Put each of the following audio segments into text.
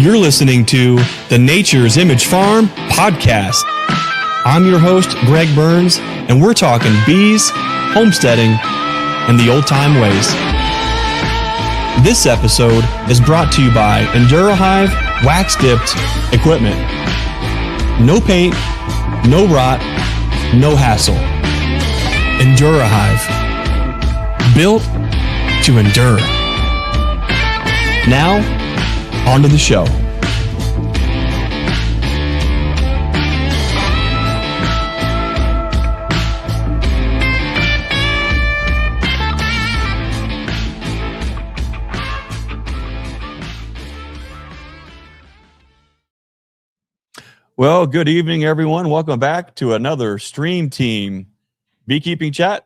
You're listening to the Nature's Image Farm podcast. I'm your host, Greg Burns, and we're talking bees, homesteading, and the old-time ways. This episode is brought to you by ENDURAHIVE wax-dipped equipment. No paint, no rot, no hassle. ENDURAHIVE. Built to endure. Now, on to the show. Well, good evening, everyone. Welcome back to another Streamteam Beekeeping Chat.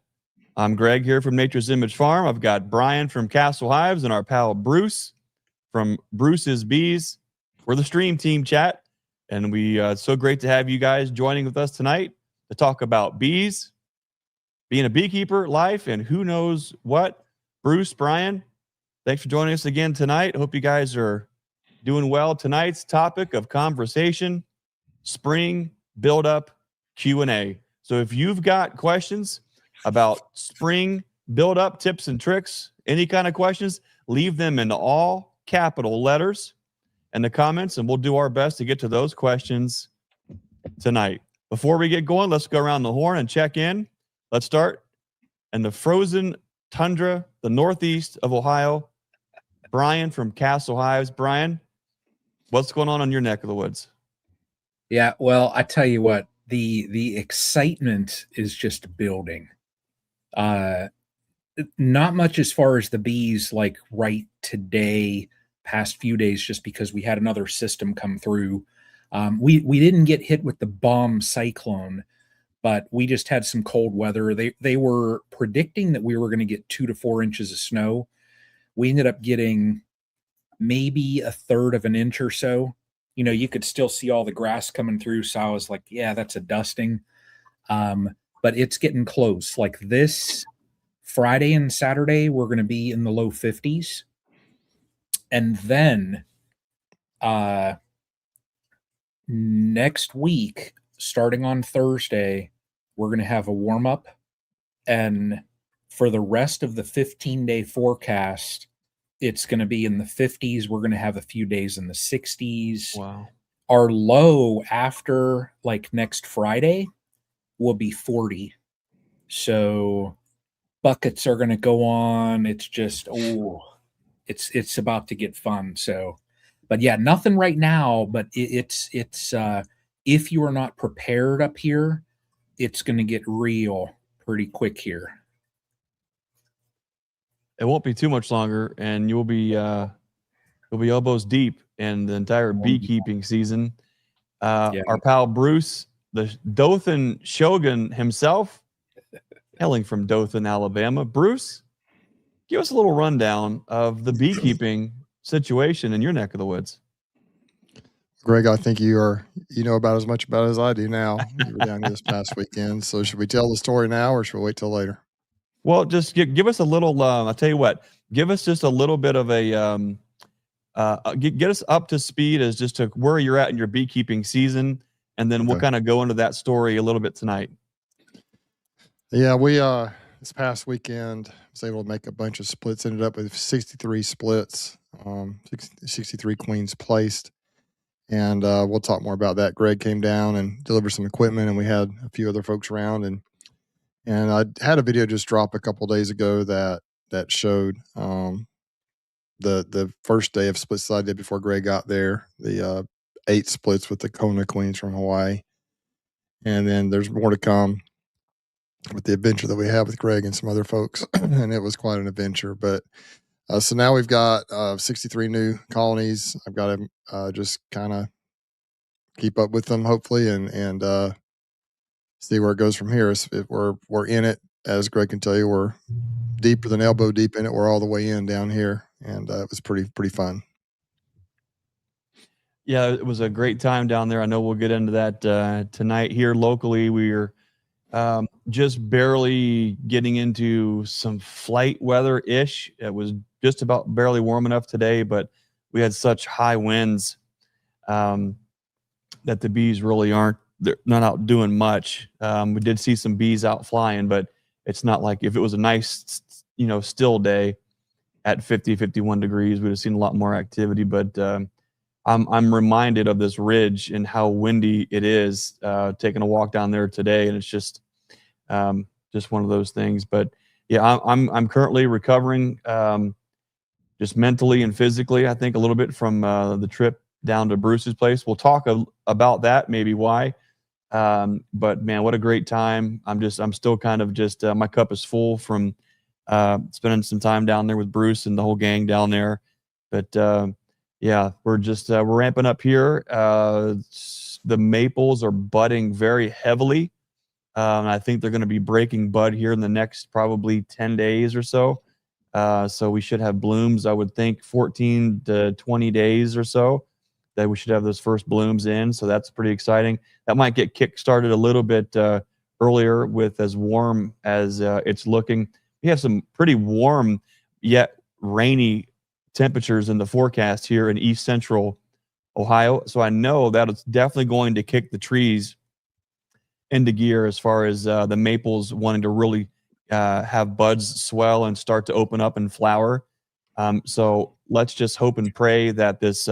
I'm Greg here from Nature's Image Farm. I've got Brian from Castle Hives and our pal Bruce from Bruce's Bees for the Streamteam Chat. And it's so great to have you guys joining with us tonight to talk about bees, being a beekeeper, life, and who knows what. Bruce, Brian, thanks for joining us again tonight. Hope you guys are doing well. Tonight's topic of conversation, spring buildup Q&A. So if you've got questions about spring buildup tips and tricks, any kind of questions, leave them in all capital letters in the comments, and we'll do our best to get to those questions tonight. Before we get going, let's go around the horn and check in. Let's start in the frozen tundra, the northeast of Ohio. Brian from Castle Hives. Brian, what's going on in your neck of the woods? Yeah, well, I tell you what, the excitement is just building. Not much as far as the bees, like right today, past few days, just because we had another system come through. We didn't get hit with the bomb cyclone, but we just had some cold weather. They were predicting that we were going to get 2 to 4 inches of snow. We ended up getting maybe a third of an inch or so. You know, you could still see all the grass coming through. So I was like, yeah, that's a dusting. But it's getting close. Like this Friday and Saturday, we're going to be in the low 50s. And then next week, starting on Thursday, we're going to have a warm up. And for the rest of the 15-day forecast, it's going to be in the 50s. We're going to have a few days in the 60s. Wow. Our low after like next Friday will be 40. So buckets are going to go on. It's just, it's about to get fun. So, but yeah, nothing right now, but it's if you are not prepared up here, it's going to get real pretty quick here. It won't be too much longer, and you'll be elbows deep in the entire beekeeping season. Our pal Bruce, the Dothan Shogun himself, hailing from Dothan, Alabama. Bruce, give us a little rundown of the beekeeping situation in your neck of the woods. Greg, I think you know about as much about it as I do now. You were down here this past weekend. So should we tell the story now or should we wait till later? Well, just give us a little, I'll tell you what, give us just a little bit of a, get us up to speed as just to where you're at in your beekeeping season. And then we'll kind of go into that story a little bit tonight. Yeah, we, this past weekend, was able to make a bunch of splits, ended up with 63 splits, 63 queens placed. And we'll talk more about that. Greg came down and delivered some equipment, and we had a few other folks around, and I had a video just drop a couple days ago that showed the first day of splits that I did before Greg got there, the 8 splits with the Kona queens from Hawaii. And then there's more to come with the adventure that we have with Greg and some other folks. And it was quite an adventure. But so now we've got 63 new colonies. I've got to just kind of keep up with them, hopefully, and see where it goes from here. If we're in it, as Greg can tell you, we're deeper than elbow deep in it. We're all the way in down here, and it was pretty fun. Yeah, it was a great time down there. I know we'll get into that tonight. Here locally, we're just barely getting into some flight weather-ish. It was just about barely warm enough today, but we had such high winds that the bees really aren't, they're not out doing much. We did see some bees out flying, but it's not like if it was a nice, still day at 50, 51 degrees, we'd have seen a lot more activity. But I'm reminded of this ridge and how windy it is, taking a walk down there today. And it's just one of those things. But yeah, I'm currently recovering, just mentally and physically, I think a little bit from the trip down to Bruce's place. We'll talk about that, maybe why. But man, what a great time. I'm still kind of just, my cup is full from spending some time down there with Bruce and the whole gang down there. But yeah, we're ramping up here. The maples are budding very heavily. I think they're going to be breaking bud here in the next probably 10 days or so. So we should have blooms, I would think 14 to 20 days or so that we should have those first blooms in. So that's pretty exciting. That might get kick-started a little bit earlier with as warm as it's looking. We have some pretty warm yet rainy temperatures in the forecast here in East Central Ohio. So I know that it's definitely going to kick the trees into gear as far as the maples wanting to really have buds swell and start to open up and flower. So let's just hope and pray that this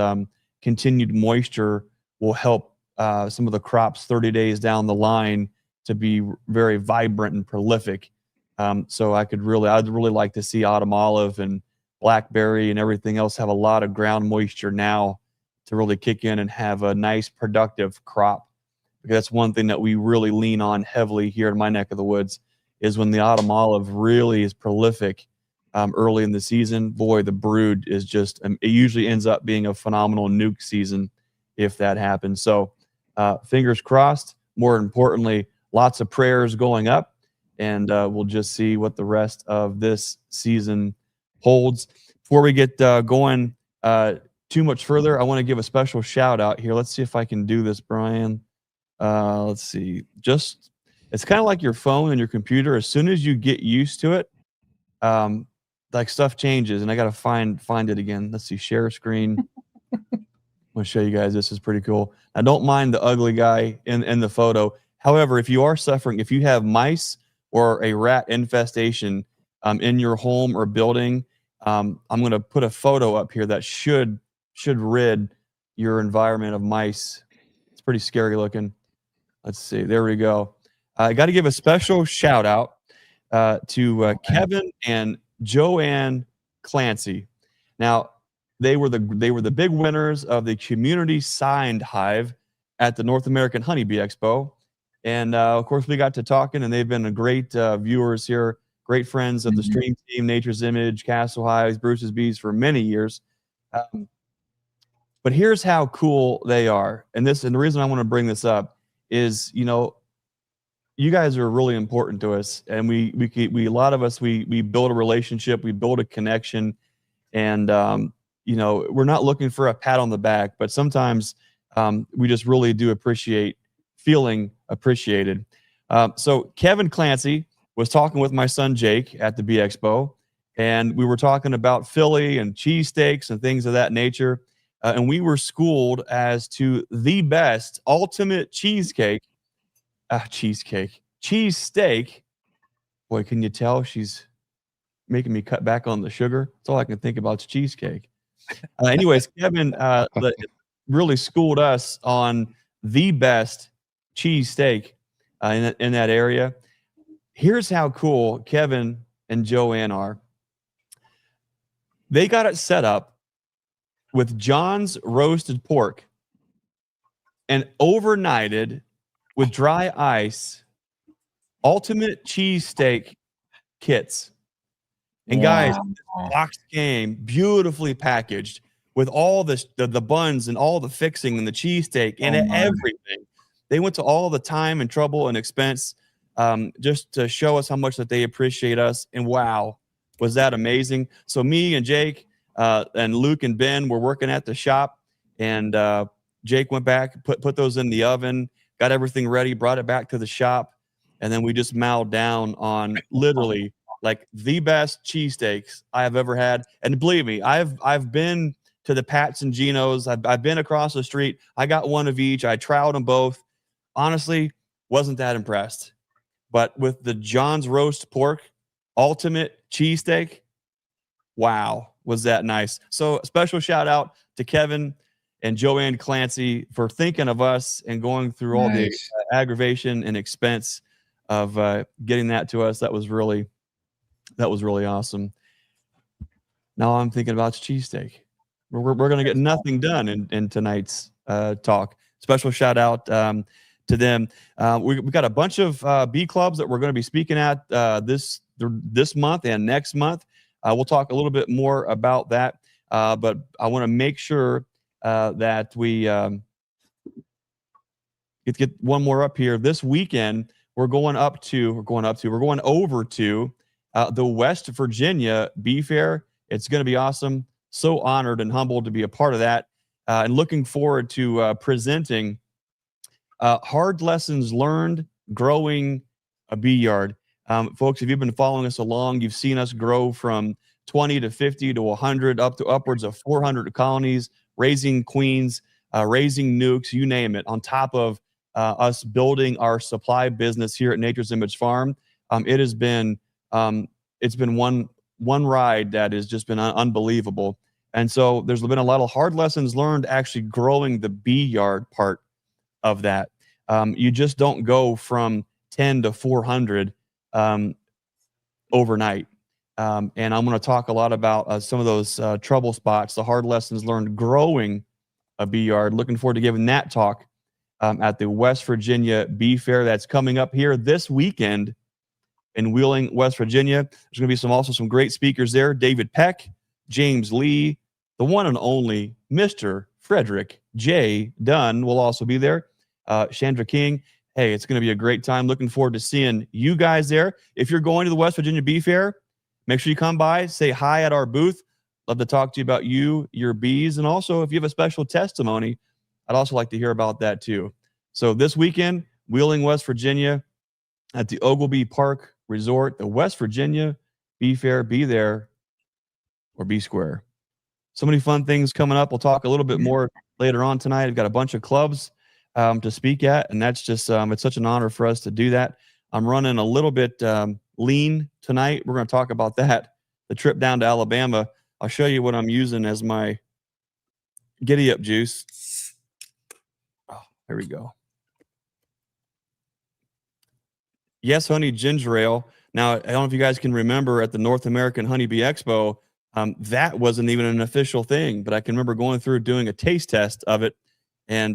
continued moisture will help some of the crops 30 days down the line to be very vibrant and prolific. So I'd really like to see autumn olive and blackberry and everything else have a lot of ground moisture now to really kick in and have a nice productive crop. Because that's one thing that we really lean on heavily here in my neck of the woods is when the autumn olive really is prolific early in the season. Boy, the brood is just, it usually ends up being a phenomenal nuke season if that happens. So fingers crossed. More importantly, lots of prayers going up, and we'll just see what the rest of this season holds. Before we get going too much further, I want to give a special shout out here. Let's see if I can do this, Brian. Let's see. It's kind of like your phone and your computer. As soon as you get used to it, like stuff changes, and I got to find it again. Let's see. Share screen. I'm going to show you guys. This is pretty cool. I don't mind the ugly guy in the photo. However, if you are suffering, if you have mice or a rat infestation in your home or building, I'm going to put a photo up here that should rid your environment of mice. It's pretty scary looking. Let's see. There we go. I got to give a special shout out to Kevin and Joanne Clancy. Now, they were the big winners of the community signed hive at the North American Honeybee Expo, and of course we got to talking, and they've been a great viewers here, great friends of the Stream Team, Nature's Image, Castle Hives, Bruce's Bees for many years. But here's how cool they are, and the reason I want to bring this up is, you guys are really important to us, and we a lot of us we build a relationship, we build a connection, and we're not looking for a pat on the back, but sometimes we just really do appreciate feeling appreciated. So Kevin Clancy was talking with my son Jake at the Bee Expo, and we were talking about Philly and cheesesteaks and things of that nature, and we were schooled as to the best ultimate cheesesteak. Boy, can you tell she's making me cut back on the sugar? That's all I can think about is cheesecake. Anyways, Kevin really schooled us on the best cheesesteak in that area. Here's how cool Kevin and Joanne are. They got it set up with John's roasted pork and overnighted with dry ice ultimate cheesesteak kits. And guys, this box came beautifully packaged with all the buns and all the fixing and the cheesesteak and everything. They went to all the time and trouble and expense just to show us how much that they appreciate us. And wow, was that amazing. So me and Jake and Luke and Ben were working at the shop, and Jake went back, put those in the oven, got everything ready, brought it back to the shop, and then we just mowed down on literally like the best cheesesteaks I have ever had. And believe me, I've been to the Pats and Genos. I've been across the street. I got one of each. I tried them both. Honestly, wasn't that impressed. But with the John's Roast Pork Ultimate Cheesesteak, wow, was that nice. So special shout out to Kevin and Joanne Clancy for thinking of us and going through all the aggravation and expense of getting that to us. That was really awesome. Now I'm thinking about cheesesteak. We're going to get nothing done in tonight's talk. Special shout out to them. We got a bunch of bee clubs that we're going to be speaking at this month and next month. We'll talk a little bit more about that, but I want to make sure that we get one more up here. This weekend, we're going over to the West Virginia Bee Fair. It's going to be awesome. So honored and humbled to be a part of that, and looking forward to presenting hard lessons learned growing a bee yard. Folks, if you've been following us along, you've seen us grow from 20 to 50 to 100 up to upwards of 400 colonies, raising queens, raising nukes, you name it, on top of us building our supply business here at Nature's Image Farm. It has been it's been one ride that has just been unbelievable. And so there's been a lot of hard lessons learned actually growing the bee yard part of that. You just don't go from 10 to 400 overnight. And I'm going to talk a lot about some of those trouble spots, the hard lessons learned growing a bee yard. Looking forward to giving that talk at the West Virginia Bee Fair that's coming up here this weekend in Wheeling, West Virginia. There's going to be also some great speakers there. David Peck, James Lee, the one and only Mr. Frederick J. Dunn will also be there. Chandra King. Hey, it's going to be a great time. Looking forward to seeing you guys there. If you're going to the West Virginia Bee Fair, make sure you come by, say hi at our booth. Love to talk to you about you, your bees, and also if you have a special testimony, I'd also like to hear about that too. So this weekend, Wheeling, West Virginia, at the Oglebay Park Resort, the West Virginia Bee Fair. Be there or be square. So many fun things coming up. We'll talk a little bit more later on tonight. I've got a bunch of clubs to speak at, and that's just it's such an honor for us to do that. I'm running a little bit lean tonight. We're going to talk about that. The trip down to Alabama. I'll show you what I'm using as my giddy up juice. Oh, there we go. Yes, Honey Ginger Ale. Now, I don't know if you guys can remember at the North American Honeybee Expo, that wasn't even an official thing, but I can remember going through doing a taste test of it. And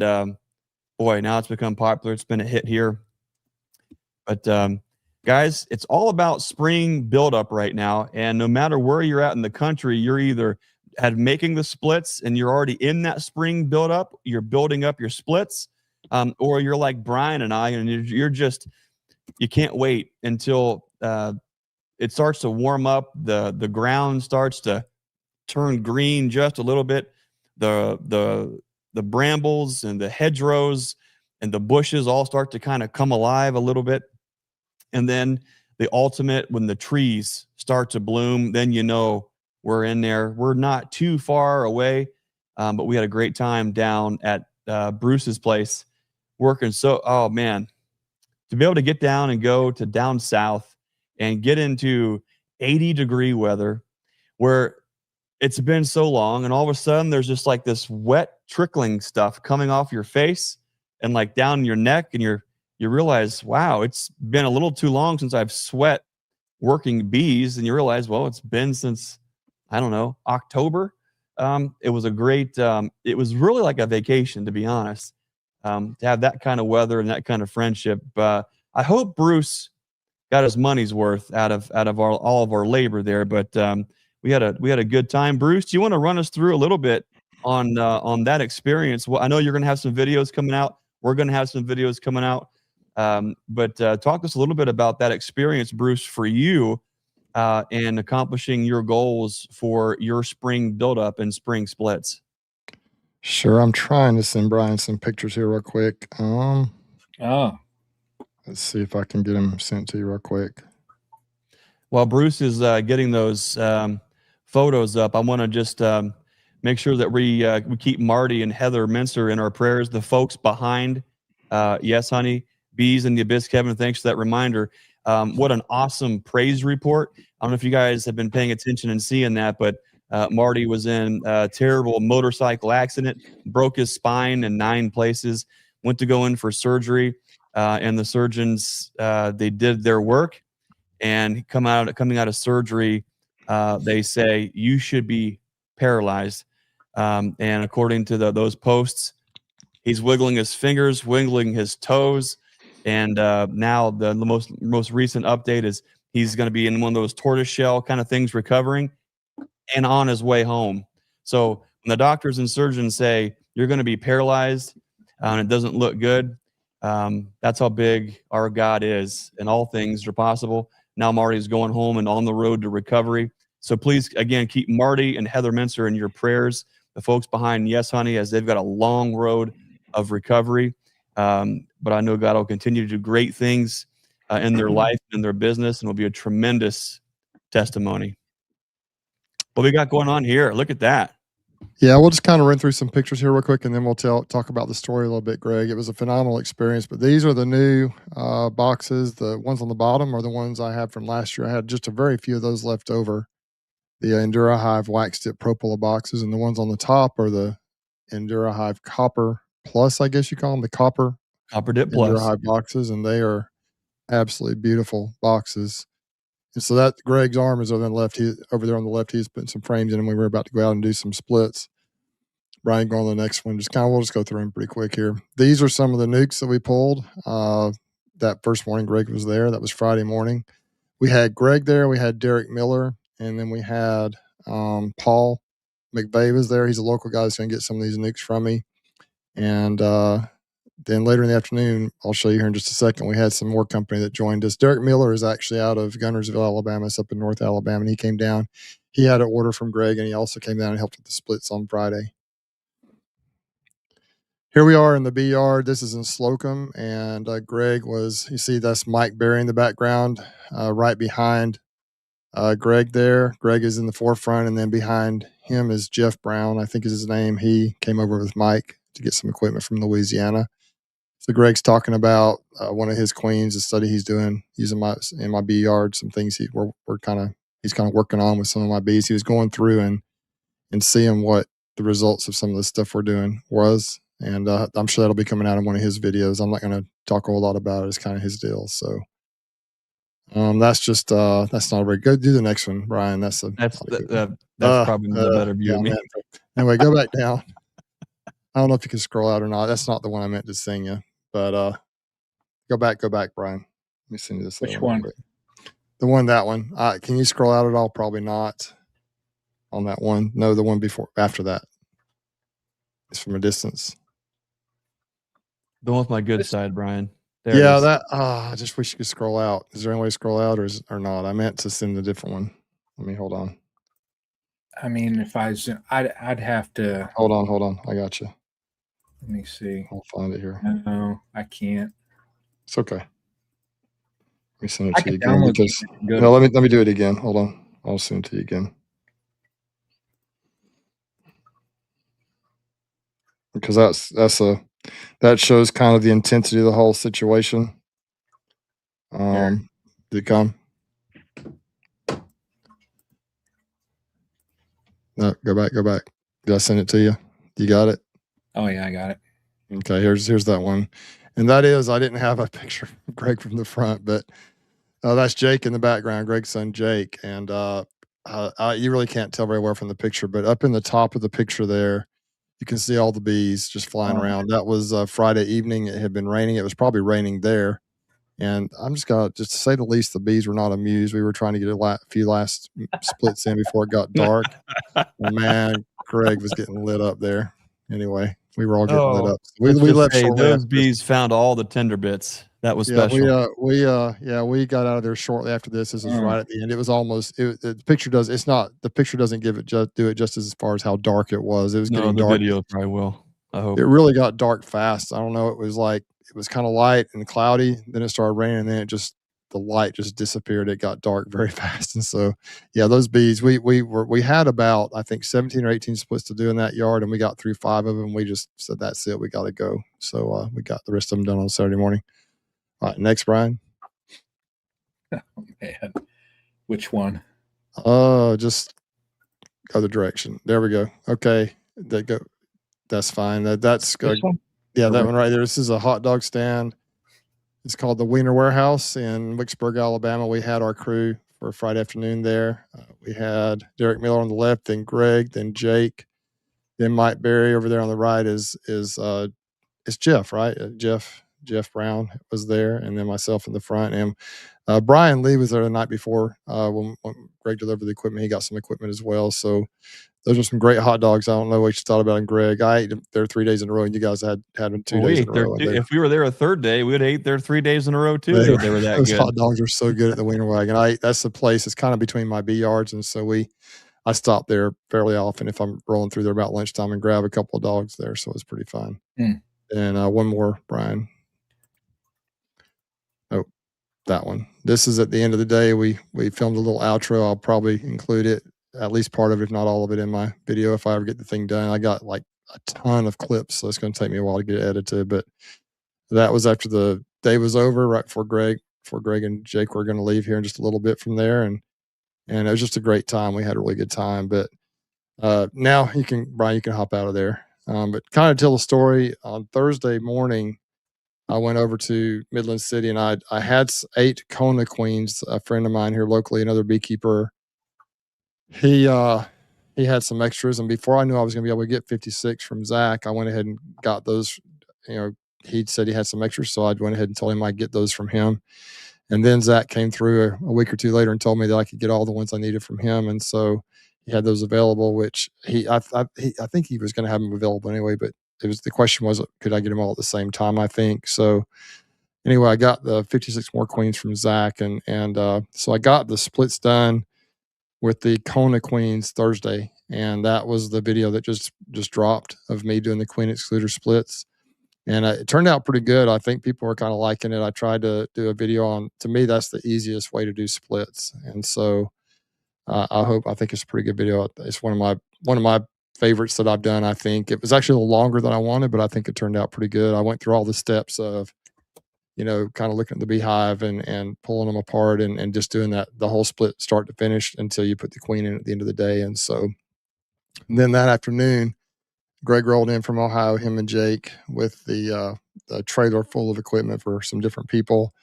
boy, now it's become popular. It's been a hit here. But guys, it's all about spring buildup right now. And no matter where you're at in the country, you're either making the splits and you're already in that spring buildup, you're building up your splits, or you're like Brian and I, and you can't wait until it starts to warm up. The ground starts to turn green just a little bit. The brambles and the hedgerows and the bushes all start to kind of come alive a little bit. And then the ultimate, when the trees start to bloom, then you know we're in there. We're not too far away, but we had a great time down at Bruce's place working. So, oh man, to be able to get down and go to down south and get into 80-degree weather where it's been so long, and all of a sudden there's just like this wet trickling stuff coming off your face and like down your neck, and you realize, wow, it's been a little too long since I've sweat working bees. And you realize, well, it's been since, I don't know, October. It was a great, it was really like a vacation, to be honest, to have that kind of weather and that kind of friendship. I hope Bruce got his money's worth out of all of our labor there. But we had a good time. Bruce, do you want to run us through a little bit on that experience? Well, I know you're going to have some videos coming out. We're going to have some videos coming out. But talk to us a little bit about that experience, Bruce, for you and accomplishing your goals for your spring buildup and spring splits. Sure. I'm trying to send Brian some pictures here real quick. Let's see if I can get them sent to you real quick. While Bruce is getting those photos up, I want to just make sure that we keep Marty and Heather Mincer in our prayers, the folks behind Yes Honey Bees and the Abyss. Kevin, thanks for that reminder. What an awesome praise report. I don't know if you guys have been paying attention and seeing that, but Marty was in a terrible motorcycle accident, broke his spine in 9 places, went to go in for surgery, and the surgeons, they did their work, and coming out of surgery, they say you should be paralyzed. And according to those posts, he's wiggling his fingers, wiggling his toes, and now the most recent update is he's going to be in one of those tortoiseshell kind of things, recovering and on his way home. So when the doctors and surgeons say you're going to be paralyzed and it doesn't look good, that's how big our God is, and all things are possible. Now Marty's going home and on the road to recovery. So please, again, keep Marty and Heather Mincer in your prayers, the folks behind Yes Honey, as they've got a long road of recovery. But I know God will continue to do great things in their life and their business, and will be a tremendous testimony. What we got going on here? Look at that. Yeah, we'll just kind of run through some pictures here real quick, and then we'll talk about the story a little bit, Greg. It was a phenomenal experience, but these are the new boxes. The ones on the bottom are the ones I had from last year. I had just a very few of those left over. The ENDURAHIVE wax tip propola boxes, and the ones on the top are the ENDURAHIVE Copper Plus, I guess you call them, the Copper Dip Plus ENDURAHIVE boxes, and they are absolutely beautiful boxes. And so that Greg's arm is over there on the left. He's putting some frames in, and we were about to go out and do some splits. Brian, go on to the next one. We'll just go through them pretty quick here. These are some of the NUCS that we pulled. That first morning Greg was there. That was Friday morning. We had Greg there. We had Derek Miller, and then we had Paul McVeigh was there. He's a local guy that's going to get some of these NUCS from me. And then later in the afternoon, I'll show you here in just a second, we had some more company that joined us. Derek Miller is actually out of Gunnersville, Alabama. It's up in North Alabama, and he came down. He had an order from Greg, and he also came down and helped with the splits on Friday. Here we are in the bee yard. This is in Slocum, and Greg was, you see that's Mike Berry in the background, right behind Greg there. Greg is in the forefront, and then behind him is Jeff Brown, I think is his name. He came over with Mike to get some equipment from Louisiana. So Greg's talking about one of his queens, a study he's doing using in my bee yard, some things he's kind of working on with some of my bees. He was going through and seeing what the results of some of the stuff we're doing was. And I'm sure that'll be coming out in one of his videos. I'm not going to talk a whole lot about it. It's kind of his deal. So that's not very good. Do the next one, Brian. That's probably the better view of me. Anyway, go back down. I don't know if you can scroll out or not. That's not the one I meant to sing you. But go back, Brian. Let me send you this. Which one? That one. Can you scroll out at all? Probably not. On that one. No, the one after that. It's from a distance. The one with my good side, Brian. There yeah, I just wish you could scroll out. Is there any way to scroll out or not? I meant to send a different one. Let me hold on. I mean, if I'd have to. Hold on. I got you. Let me see. I'll find it here. No, I can't. It's okay. Let me send it to you again. Let me do it again. Hold on. I'll send it to you again. Because that shows kind of the intensity of the whole situation. Did it come? No, go back. Did I send it to you? You got it? Oh yeah, I got it. Okay, here's that one. And that is, I didn't have a picture of Greg from the front, but that's Jake in the background, Greg's son Jake. And you really can't tell very well from the picture, but up in the top of the picture there, you can see all the bees just flying around. That was Friday evening. It had been raining. It was probably raining there. And I'm just to say the least, the bees were not amused. We were trying to get a few last splits in before it got dark. And man, Greg was getting lit up there. Anyway, we were all getting lit up. We left. Those bees found all the tender bits. That was special. We got out of there shortly after this. This was right at the end. It was almost. The picture does. It's not. The picture doesn't do it just as far as how dark it was. It was getting dark. The video probably will. I hope it really got dark fast. I don't know. It was kind of light and cloudy. Then it started raining, and then light just disappeared. It got dark very fast. And so, yeah, those bees, we had about, I think 17 or 18 splits to do in that yard, and we got through 5 of them. We just said, that's it. We got to go. So we got the rest of them done on Saturday morning. All right. Next, Brian. Oh, man. Which one? Just other direction. There we go. Okay. That's fine. That's good. Yeah, that one right there. This is a hot dog stand. It's called the Wiener Warehouse in Vicksburg, Alabama. We had our crew for Friday afternoon there. We had Derek Miller on the left, then Greg, then Jake, then Mike Berry. Over there on the right is Jeff, right? Jeff Brown was there, and then myself in the front. And Brian Lee was there the night before when Greg delivered the equipment. He got some equipment as well. So those are some great hot dogs. I don't know what you thought about them, Greg. I ate them there 3 days in a row, and you guys had them 2 days in a row. If we were there a third day, we would have ate there 3 days in a row too. They were that those good. Hot dogs are so good at the Wiener Wagon. That's the place. It's kind of between my bee yards, and so I stop there fairly often if I'm rolling through there about lunchtime and grab a couple of dogs there. So it's pretty fun. And one more, Brian. Oh, that one. This is at the end of the day. We filmed a little outro. I'll probably include it, at least part of it, if not all of it, in my video if I ever get the thing done. I got like a ton of clips, so it's going to take me a while to get it edited. But that was after the day was over, right before Greg and Jake were going to leave here in just a little bit from there, and it was just a great time. We had a really good time. But now Brian, you can hop out of there. But kind of tell the story. On Thursday morning, I went over to Midland City, and I had 8 Kona queens. A friend of mine here locally, another beekeeper, he had some extras, and before I knew I was going to be able to get 56 from Zach, I went ahead and got those. He said he had some extras, so I went ahead and told him I'd get those from him. And then Zach came through a week or two later and told me that I could get all the ones I needed from him, and so he had those available. Which I think he was going to have them available anyway, but the question was, could I get them all at the same time? I think so. Anyway, I got the 56 more queens from Zach, and so I got the splits done with the Kona queens Thursday, and that was the video that just dropped of me doing the queen excluder splits, and it turned out pretty good. I think people are kind of liking it. I tried to do a video on, to me, that's the easiest way to do splits, and so I think it's a pretty good video. It's one of my favorites that I've done. I think it was actually a little longer than I wanted, but I think it turned out pretty good. I went through all the steps of kind of looking at the beehive and pulling them apart and just doing that, the whole split start to finish until you put the queen in at the end of the day. And so then that afternoon, Greg rolled in from Ohio, him and Jake, with the trailer full of equipment for some different people.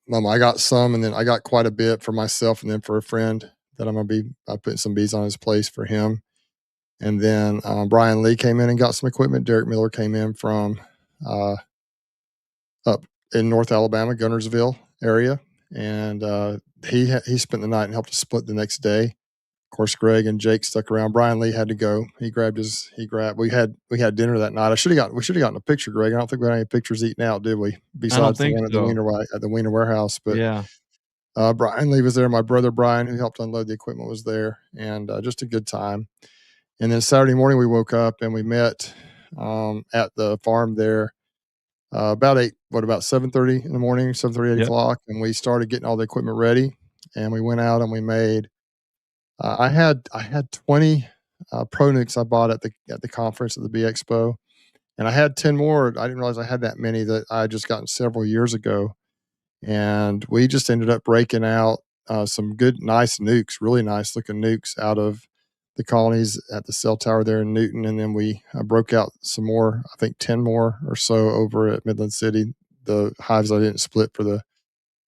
I got some, and then I got quite a bit for myself and then for a friend that I'm going to be putting some bees on his place for him. And then Brian Lee came in and got some equipment. Derek Miller came in from up in North Alabama, Gunnersville area, and he spent the night and helped us split the next day. Of course, Greg and Jake stuck around. Brian Lee had to go. We had dinner that night. We should have gotten a picture, Greg. I don't think we had any pictures eating out, did we? Besides the one at the Wiener Warehouse. But yeah. Brian Lee was there. My brother Brian, who helped unload the equipment, was there, and just a good time. And then Saturday morning we woke up and we met at the farm there about 7:30 in the morning, 7:30, 8 o'clock, and we started getting all the equipment ready. And we went out and we made. I had 20 Pro NUCS I bought at the conference at the Bee Expo, and I had 10 more. I didn't realize I had that many that I had just gotten several years ago, and we just ended up breaking out some good, nice NUCS, really nice looking NUCS out of the colonies at the cell tower there in Newton, and then we broke out some more, I think 10 more or so over at Midland City, the hives I didn't split for the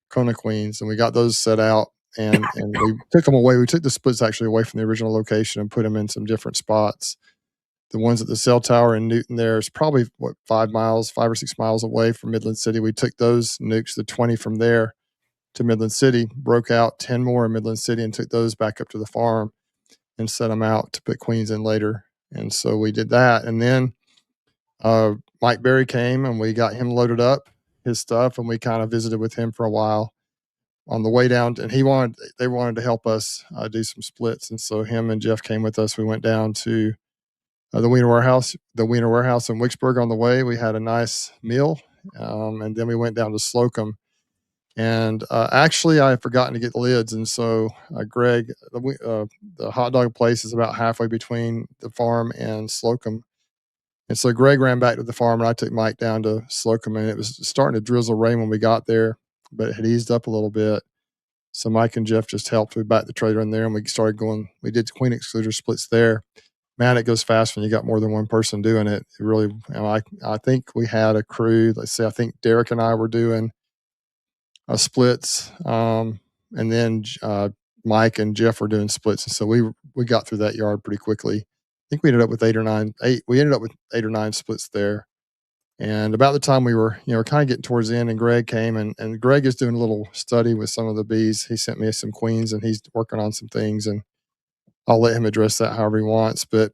Kona queens, and we got those set out, and we took them away. We took the splits actually away from the original location and put them in some different spots. The ones at the cell tower in Newton there is probably 5 or 6 miles away from Midland City. We took those NUCS, the 20 from there to Midland City, broke out 10 more in Midland City, and took those back up to the farm and set them out to put queens in later. And so we did that. And then Mike Berry came and we got him loaded up, his stuff, and we kind of visited with him for a while on the way down. And they wanted to help us do some splits. And so him and Jeff came with us. We went down to the Wiener Warehouse in Vicksburg on the way. We had a nice meal. And then we went down to Slocum. And actually, I had forgotten to get the lids, and so Greg, the hot dog place is about halfway between the farm and Slocum. And so Greg ran back to the farm, and I took Mike down to Slocum, and it was starting to drizzle rain when we got there, but it had eased up a little bit. So Mike and Jeff just helped. We backed the trailer in there, and we started going. We did queen excluder splits there. Man, it goes fast when you got more than one person doing it. It really, I think we had a crew. Let's say I think Derek and I were doing splits, and then Mike and Jeff were doing splits, and so we got through that yard pretty quickly. I think we ended up with eight or nine splits there. And about the time we were, kind of getting towards the end, and Greg came, and Greg is doing a little study with some of the bees. He sent me some queens, and he's working on some things, and I'll let him address that however he wants. But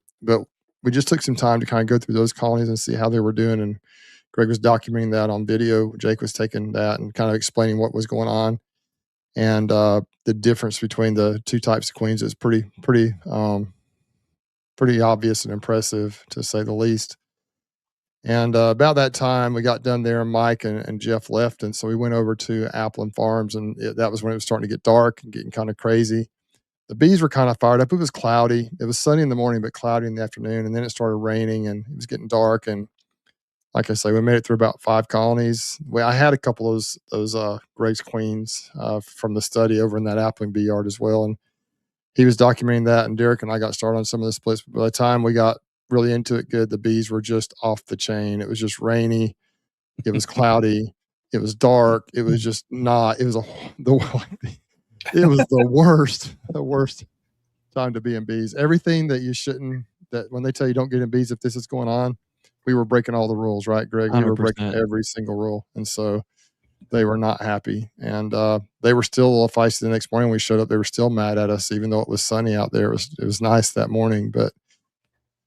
we just took some time to kind of go through those colonies and see how they were doing. And Greg was documenting that on video. Jake was taking that and kind of explaining what was going on. And the difference between the two types of queens is pretty obvious and impressive, to say the least. And about that time, we got done there, and Mike and Jeff left. And so we went over to Appleton Farms, and that was when it was starting to get dark and getting kind of crazy. The bees were kind of fired up. It was cloudy. It was sunny in the morning, but cloudy in the afternoon. And then it started raining, and it was getting dark. And like I say, we made it through about 5 colonies. I had a couple of those Greg's queens from the study over in that Appling bee yard as well. And he was documenting that, and Derek and I got started on some of the splits. But by the time we got really into it good, the bees were just off the chain. It was just rainy. It was cloudy. It was dark. It was just not, it was it was the worst time to be in bees. Everything that you shouldn't, that when they tell you don't get in bees if this is going on, we were breaking all the rules, right, Greg? 100%. We were breaking every single rule. And so they were not happy. And they were still a little feisty the next morning. We showed up, they were still mad at us, even though it was sunny out there. It was nice that morning. But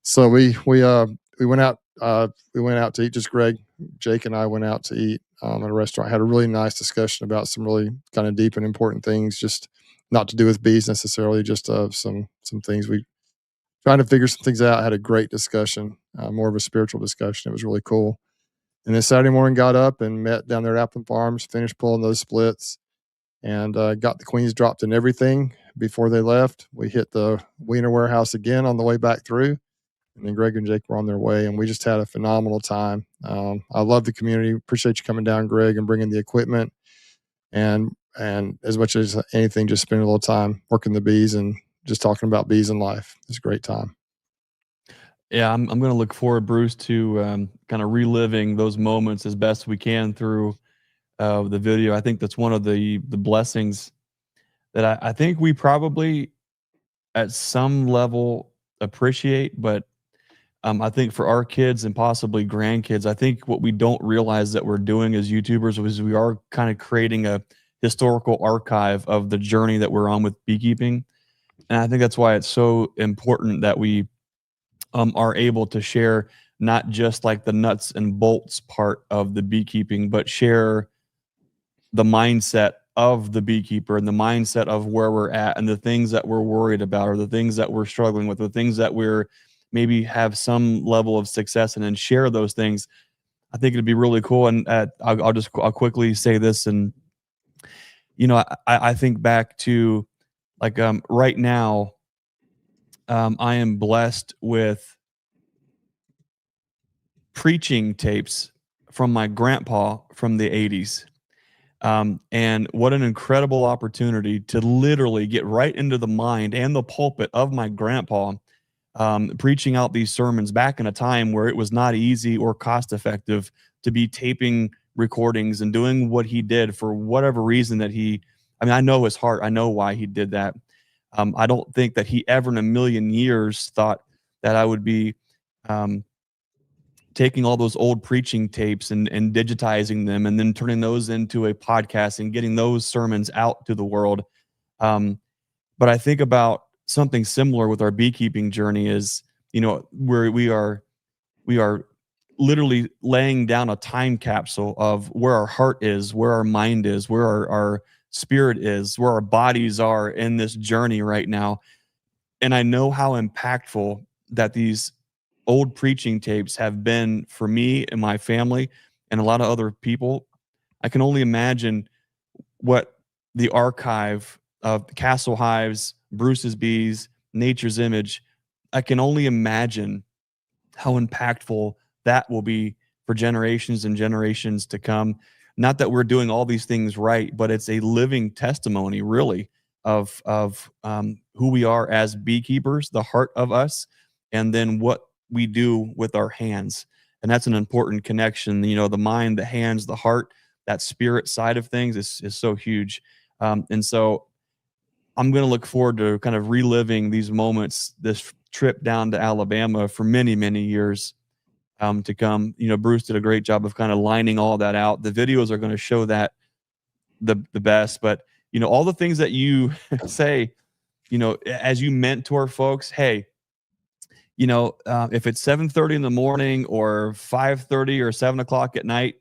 so we went out to eat. Just Greg, Jake, and I went out to eat at a restaurant. Had a really nice discussion about some really kind of deep and important things, just not to do with bees necessarily, just some things we trying to figure some things out. Had a great discussion, more of a spiritual discussion. It was really cool. And then Saturday morning, got up and met down there at Appleton Farms, finished pulling those splits, and got the queens dropped in everything before they left. We hit the Wiener warehouse again on the way back through. And then Greg and Jake were on their way, and we just had a phenomenal time. I love the community. Appreciate you coming down, Greg, and bringing the equipment. And as much as anything, just spending a little time working the bees and just talking about bees and life. It's a great time. Yeah, I'm going to look forward, Bruce, to kind of reliving those moments as best we can through the video. I think that's one of the blessings that I think we probably at some level appreciate, but I think for our kids and possibly grandkids, I think what we don't realize that we're doing as YouTubers is we are kind of creating a historical archive of the journey that we're on with beekeeping. And I think that's why it's so important that we are able to share not just like the nuts and bolts part of the beekeeping, but share the mindset of the beekeeper and the mindset of where we're at and the things that we're worried about or the things that we're struggling with, the things that we're maybe have some level of success in, and share those things. I think it'd be really cool. And I'll quickly say this. And, I think back to like, right now, I am blessed with preaching tapes from my grandpa from the 80s. And what an incredible opportunity to literally get right into the mind and the pulpit of my grandpa, preaching out these sermons back in a time where it was not easy or cost effective to be taping recordings and doing what he did for whatever reason that I know his heart. I know why he did that. I don't think that he ever in a million years thought that I would be taking all those old preaching tapes and digitizing them and then turning those into a podcast and getting those sermons out to the world. But I think about something similar with our beekeeping journey is, where we are literally laying down a time capsule of where our heart is, where our mind is, where our spirit is, where our bodies are in this journey right now. And I know how impactful that these old preaching tapes have been for me and my family and a lot of other people. I can only imagine what the archive of Castle Hives, Bruce's Bees, Nature's Image, I can only imagine how impactful that will be for generations and generations to come. Not that we're doing all these things right, but it's a living testimony, really, of who we are as beekeepers, the heart of us, and then what we do with our hands. And that's an important connection. You know, the mind, the hands, the heart, that spirit side of things is so huge. And so I'm going to look forward to kind of reliving these moments, this trip down to Alabama for many, many years to come. You know, Bruce did a great job of kind of lining all that out. The videos are going to show that the best, but you know, all the things that you say, you know, as you mentor folks, hey, you know, if it's 7:30 in the morning or 5:30 or 7 o'clock at night,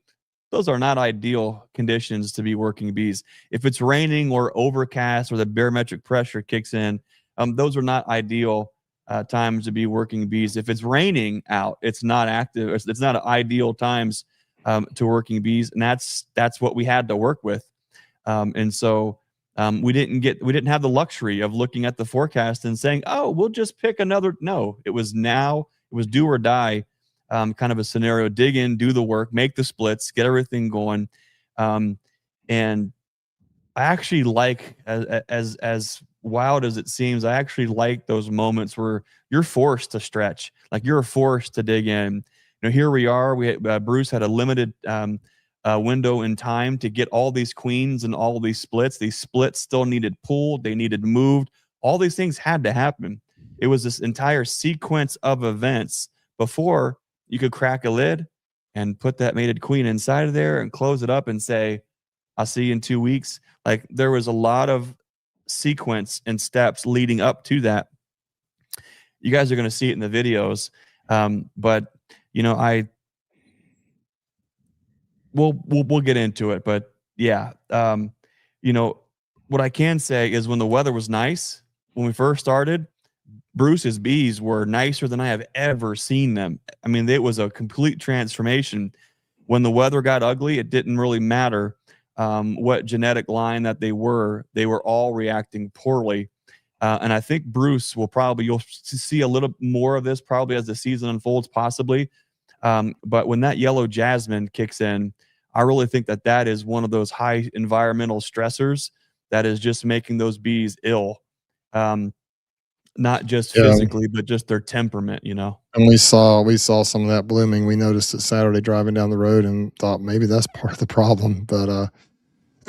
those are not ideal conditions to be working bees. If it's raining or overcast or the barometric pressure kicks in, those are not ideal times to be working bees. If it's raining out, it's not active. It's not ideal times to working bees, and that's what we had to work with. And so we didn't have the luxury of looking at the forecast and saying, oh, we'll just pick another. No, it was do or die kind of a scenario. Dig in, do the work, make the splits, get everything going. And I actually like, as wild as it seems, I actually like those moments where you're forced to stretch, like you're forced to dig in. You know, here we are. Bruce had a limited window in time to get all these queens and all these splits. These splits still needed pulled, they needed moved. All these things had to happen. It was this entire sequence of events before you could crack a lid and put that mated queen inside of there and close it up and say, I'll see you in 2 weeks. Like there was a lot of sequence and steps leading up to that. You guys are going to see it in the videos. But you know, we'll get into it, but yeah, you know, what I can say is when the weather was nice, when we first started, Bruce's bees were nicer than I have ever seen them. I mean, it was a complete transformation. When the weather got ugly, it didn't really matter what genetic line that they were all reacting poorly. And I think Bruce will you'll see a little more of this probably as the season unfolds, possibly. But when that yellow jasmine kicks in, I really think that is one of those high environmental stressors that is just making those bees ill. Not just physically, but just their temperament, you know. And we saw some of that blooming. We noticed it Saturday driving down the road and thought maybe that's part of the problem. But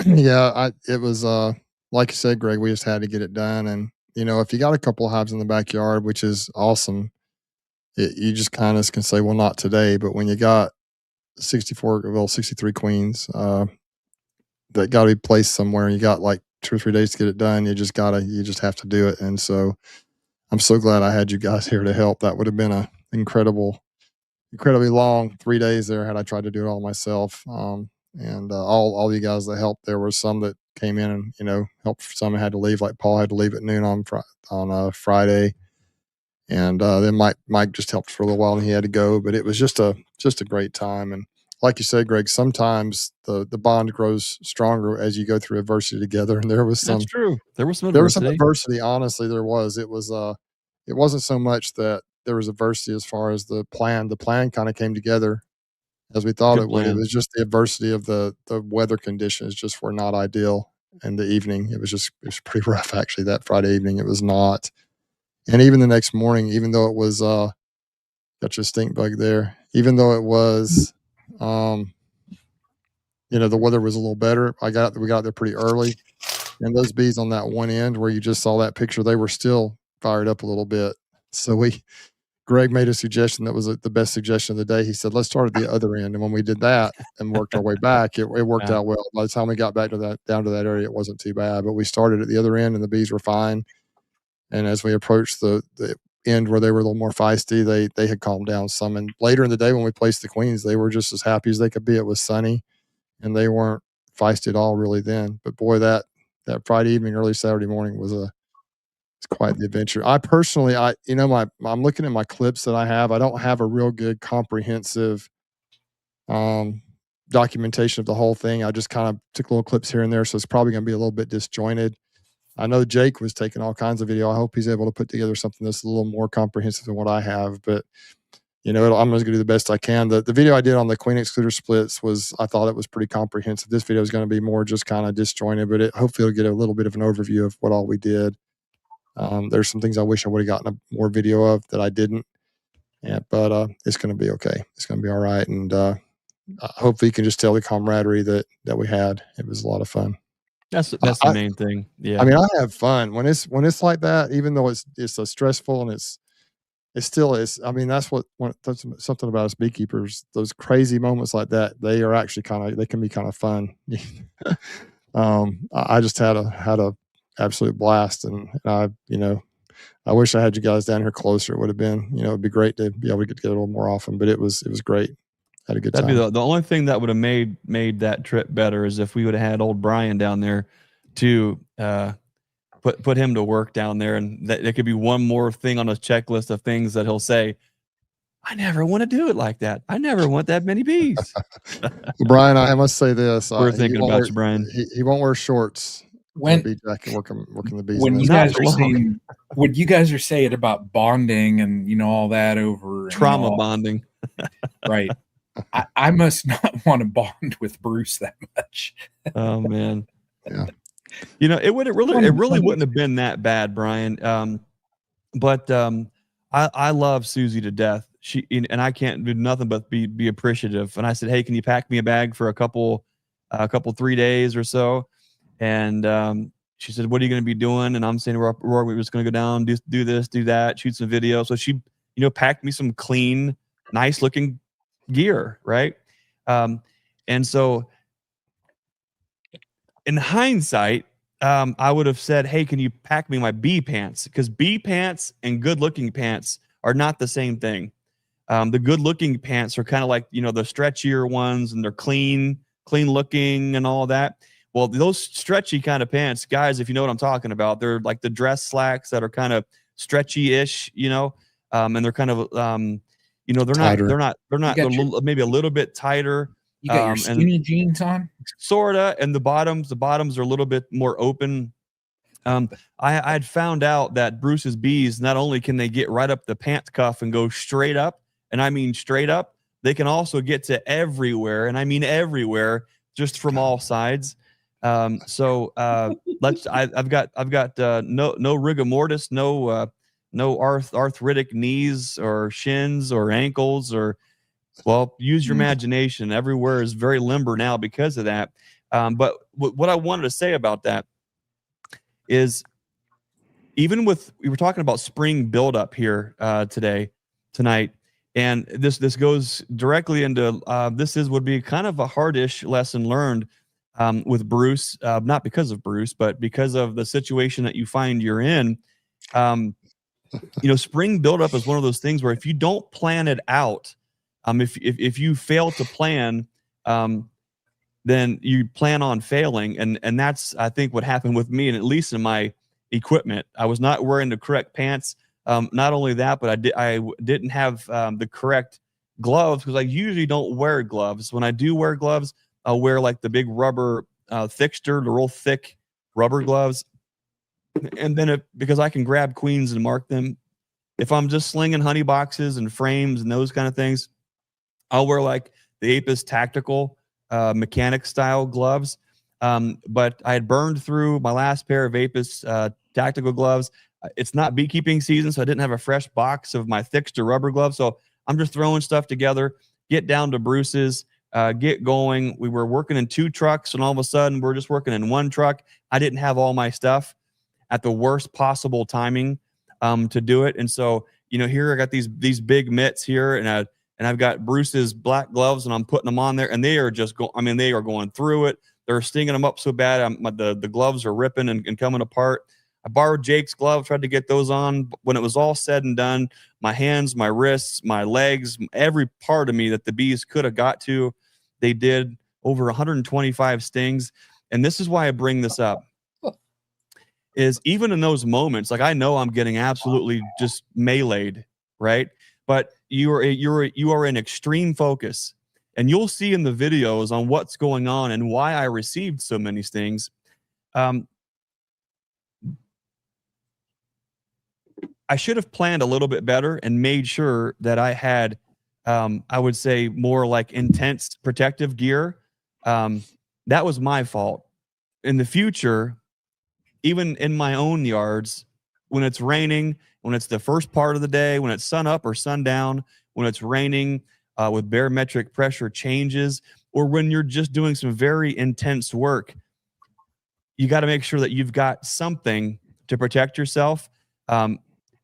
yeah, it was like you said, Greg, we just had to get it done. And you know, if you got a couple of hives in the backyard, which is awesome, you just kind of can say, well, not today. But when you got 63 queens that got to be placed somewhere, and you got like 2 or 3 days to get it done, you just have to do it. And so I'm so glad I had you guys here to help. That would have been a incredibly long 3 days there had I tried to do it all myself. And all you guys that helped, there were some that came in and, you know, helped. Some had to leave, like Paul had to leave at noon on Friday. And then Mike just helped for a little while and he had to go, but it was just a great time. And like you said, Greg, sometimes the bond grows stronger as you go through adversity together. And there was some, that's true. There was some adversity. Honestly, there was. It wasn't so much that there was adversity as far as the plan. The plan kind of came together as we thought it would. It was just the adversity of the weather conditions just were not ideal. And the evening, it was pretty rough actually. That Friday evening, it was not. And even the next morning, even though it was got your stink bug there, even though it was you know, the weather was a little better, we got there pretty early. And those bees on that one end where you just saw that picture, they were still fired up a little bit. So Greg made a suggestion that was the best suggestion of the day. He said, let's start at the other end. And when we did that and worked our way back, it worked out well. By the time we got back to down to that area, it wasn't too bad. But we started at the other end and the bees were fine. And as we approached the end where they were a little more feisty, they had calmed down some. And later in the day when we placed the queens, they were just as happy as they could be. It was sunny and they weren't feisty at all really then. But boy, that Friday evening, early Saturday morning it's quite the adventure. I personally, you know, I'm looking at my clips that I have. I don't have a real good comprehensive documentation of the whole thing. I just kind of took little clips here and there, so it's probably going to be a little bit disjointed. I know Jake was taking all kinds of video. I hope he's able to put together something that's a little more comprehensive than what I have, but I'm just going to do the best I can. The video I did on the queen excluder splits I thought it was pretty comprehensive. This video is going to be more just kind of disjointed, but hopefully it'll get a little bit of an overview of what all we did. There's some things I wish I would have gotten more video of that I didn't. Yeah, but it's going to be okay. It's going to be all right. And hopefully you can just tell the camaraderie that we had. It was a lot of fun. That's the main thing. Yeah. I mean, I have fun when it's like that, even though it's so stressful, and it still is. I mean, that's something about us beekeepers. Those crazy moments like that, they are actually they can be kind of fun. I just had a absolute blast, and I wish I had you guys down here closer. It would have been, it'd be great to be able to get together a little more often, but it was great. Had a good time. That'd be the only thing that would have made that trip better is if we would have had old Brian down there to put him to work down there, and that there could be one more thing on a checklist of things that he'll say, I never want to do it like that. I never want that many bees. Brian, I must say this. We're thinking about you, Brian. He won't wear shorts. When bee jacket working the bees. When you guys are saying, what you guys are saying about bonding and all that over trauma bonding, right? I must not want to bond with Bruce that much. Oh man, yeah. It really wouldn't have been that bad, Brian. But I love Susie to death. And I can't do nothing but be appreciative. And I said, hey, can you pack me a bag for a couple 3 days or so? And she said, what are you going to be doing? And I'm saying, we're just going to go down, do this, do that, shoot some video. So she, packed me some clean, nice looking gear. Right. And so in hindsight, I would have said, hey, can you pack me my bee pants? Because bee pants and good looking pants are not the same thing. The good looking pants are kind of like, the stretchier ones, and they're clean looking and all that. Well, those stretchy kind of pants, guys, if you know what I'm talking about, they're like the dress slacks that are kind of stretchy-ish, and they're kind of, they're maybe a little bit tighter. You got your skinny jeans on? Sorta, and the bottoms are a little bit more open. I had found out that Bruce's bees, not only can they get right up the pant cuff and go straight up, and I mean straight up, they can also get to everywhere, and I mean everywhere, just from all sides. I've got no rigor mortis, no arthritic knees or shins or ankles, or use your imagination. Everywhere is very limber now because of that. But what I wanted to say about that is, we were talking about spring buildup here tonight, and this goes directly into would be kind of a hardish lesson learned with Bruce, not because of Bruce, but because of the situation that you find you're in. Spring buildup is one of those things where if you don't plan it out, if you fail to plan, then you plan on failing, and that's, I think, what happened with me, and at least in my equipment. I was not wearing the correct pants. Not only that, but I didn't have the correct gloves, because I usually don't wear gloves. When I do wear gloves, I'll wear like the big rubber thickster, the real thick rubber gloves, and then because I can grab queens and mark them. If I'm just slinging honey boxes and frames and those kind of things, I'll wear like the Apis tactical mechanic style gloves. But I had burned through my last pair of Apis tactical gloves. It's not beekeeping season, so I didn't have a fresh box of my thickster rubber gloves. So I'm just throwing stuff together, get down to Bruce's, get going. We were working in 2 trucks, and all of a sudden we're just working in 1 truck. I didn't have all my stuff at the worst possible timing to do it. And so, here I got these big mitts here, and I've got Bruce's black gloves, and I'm putting them on there, and they are just they are going through it. They're stinging them up so bad. The gloves are ripping and coming apart. I borrowed Jake's gloves, tried to get those on. When it was all said and done, my hands, my wrists, my legs, every part of me that the bees could have got to, they did. Over 125 stings. And this is why I bring this up, is even in those moments, like I know I'm getting absolutely just meleeed, right? But you are in extreme focus. And you'll see in the videos on what's going on and why I received so many stings. I should have planned a little bit better and made sure that I had, I would say, more like intense protective gear. That was my fault. In the future, even in my own yards, when it's raining, when it's the first part of the day, when it's sun up or sundown, when it's raining with barometric pressure changes, or when you're just doing some very intense work, you got to make sure that you've got something to protect yourself.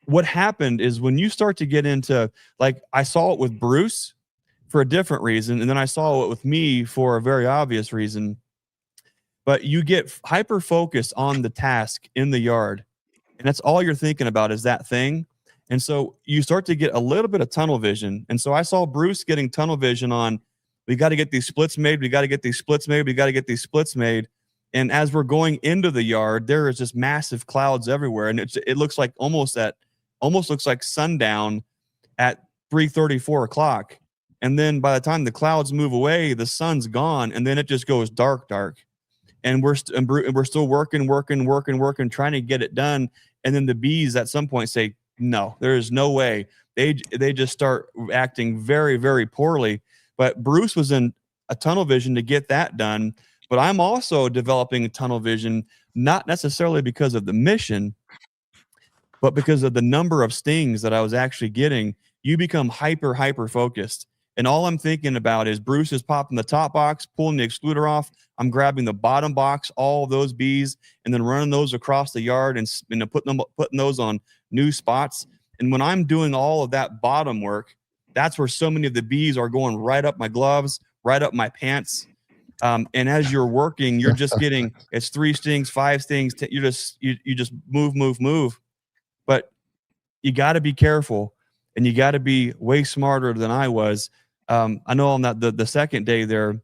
What happened is when you start to get into, like, I saw it with Bruce for a different reason, and then I saw it with me for a very obvious reason. But you get hyper focused on the task in the yard, and that's all you're thinking about is that thing. And so you start to get a little bit of tunnel vision. And so I saw Bruce getting tunnel vision on, we got to get these splits made, we got to get these splits made, we got to get these splits made. And as we're going into the yard, there is just massive clouds everywhere, and it looks like almost looks like sundown at 3:30, 4 o'clock. And then by the time the clouds move away, the sun's gone, and then it just goes dark. And we're still working, trying to get it done. And then the bees at some point say, no, there is no way. They just start acting very, very poorly. But Bruce was in a tunnel vision to get that done. But I'm also developing a tunnel vision, not necessarily because of the mission, but because of the number of stings that I was actually getting. You become hyper focused. And all I'm thinking about is Bruce is popping the top box, pulling the excluder off. I'm grabbing the bottom box, all of those bees, and then running those across the yard and putting those on new spots. And when I'm doing all of that bottom work, that's where so many of the bees are going right up my gloves, right up my pants. And as you're working, you're just getting, it's 3 stings, 5 stings. You just move. But you got to be careful, and you got to be way smarter than I was. I know on the second day there,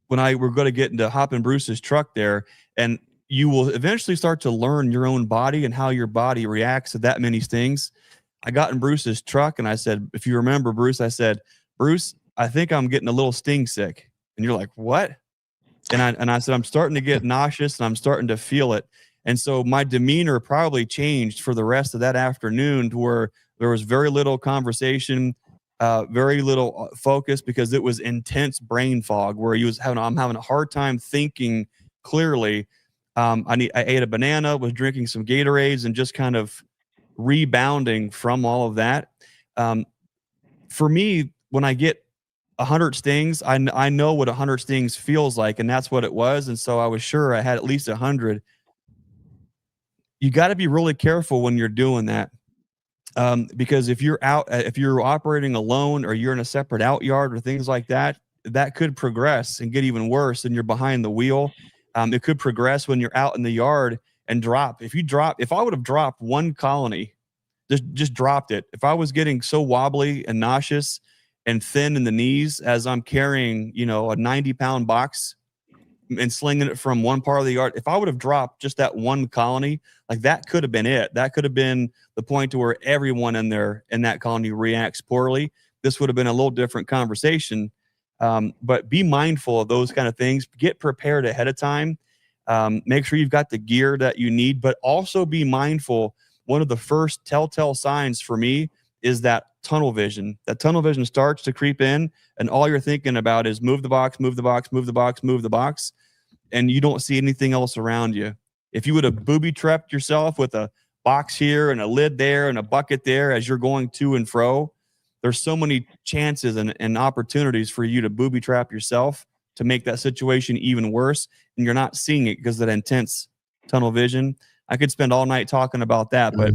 when we're going to get into hopping Bruce's truck there, and you will eventually start to learn your own body and how your body reacts to that many stings. I got in Bruce's truck and I said, if you remember, Bruce, I said, Bruce, I think I'm getting a little sting sick. And you're like, what? And I said, I'm starting to get nauseous and I'm starting to feel it. And so my demeanor probably changed for the rest of that afternoon, to where there was very little conversation, very little focus, because it was intense brain fog, where I'm having a hard time thinking clearly. I ate a banana, was drinking some Gatorades, and just kind of rebounding from all of that. For me, when I get 100 stings, I know what 100 stings feels like, and that's what it was. And so I was sure I had at least 100. You got to be really careful when you're doing that. Because if you're operating alone, or you're in a separate out yard or things like that, that could progress and get even worse, and you're behind the wheel. It could progress when you're out in the yard and drop. If I would have dropped one colony, just dropped it. If I was getting so wobbly and nauseous and thin in the knees as I'm carrying, a 90-pound box and slinging it from one part of the yard, if I would have dropped just that one colony, like, that could have been it. That could have been the point to where everyone in that colony reacts poorly. This would have been a little different conversation. But be mindful of those kind of things. Get prepared ahead of time. Make sure you've got the gear that you need, but also be mindful. One of the first telltale signs for me is that tunnel vision. That tunnel vision starts to creep in, and all you're thinking about is move the box, move the box, move the box, move the box, and you don't see anything else around you. If you would have booby-trapped yourself with a box here and a lid there and a bucket there as you're going to and fro, there's so many chances and opportunities for you to booby-trap yourself to make that situation even worse, and you're not seeing it because of that intense tunnel vision. I could spend all night talking about that, but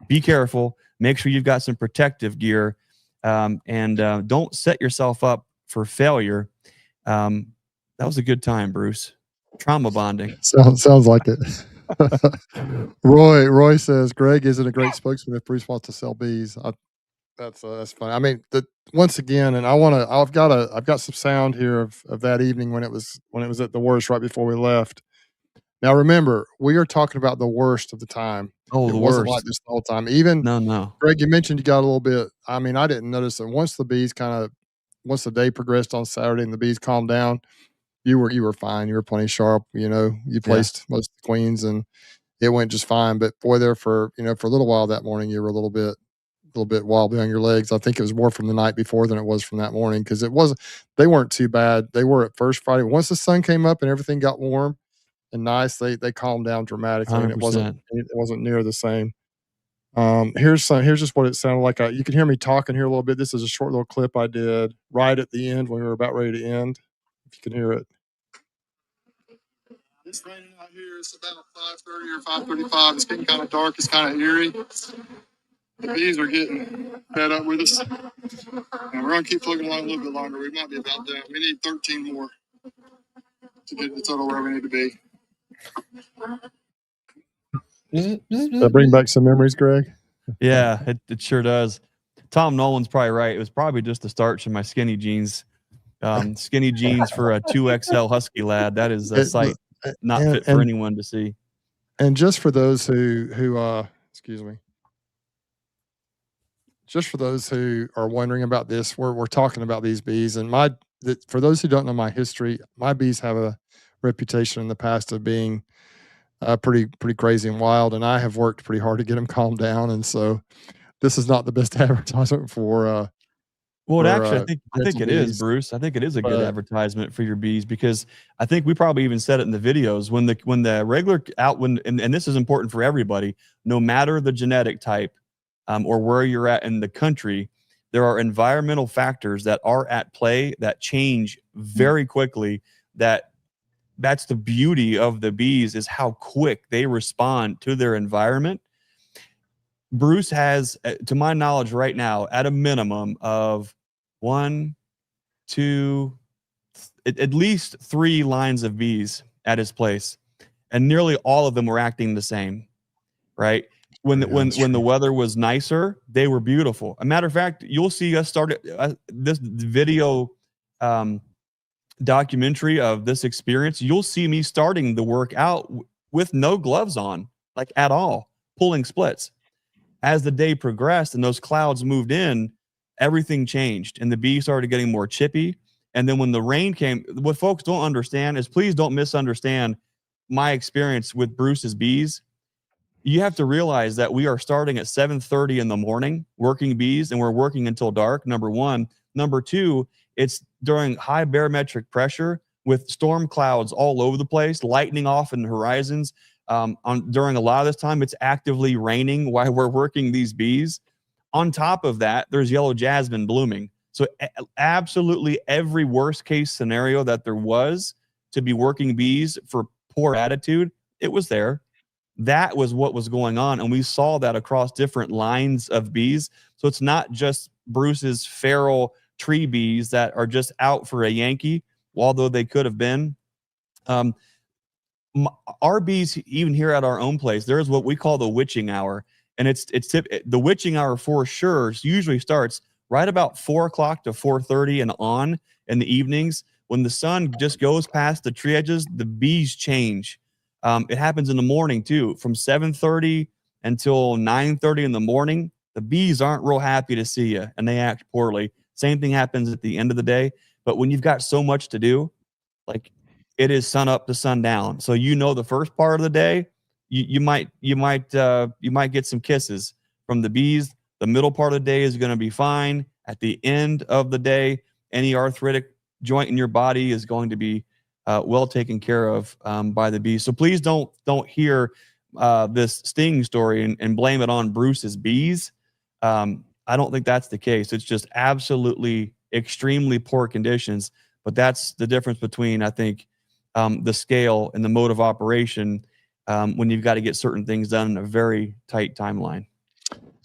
be careful. Make sure you've got some protective gear, and don't set yourself up for failure. That was a good time, Bruce. Trauma bonding. Sounds like it. Roy says Greg isn't a great spokesman if Bruce wants to sell bees. That's funny. I mean, once again, and I've got some sound here of that evening when it was at the worst, right before we left. Now remember, we are talking about the worst of the time. Oh, it wasn't like this the whole time. Even no. Greg, you mentioned you got a little bit. I mean, I didn't notice that once the bees kind of once the day progressed on Saturday and the bees calmed down, you were fine. You were plenty sharp. You know, you placed most of the queens and it went just fine. But boy, there for for a little while that morning, you were a little bit wobbly on your legs. I think it was more from the night before than it was from that morning because they weren't too bad. They were at first Friday. Once the sun came up and everything got warm and nice, they calmed down dramatically, and it 100%. wasn't near the same. Here's just what it sounded like. You can hear me talking here a little bit. This is a short little clip I did right at the end when we were about ready to end. If you can hear it. It's raining out here. It's about 5:30 or 5:35. It's getting kind of dark. It's kind of eerie. The bees are getting fed up with us. And we're going to keep plugging along a little bit longer. We might be about done. We need 13 more to get the total where we need to be. Does that bring back some memories, Greg? Yeah, it sure does. Tom Nolan's probably right. It was probably just the starch in my skinny jeans. Skinny jeans for a 2XL husky lad. That is a sight not fit for anyone to see. And just for those who excuse me. Just for those who are wondering about this, we're talking about these bees, and for those who don't know my history, my bees have a reputation in the past of being pretty crazy and wild, and I have worked pretty hard to get them calmed down, and so this is not the best advertisement for. Well, actually, I think it is, Bruce. I think it is a good advertisement for your bees because I think we probably even said it in the videos when the regular and this is important for everybody, no matter the genetic type or where you're at in the country, there are environmental factors that are at play that change very quickly. That's the beauty of the bees is how quick they respond to their environment. Bruce has, to my knowledge right now, at a minimum of 1, 2, at least 3 lines of bees at his place, and nearly all of them were acting the same, right? When the weather was nicer, they were beautiful. A matter of fact, you'll see us start this video documentary of this experience. You'll see me starting the work out with no gloves on, like at all, pulling splits. As the day progressed and those clouds moved in, everything changed and the bees started getting more chippy. And then when the rain came, what folks don't understand is, please don't misunderstand my experience with Bruce's bees. You have to realize that we are starting at 7:30 in the morning working bees, and we're working until dark, number one. Number two, it's during high barometric pressure with storm clouds all over the place, lightning off in the horizons. During a lot of this time, it's actively raining while we're working these bees. On top of that, there's yellow jasmine blooming. So absolutely every worst case scenario that there was to be working bees for poor attitude, it was there. That was what was going on. And we saw that across different lines of bees. So it's not just Bruce's feral tree bees that are just out for a Yankee, although they could have been. Our bees, even here at our own place, there's what we call the witching hour. And the witching hour for sure usually starts right about 4 o'clock to 4:30 and on in the evenings. When the sun just goes past the tree edges, the bees change. It happens in the morning too, from 7:30 until 9:30 in the morning. The bees aren't real happy to see you and they act poorly. Same thing happens at the end of the day. But when you've got so much to do, like it is sun up to sundown. So the first part of the day, you might get some kisses from the bees. The middle part of the day is going to be fine. At the end of the day, any arthritic joint in your body is going to be well taken care of by the bees. So please don't hear this sting story and blame it on Bruce's bees. I don't think that's the case. It's just absolutely extremely poor conditions. But that's the difference between, I think, the scale and the mode of operation when you've got to get certain things done in a very tight timeline.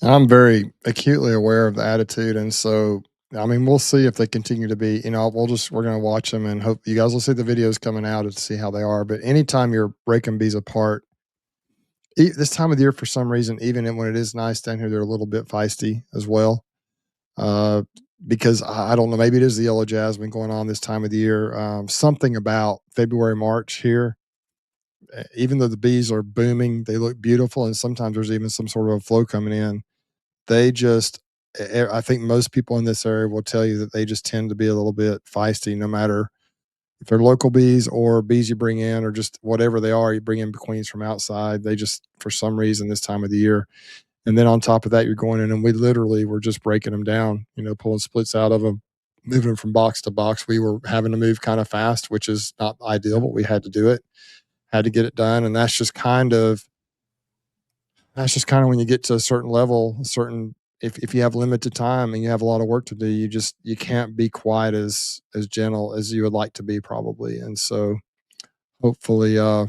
I'm very acutely aware of the attitude. And so, I mean, we'll see if they continue to be, we're going to watch them and hope you guys will see the videos coming out to see how they are. But anytime you're breaking bees apart, this time of the year, for some reason, even when it is nice down here, they're a little bit feisty as well. Because I don't know, maybe it is the yellow jasmine going on this time of the year. Something about February, March here, even though the bees are booming, they look beautiful. And sometimes there's even some sort of a flow coming in. They just I think most people in this area will tell you that they just tend to be a little bit feisty, no matter if they're local bees or bees you bring in, or just whatever they are, you bring in queens from outside. They just, for some reason, this time of the year. And then on top of that, you're going in and we literally were just breaking them down, pulling splits out of them, moving them from box to box. We were having to move kind of fast, which is not ideal, but we had to do it, had to get it done. And that's just kind of when you get to a certain level, if you have limited time and you have a lot of work to do, you can't be quite as gentle as you would like to be, probably. And so hopefully, I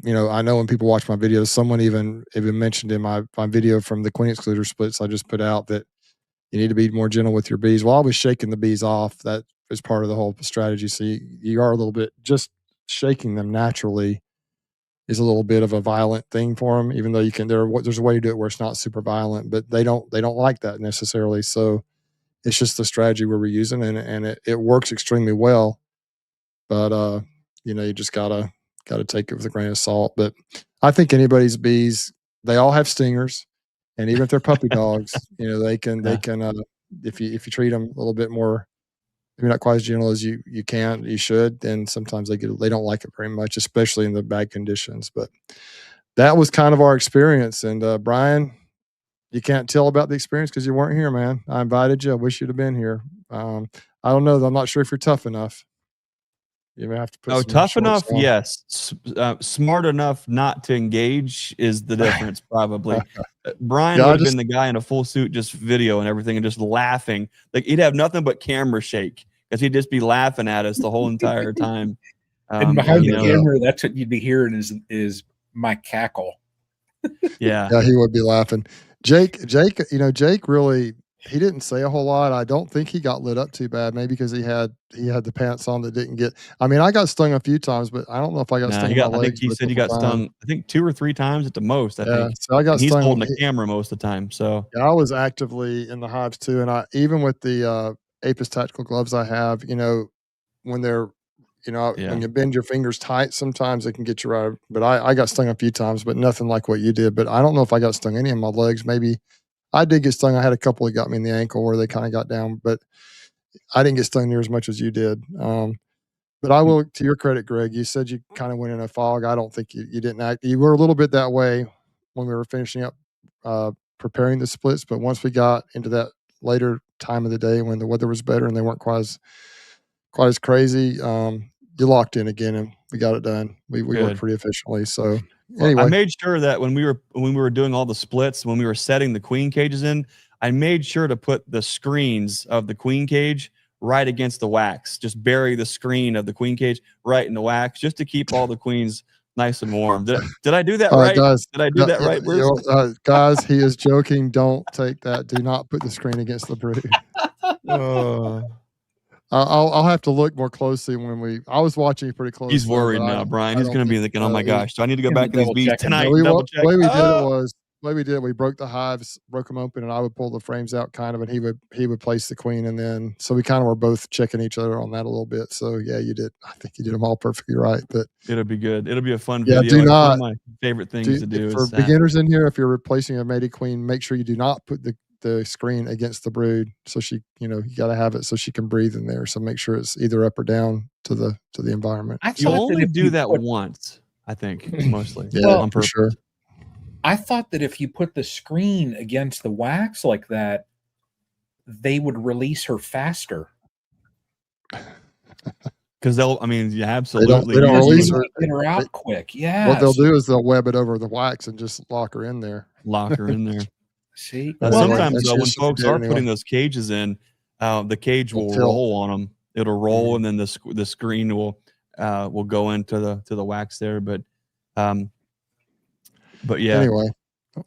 know when people watch my videos, someone even mentioned in my video from the queen excluder splits I just put out that you need to be more gentle with your bees. Well, I was shaking the bees off. That is part of the whole strategy. So you are a little bit, just shaking them naturally is a little bit of a violent thing for them, even though there's a way to do it where it's not super violent, but they don't like that necessarily. So it's just the strategy we're using, and it works extremely well. But you just gotta take it with a grain of salt. But I think anybody's bees, they all have stingers, and even if they're puppy dogs, they can if you treat them a little bit more, maybe not quite as gentle as you should, then sometimes they don't like it very much, especially in the bad conditions. But that was kind of our experience. And Brian, you can't tell about the experience because you weren't here, man. I invited you. I wish you'd have been here. I don't know. I'm not sure if you're tough enough. You may have to put tough enough, yes. Smart enough not to engage is the difference, probably. Brian would have been the guy in a full suit, just video and everything, and just laughing. Like, he'd have nothing but camera shake, because he'd just be laughing at us the whole entire time. And behind the camera, that's what you'd be hearing is my cackle. Yeah, he would be laughing. Jake, really, he didn't say a whole lot. I don't think he got lit up too bad. Maybe because he had the pants on that didn't get. I mean, I got stung a few times, but I don't know if I got stung in my legs. I think he said he got stung, I think 2 or 3 times at the most. I think. So I got stung. He's holding the camera most of the time. So yeah, I was actively in the hives too, and even with the Apis tactical gloves I have, when they're when you bend your fingers tight, sometimes it can get you right. But I got stung a few times, but nothing like what you did. But I don't know if I got stung any of my legs. Maybe I did get stung. I had a couple that got me in the ankle where they kind of got down, but I didn't get stung near as much as you did. But I will, to your credit, Greg, you said you kind of went in a fog. I don't think you didn't act. You were a little bit that way when we were finishing up preparing the splits. But once we got into that later time of the day when the weather was better and they weren't quite as crazy, you locked in again and we got it done. We worked pretty efficiently. So anyway, I made sure that when we were doing all the splits, when we were setting the queen cages in, I made sure to put the screens of the queen cage right against the wax. Just bury the screen of the queen cage right in the wax, just to keep all the queens nice and warm. Did I do that right? Guys, did I do that right, Bruce? Guys, he is joking. Don't take that. Do not put the screen against the brood. I'll have to look more closely I was watching pretty closely. He's worried now, Brian. He's going to be thinking, oh my gosh, do I need to go back in these bees tonight? The way we did it, we broke the hives, broke them open, and I would pull the frames out kind of, and he would place the queen, and then, so we kind of were both checking each other on that a little bit. So yeah, you did. I think you did them all perfectly right, but it'll be good. It'll be a fun video. Do not, one of my favorite things to do for beginners in here, if you're replacing a mated queen, make sure you do not put the screen against the brood, so she, you got to have it so she can breathe in there. So make sure it's either up or down to the environment. You only do that once, I think, mostly. Yeah, well, for sure. I thought that if you put the screen against the wax like that, they would release her faster. Because absolutely. They don't release her. Get her out quick. Yeah. What they'll do is they'll web it over the wax and just lock her in there. See, sometimes though, when folks are putting those cages in, the cage will roll on them. It'll roll, and then the screen will go into the wax there. But yeah. Anyway,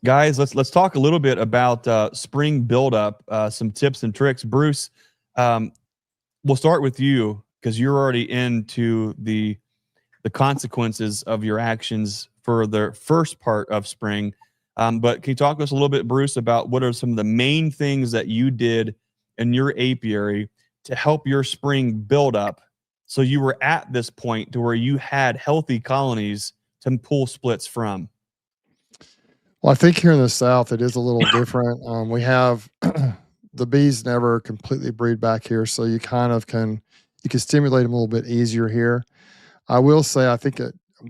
guys, let's talk a little bit about spring buildup. Some tips and tricks. Bruce, we'll start with you because you're already into the consequences of your actions for the first part of spring. But can you talk to us a little bit, Bruce, about what are some of the main things that you did in your apiary to help your spring build up, so you were at this point to where you had healthy colonies to pull splits from? Well, I think here in the South, it is a little different. We have the bees never completely breed back here, so you kind of can stimulate them a little bit easier here. I will say I think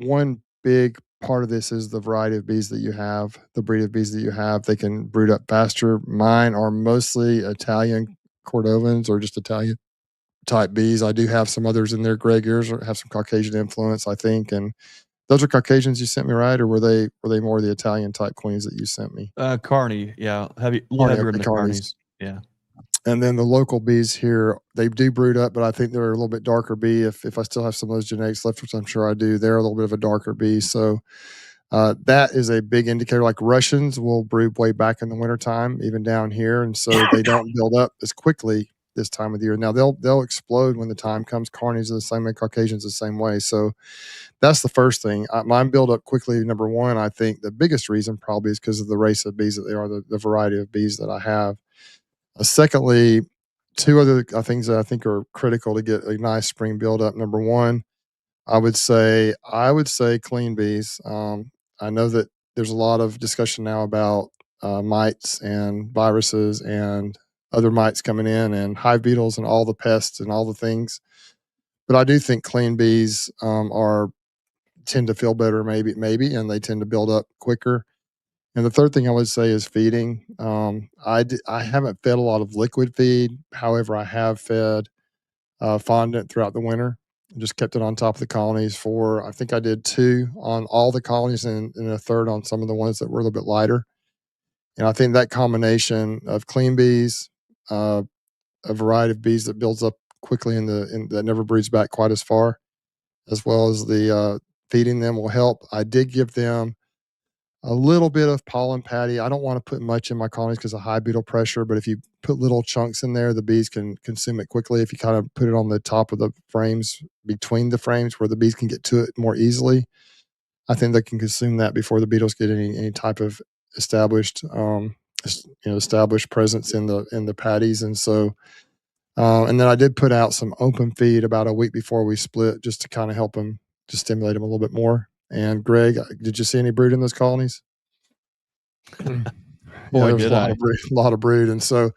one big part of this is the variety of bees that you have, the breed of bees that you have. They can brood up faster. Mine are mostly Italian Cordovans or just Italian type bees. I do have some others in there. Greg, yours have some Caucasian influence, I think, and those are Caucasians you sent me, right? Or were they more the Italian type queens that you sent me? Carney, yeah, a little Carney, heavier okay, in the Carneys. carnies, yeah. And then the local bees here, they do brood up, but I think they're a little bit darker bee. If I still have some of those genetics left, which I'm sure I do, they're a little bit of a darker bee. So that is a big indicator. Like Russians will brood way back in the wintertime, even down here. And so they don't build up as quickly this time of the year. Now they'll explode when the time comes. Carnies are the same way, Caucasians the same way. So that's the first thing. Mine build up quickly. Number one, I think the biggest reason probably is because of the race of bees that they are, the variety of bees that I have. Secondly, two other things that I think are critical to get a nice spring buildup. Number one, I would say clean bees. I know that there's a lot of discussion now about mites and viruses and other mites coming in and hive beetles and all the pests and all the things. But I do think clean bees tend to feel better, maybe, and they tend to build up quicker. And the third thing I would say is feeding. I haven't fed a lot of liquid feed. However, I have fed fondant throughout the winter. I just kept it on top of the colonies I think I did 2 on all the colonies and a third on some of the ones that were a little bit lighter. And I think that combination of clean bees, a variety of bees that builds up quickly that never breeds back quite as far, as well as the feeding them will help. I did give them a little bit of pollen patty. I don't want to put much in my colonies because of high beetle pressure, but if you put little chunks in there, the bees can consume it quickly. If you kind of put it on the top of the frames, between the frames where the bees can get to it more easily, I think they can consume that before the beetles get any type of established presence in the patties. And so and then I did put out some open feed about a week before we split, just to kind of help them, to stimulate them a little bit more. And Greg, did you see any brood in those colonies? Boy, there was did a lot of brood, and so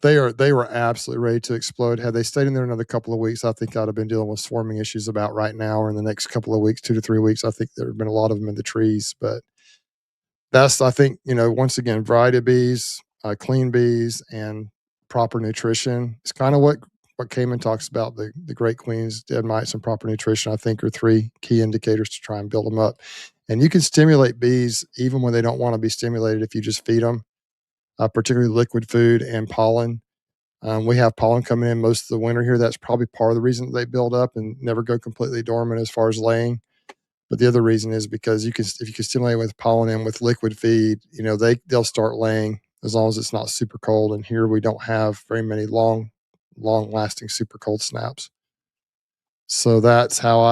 they were absolutely ready to explode. Had they stayed in there another couple of weeks, I think I'd have been dealing with swarming issues about right now, or in the next couple of weeks, 2 to 3 weeks. I think there have been a lot of them in the trees, but that's, I think, once again, variety of bees, clean bees, and proper nutrition. It's kind of what Kamen talks about, the great queens, dead mites, and proper nutrition, I think, are 3 key indicators to try and build them up. And you can stimulate bees even when they don't want to be stimulated if you just feed them, particularly liquid food and pollen. We have pollen coming in most of the winter here. That's probably part of the reason that they build up and never go completely dormant as far as laying. But the other reason is because if you can stimulate with pollen and with liquid feed, they'll start laying as long as it's not super cold. And here we don't have very many long lasting super cold snaps. So that's how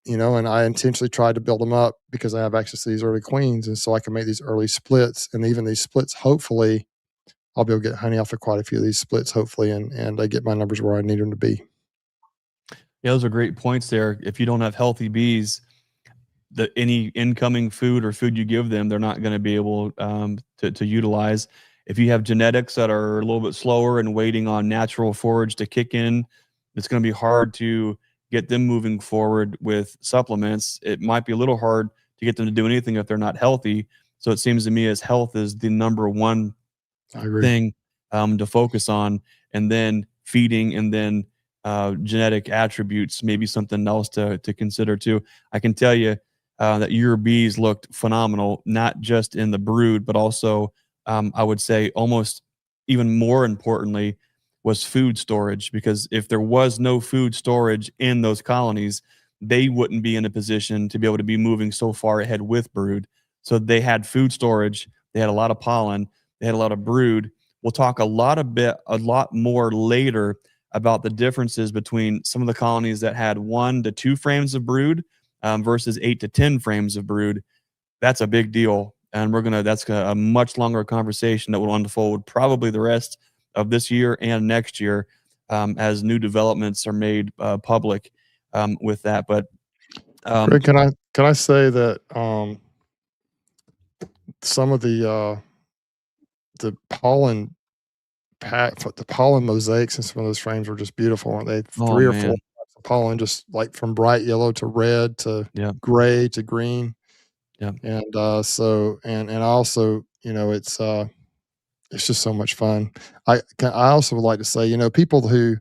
and I intentionally tried to build them up because I have access to these early queens. And so I can make these early splits, and even these splits, hopefully I'll be able to get honey off of quite a few of these splits, hopefully, and I get my numbers where I need them to be. Yeah, those are great points there. If you don't have healthy bees, any incoming food or food you give them, they're not going to be able to utilize. If you have genetics that are a little bit slower and waiting on natural forage to kick in, it's going to be hard to get them moving forward with supplements. It might be a little hard to get them to do anything if they're not healthy. So it seems to me as health is the number one thing to focus on, and then feeding, and then genetic attributes, maybe something else to consider too. I can tell you that your bees looked phenomenal, not just in the brood, but also I would say almost even more importantly was food storage, because if there was no food storage in those colonies, they wouldn't be in a position to be able to be moving so far ahead with brood. So they had food storage, they had a lot of pollen, they had a lot of brood. We'll talk a lot more later about the differences between some of the colonies that had 1 to 2 frames of brood versus 8 to 10 frames of brood. That's a big deal. And that's a much longer conversation that will unfold probably the rest of this year and next year as new developments are made public with that. But Greg, can I say that some of the pollen packed. The pollen mosaics in some of those frames were just beautiful, weren't they? Oh, 3 or 4 man. types of pollen, just like from bright yellow to red to Yeah. gray to green. Yeah. And so and also, it's just so much fun. I also would like to say, people who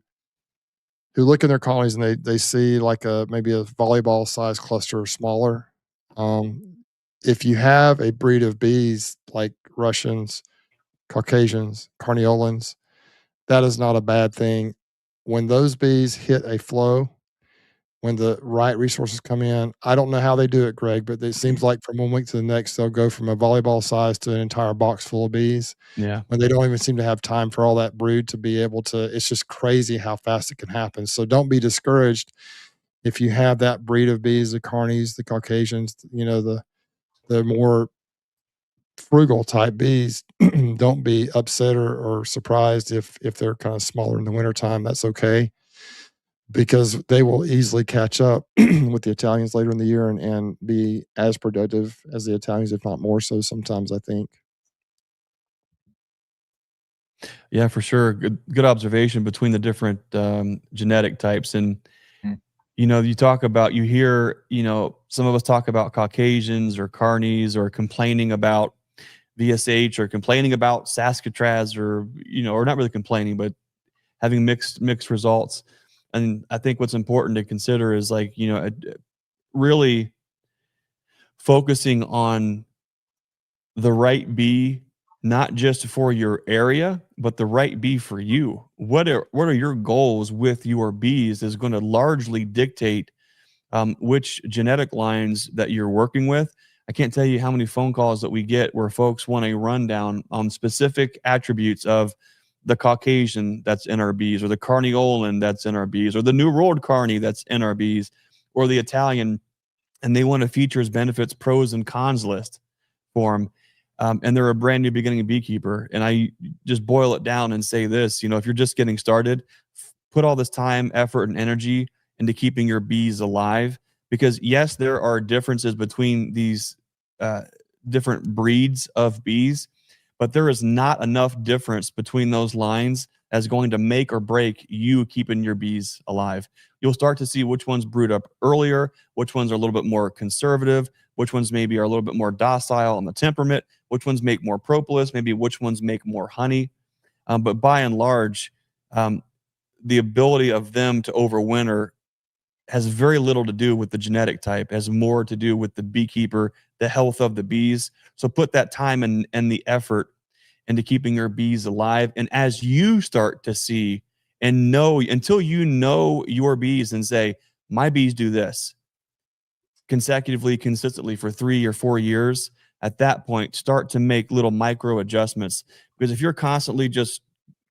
look in their colonies and they see like maybe a volleyball size cluster or smaller. If you have a breed of bees like Russians, Caucasians, Carniolans, that is not a bad thing. When those bees hit a flow, when the right resources come in, I don't know how they do it, Greg, but it seems like from one week to the next, they'll go from a volleyball size to an entire box full of bees Yeah. when they don't even seem to have time for all that brood to be able to. It's just crazy how fast it can happen. So don't be discouraged if you have that breed of bees, the Carnies, the Caucasians, the more frugal type bees. Don't be upset or surprised if they're kind of smaller in the wintertime. That's okay, because they will easily catch up with the Italians later in the year and be as productive as the Italians, if not more so sometimes, I think. Yeah, for sure. Good observation between the different genetic types. And, Mm. you hear, some of us talk about Caucasians or Carnies or complaining about VSH or complaining about Saskatraz or not really complaining, but having mixed results. And I think what's important to consider is really focusing on the right bee, not just for your area, but the right bee for you. What are your goals with your bees is going to largely dictate which genetic lines that you're working with. I can't tell you how many phone calls that we get where folks want a rundown on specific attributes of the Caucasian that's in our bees, or the Carniolan that's in our bees, or the New World Carney that's in our bees, or the Italian, and they want a features, benefits, pros, and cons list for them. And they're a brand new beginning beekeeper. And I just boil it down and say this, if you're just getting started, put all this time, effort, and energy into keeping your bees alive. Because yes, there are differences between these different breeds of bees, but there is not enough difference between those lines as going to make or break you keeping your bees alive. You'll start to see which ones brood up earlier, which ones are a little bit more conservative, which ones maybe are a little bit more docile on the temperament, which ones make more propolis, maybe which ones make more honey. But by and large, the ability of them to overwinter has very little to do with the genetic type, has more to do with the beekeeper, the health of the bees. So put that time and the effort into keeping your bees alive. And as you start to see and know, until you know your bees and say, my bees do this consecutively, consistently for 3 or 4 years, at that point, start to make little micro adjustments. Because if you're constantly just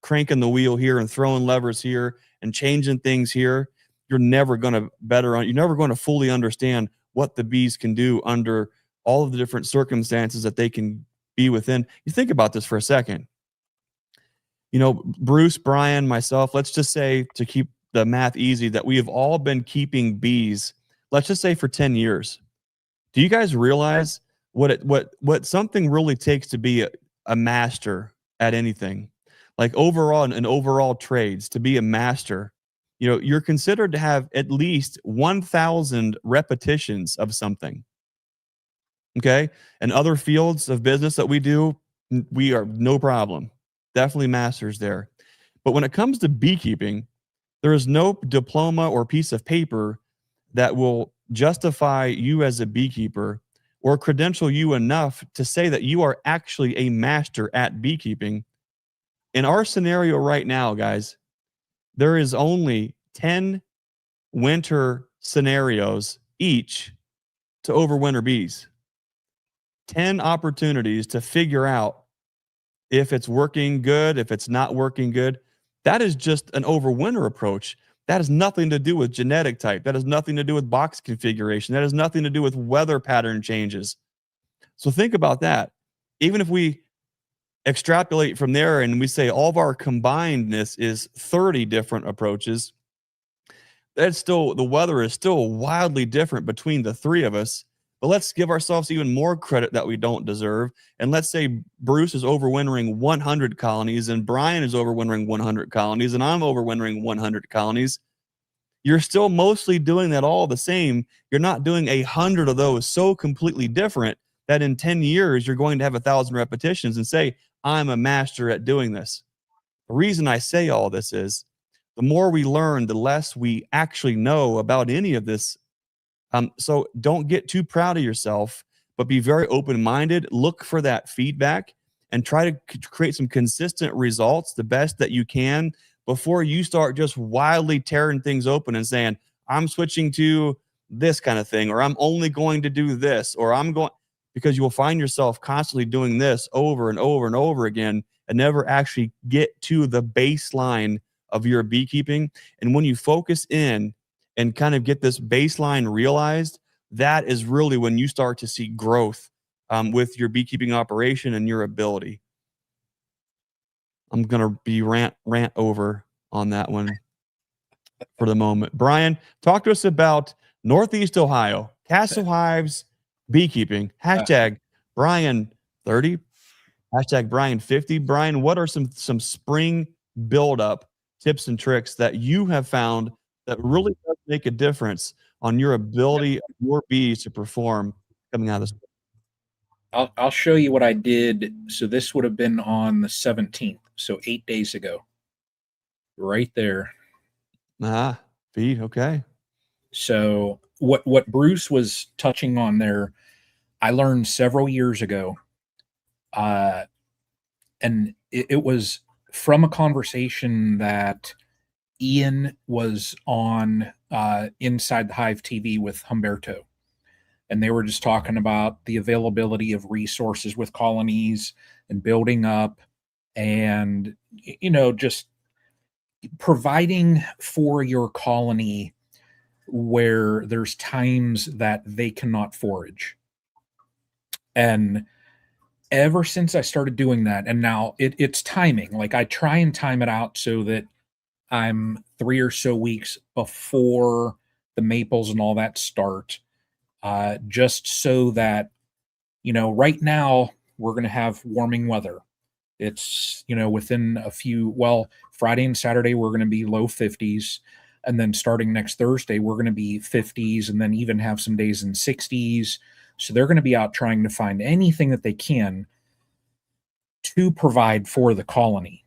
cranking the wheel here and throwing levers here and changing things here, you're never going to fully understand what the bees can do under all of the different circumstances that they can be within. You think about this for a second. Bruce, Brian, myself, let's just say, to keep the math easy, that we have all been keeping bees, let's just say, for 10 years. Do you guys realize what something really takes to be a master at anything? Like overall, in overall trades, to be a master, you're considered to have at least 1,000 repetitions of something. Okay. And other fields of business that we do, we are no problem. Definitely masters there. But when it comes to beekeeping, there is no diploma or piece of paper that will justify you as a beekeeper or credential you enough to say that you are actually a master at beekeeping. In our scenario right now, guys, there is only 10 winter scenarios each to overwinter bees. 10 opportunities to figure out if it's working good, if it's not working good. That is just an overwinter approach. That has nothing to do with genetic type. That has nothing to do with box configuration. That has nothing to do with weather pattern changes. So think about that. Even if we extrapolate from there and we say all of our combinedness is 30 different approaches, the weather is still wildly different between the three of us. But let's give ourselves even more credit that we don't deserve. And let's say Bruce is overwintering 100 colonies and Brian is overwintering 100 colonies and I'm overwintering 100 colonies. You're still mostly doing that all the same. You're not doing 100 of those so completely different that in 10 years, you're going to have 1,000 repetitions and say, I'm a master at doing this. The reason I say all this is the more we learn, the less we actually know about any of this. So don't get too proud of yourself, but be very open-minded. Look for that feedback and try to create some consistent results, the best that you can, before you start just wildly tearing things open and saying, I'm switching to this kind of thing, or I'm only going to do this, or I'm going, because you will find yourself constantly doing this over and over and over again and never actually get to the baseline of your beekeeping. And when you focus in and kind of get this baseline realized, that is really when you start to see growth with your beekeeping operation and your ability. I'm going to be rant over on that one for the moment. Brian, talk to us about Northeast Ohio, Castle Hives, beekeeping, hashtag Brian 30, hashtag Brian 50. Brian, what are some spring buildup tips and tricks that you have found that really does make a difference on your ability of your bees to perform coming out of the spring? I'll show you what I did. So this would have been on the 17th, so 8 days ago, right there. Feed, okay. So what Bruce was touching on there, I learned several years ago, and it was from a conversation that Ian was on Inside the Hive TV with Humberto. And they were just talking about the availability of resources with colonies and building up and, you know, just providing for your colony where there's times that they cannot forage. And ever since I started doing that, and now it's timing, like I try and time it out so that I'm 3 or so weeks before the maples and all that start. Just so that, you know, right now we're going to have warming weather. It's, you know, within a few, well, Friday and Saturday, we're going to be low 50s. And then starting next Thursday, we're going to be 50s and then even have some days in 60s. So they're going to be out trying to find anything that they can to provide for the colony.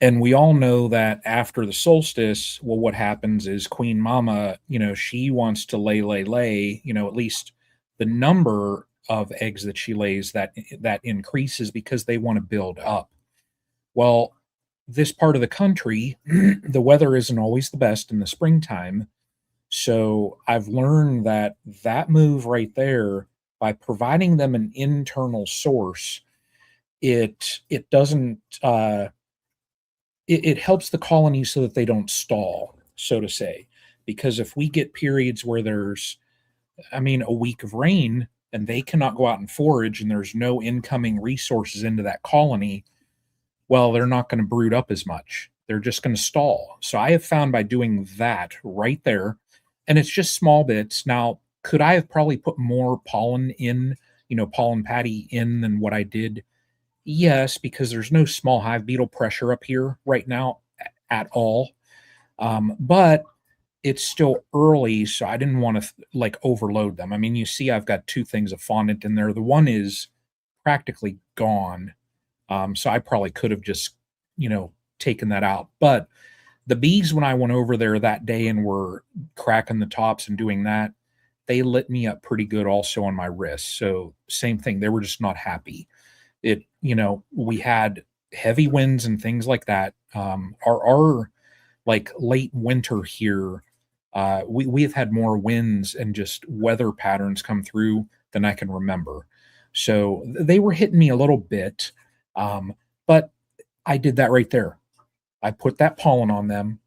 And we all know that after the solstice, well, what happens is Queen Mama, you know, she wants to lay, you know, at least the number of eggs that she lays that increases because they want to build up. Well, this part of the country, the weather isn't always the best in the springtime. So I've learned that move right there, by providing them an internal source, it doesn't, it helps the colony so that they don't stall, so to say. Because if we get periods where there's, I mean, a week of rain and they cannot go out and forage and there's no incoming resources into that colony, well, they're not going to brood up as much. They're just going to stall. So I have found by doing that right there, and it's just small bits. Now, could I have probably put more pollen in, you know, pollen patty in than what I did? Yes, because there's no small hive beetle pressure up here right now at all. But it's still early, so I didn't want to like overload them. I mean, you see I've got 2 things of fondant in there. The one is practically gone. So I probably could have just, you know, taken that out. But the bees, when I went over there that day and were cracking the tops and doing that, they lit me up pretty good also on my wrist. So same thing. They were just not happy. It, you know, we had heavy winds and things like that. Our like late winter here, we have had more winds and just weather patterns come through than I can remember. So they were hitting me a little bit, but I did that right there. I put that pollen on them.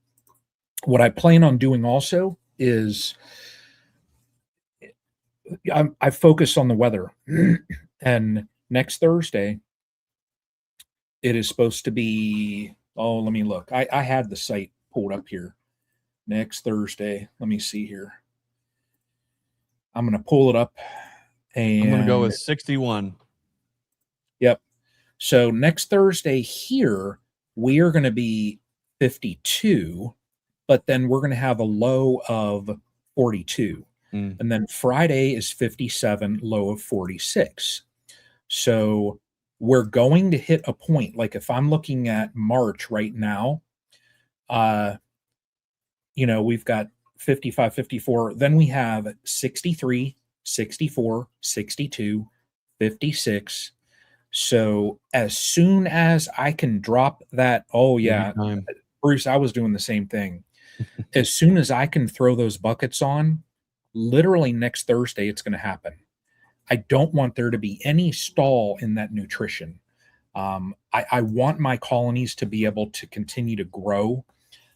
What I plan on doing also is I focus on the weather. And next Thursday, it is supposed to be, oh, let me look. I had the site pulled up here. Next Thursday, let me see here. I'm going to pull it up. And I'm going to go with 61. Yep. So next Thursday here, we are going to be 52, but then we're going to have a low of 42. And then Friday is 57, low of 46. So we're going to hit a point. Like if I'm looking at March right now, you know, we've got 55, 54. Then we have 63, 64, 62, 56. So as soon as I can drop that, oh yeah, Bruce, I was doing the same thing. As soon as I can throw those buckets on, literally next Thursday, it's going to happen. I don't want there to be any stall in that nutrition. I want my colonies to be able to continue to grow.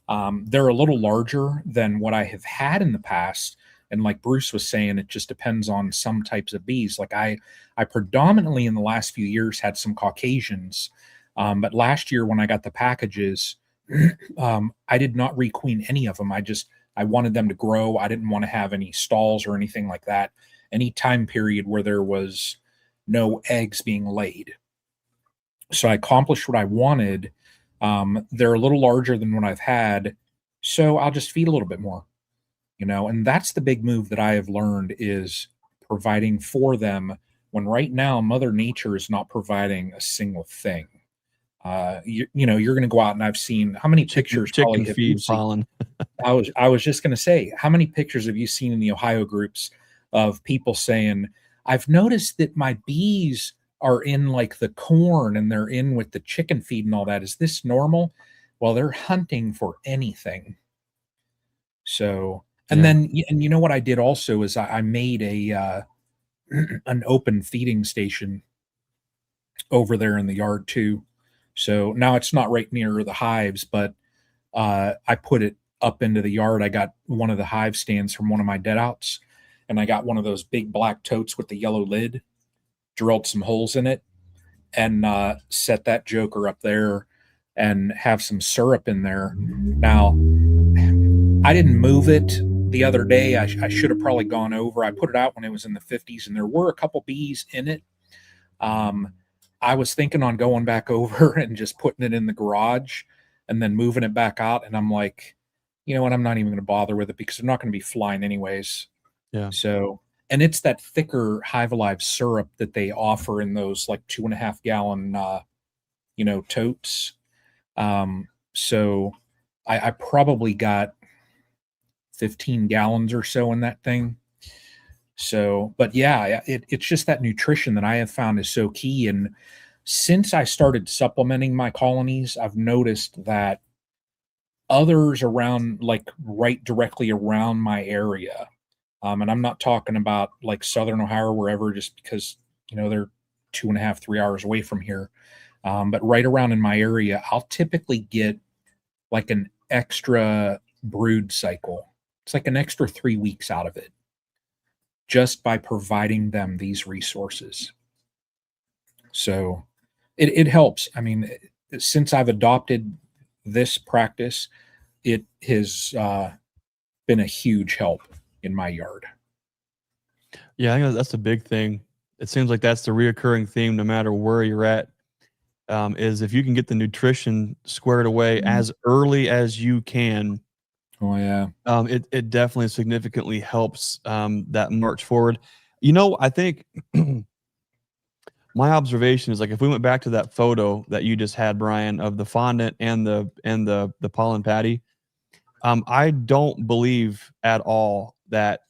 They're a little larger than what I have had in the past. And like Bruce was saying, it just depends on some types of bees. Like I predominantly in the last few years had some Caucasians. But last year when I got the packages, I did not requeen any of them. I wanted them to grow. I didn't want to have any stalls or anything like that. Any time period where there was no eggs being laid. So I accomplished what I wanted. They're a little larger than what I've had. So I'll just feed a little bit more, you know, and that's the big move that I have learned is providing for them when right now Mother Nature is not providing a single thing. You know, you're going to go out and I've seen how many pictures chicken feed pollen. I was just going to say, how many pictures have you seen in the Ohio groups of people saying, I've noticed that my bees are in like the corn and they're in with the chicken feed and all that. Is this normal? Well, they're hunting for anything. So, and then, and you know what I did also is I made a, an open feeding station over there in the yard too. So now it's not right near the hives, but I put it up into the yard. I got one of the hive stands from one of my dead outs, and I got one of those big black totes with the yellow lid, drilled some holes in it, and set that joker up there and have some syrup in there. Now, I didn't move it the other day. I should have probably gone over. I put it out when it was in the 50s, and there were a couple bees in it. I was thinking on going back over and just putting it in the garage and then moving it back out. And I'm like, you know what? I'm not even going to bother with it because they're not going to be flying anyways. Yeah. So, and it's that thicker Hive Alive syrup that they offer in those like 2.5 gallon, you know, totes. So I probably got 15 gallons or so in that thing. So, but yeah, it's just that nutrition that I have found is so key. And since I started supplementing my colonies, I've noticed that others around, like right directly around my area, and I'm not talking about like Southern Ohio or wherever, just because, you know, they're 2.5, 3 hours away from here. But right around in my area, I'll typically get like an extra brood cycle. It's like an extra 3 weeks out of it, just by providing them these resources. So it helps. I mean, since I've adopted this practice, it has been a huge help in my yard. Yeah, I think that's a big thing. It seems like that's the reoccurring theme no matter where you're at, is if you can get the nutrition squared away as early as you can. Oh yeah. It definitely significantly helps that march forward. You know, I think my observation is like if we went back to that photo that you just had, Brian, of the fondant and the pollen patty, I don't believe at all that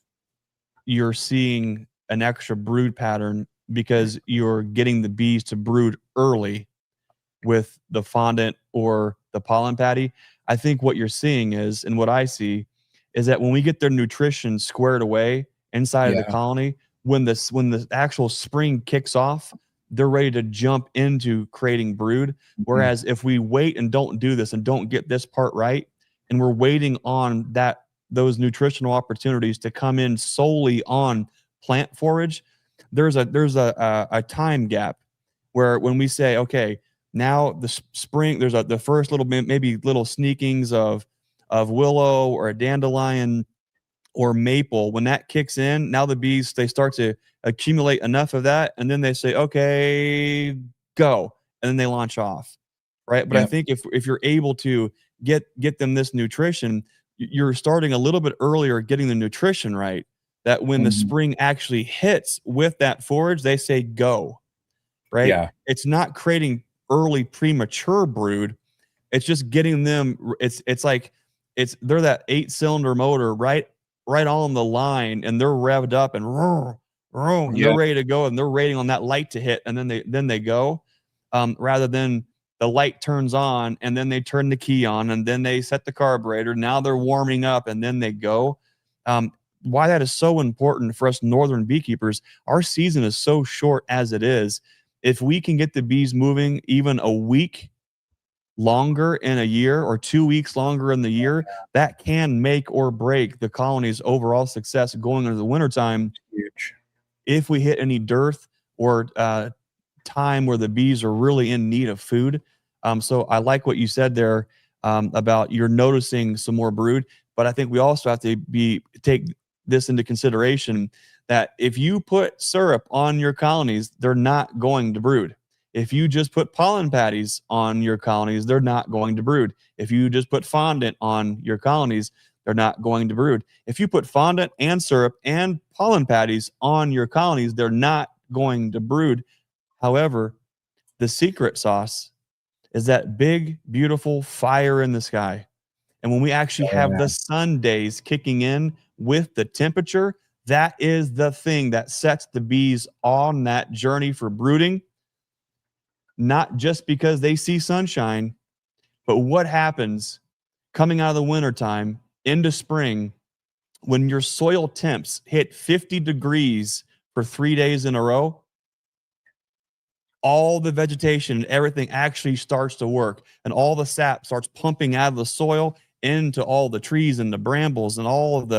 you're seeing an extra brood pattern because you're getting the bees to brood early with the fondant or the pollen patty. I think what you're seeing is, and what I see, is that when we get their nutrition squared away inside of the colony, when the actual spring kicks off, they're ready to jump into creating brood. Whereas if we wait and don't do this and don't get this part right, and we're waiting on those nutritional opportunities to come in solely on plant forage, there's a time gap where when we say, okay, now the spring, there's the first little maybe little sneakings of willow or a dandelion or maple, when that kicks in, now the bees, they start to accumulate enough of that, and then they say, okay, go, and then they launch off, right? But I think if you're able to get them this nutrition, you're starting a little bit earlier, getting the nutrition right, that when the spring actually hits with that forage, they say go, right? Yeah. It's not creating early premature brood. It's just getting them, it's like they're that 8-cylinder motor right on the line, and they're revved up and they're ready to go, and they're waiting on that light to hit, and then they go, rather than the light turns on and then they turn the key on and then they set the carburetor. Now they're warming up and then they go. Why that is so important for us northern beekeepers, our season is so short as it is. If we can get the bees moving even a week longer in a year or 2 weeks longer in the year, that can make or break the colony's overall success going into the wintertime. Huge. If we hit any dearth or time where the bees are really in need of food. So I like what you said there about you're noticing some more brood, but I think we also have to take this into consideration that if you put syrup on your colonies, they're not going to brood. If you just put pollen patties on your colonies, they're not going to brood. If you just put fondant on your colonies, they're not going to brood. If you put fondant and syrup and pollen patties on your colonies, they're not going to brood. However, the secret sauce is that big, beautiful fire in the sky. And when we actually have the sun days kicking in with the temperature, that is the thing that sets the bees on that journey for brooding. Not just because they see sunshine, but what happens coming out of the wintertime into spring when your soil temps hit 50 degrees for 3 days in a row. All the vegetation, everything actually starts to work, and all the sap starts pumping out of the soil into all the trees and the brambles and all of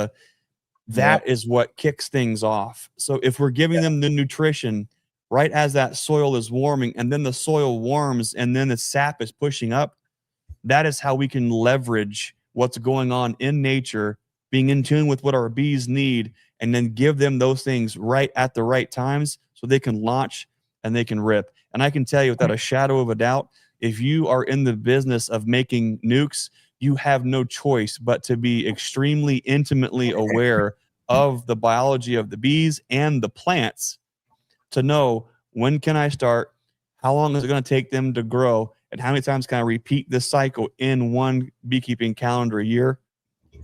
that is what kicks things off. So if we're giving them the nutrition right as that soil is warming, and then the soil warms and then the sap is pushing up, that is how we can leverage what's going on in nature, being in tune with what our bees need, and then give them those things right at the right times so they can launch and they can rip. And I can tell you without a shadow of a doubt, if you are in the business of making NUCS, you have no choice but to be extremely intimately aware of the biology of the bees and the plants to know when can I start, how long is it going to take them to grow, and how many times can I repeat this cycle in one beekeeping calendar year.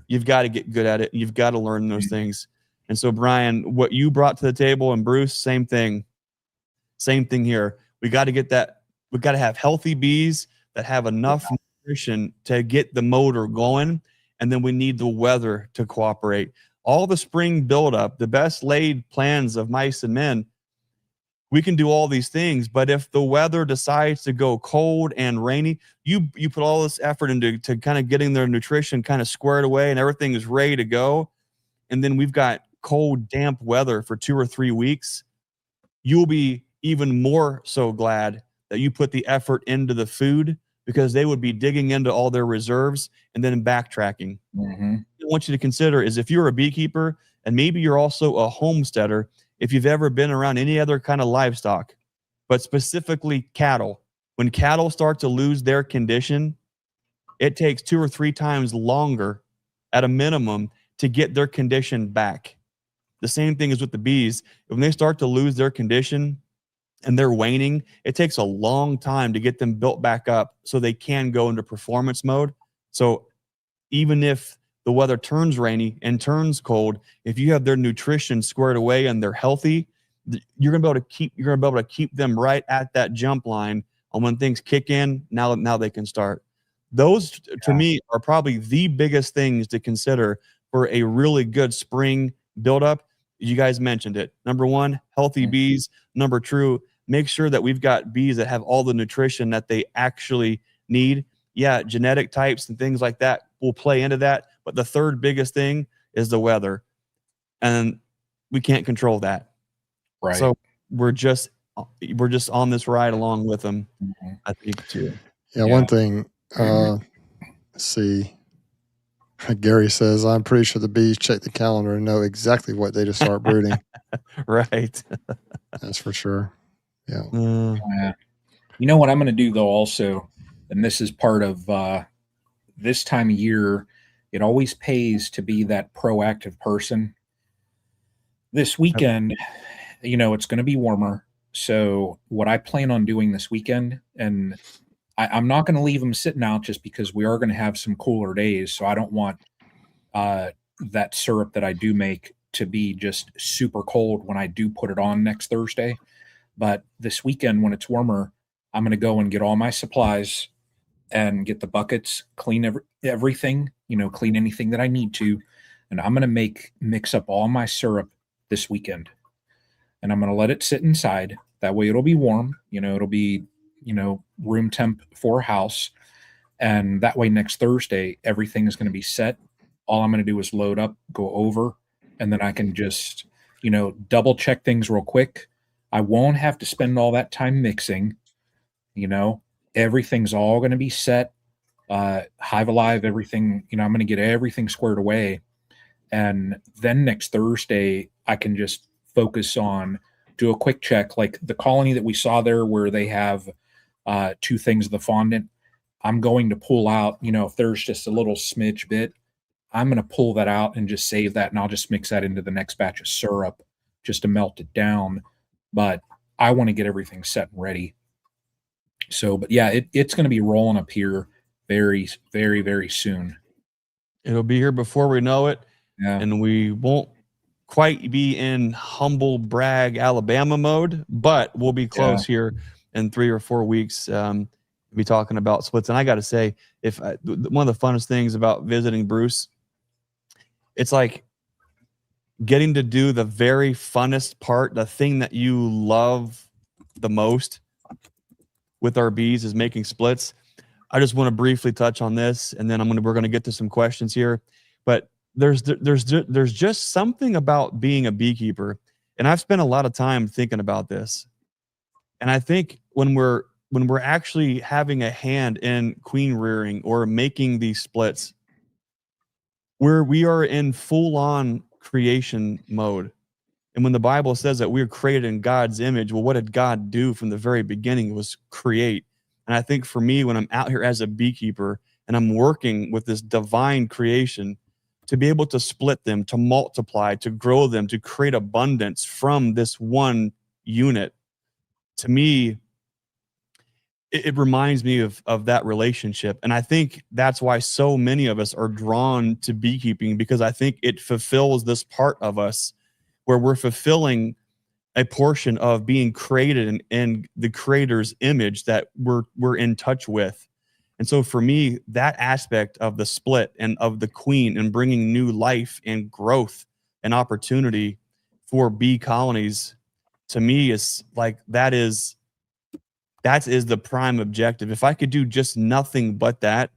You've got to get good at it. You've got to learn those things. And so, Brian, what you brought to the table, and Bruce, same thing here. We got to get that. We've got to have healthy bees that have enough nutrition to get the motor going. And then we need the weather to cooperate. All the spring buildup, the best laid plans of mice and men, we can do all these things. But if the weather decides to go cold and rainy, you put all this effort into kind of getting their nutrition kind of squared away and everything is ready to go. And then we've got cold, damp weather for 2 or 3 weeks. You'll be even more so glad that you put the effort into the food, because they would be digging into all their reserves and then backtracking. What I want you to consider is, if you're a beekeeper and maybe you're also a homesteader, if you've ever been around any other kind of livestock, but specifically cattle, when cattle start to lose their condition, it takes 2 or 3 times longer at a minimum to get their condition back. The same thing is with the bees. When they start to lose their condition and they're waning, it takes a long time to get them built back up so they can go into performance mode. So even if the weather turns rainy and turns cold, if you have their nutrition squared away and they're healthy, you're gonna be able to keep them right at that jump line. And when things kick in, now they can start. Those to me are probably the biggest things to consider for a really good spring buildup. You guys mentioned it. Number 1, healthy bees. Number 2, make sure that we've got bees that have all the nutrition that they actually need. Yeah, genetic types and things like that will play into that. But the third biggest thing is the weather. And we can't control that. Right. So we're just on this ride along with them, I think, too. Yeah, one thing, let's see. Gary says, I'm pretty sure the bees check the calendar and know exactly what day to start brooding. Right. That's for sure. Yeah. You know what I'm going to do though also, and this is part of this time of year, it always pays to be that proactive person. This weekend, you know, it's going to be warmer. So what I plan on doing this weekend, and I'm not going to leave them sitting out just because we are going to have some cooler days. So I don't want that syrup that I do make to be just super cold when I do put it on next Thursday. But this weekend, when it's warmer, I'm going to go and get all my supplies and get the buckets, clean everything, you know, clean anything that I need to. And I'm going to mix up all my syrup this weekend. And I'm going to let it sit inside. That way it'll be warm. You know, it'll be, you know, room temp for a house. And that way next Thursday, everything is going to be set. All I'm going to do is load up, go over, and then I can just, you know, double check things real quick. I won't have to spend all that time mixing. You know, everything's all going to be set. Hive Alive, everything, you know, I'm going to get everything squared away. And then next Thursday, I can just focus on, do a quick check, like the colony that we saw there where they have 2 things of the fondant. I'm going to pull out, you know, if there's just a little smidge bit, I'm going to pull that out and just save that. And I'll just mix that into the next batch of syrup just to melt it down. But I want to get everything set and ready. So, but yeah, it's going to be rolling up here very, very, very soon. It'll be here before we know it. Yeah. And we won't quite be in humble brag Alabama mode, but we'll be close here in 3 or 4 weeks. Be talking about splits. And I got to say, one of the funnest things about visiting Bruce, it's like getting to do the very funnest part, the thing that you love the most with our bees is making splits. I just want to briefly touch on this, and then we're going to get to some questions here. But there's just something about being a beekeeper, and I've spent a lot of time thinking about this. And I think when we're actually having a hand in queen rearing or making these splits, where we are in full-on creation mode. And when the Bible says that we're created in God's image, well, what did God do from the very beginning? Was create. And I think for me, when I'm out here as a beekeeper and I'm working with this divine creation, to be able to split them, to multiply, to grow them, to create abundance from this one unit, to me, it reminds me of that relationship. And I think that's why so many of us are drawn to beekeeping, because I think it fulfills this part of us where we're fulfilling a portion of being created in the creator's image that we're in touch with. And so for me, that aspect of the split and of the queen and bringing new life and growth and opportunity for bee colonies, to me, is like that is the prime objective. If I could do just nothing but that,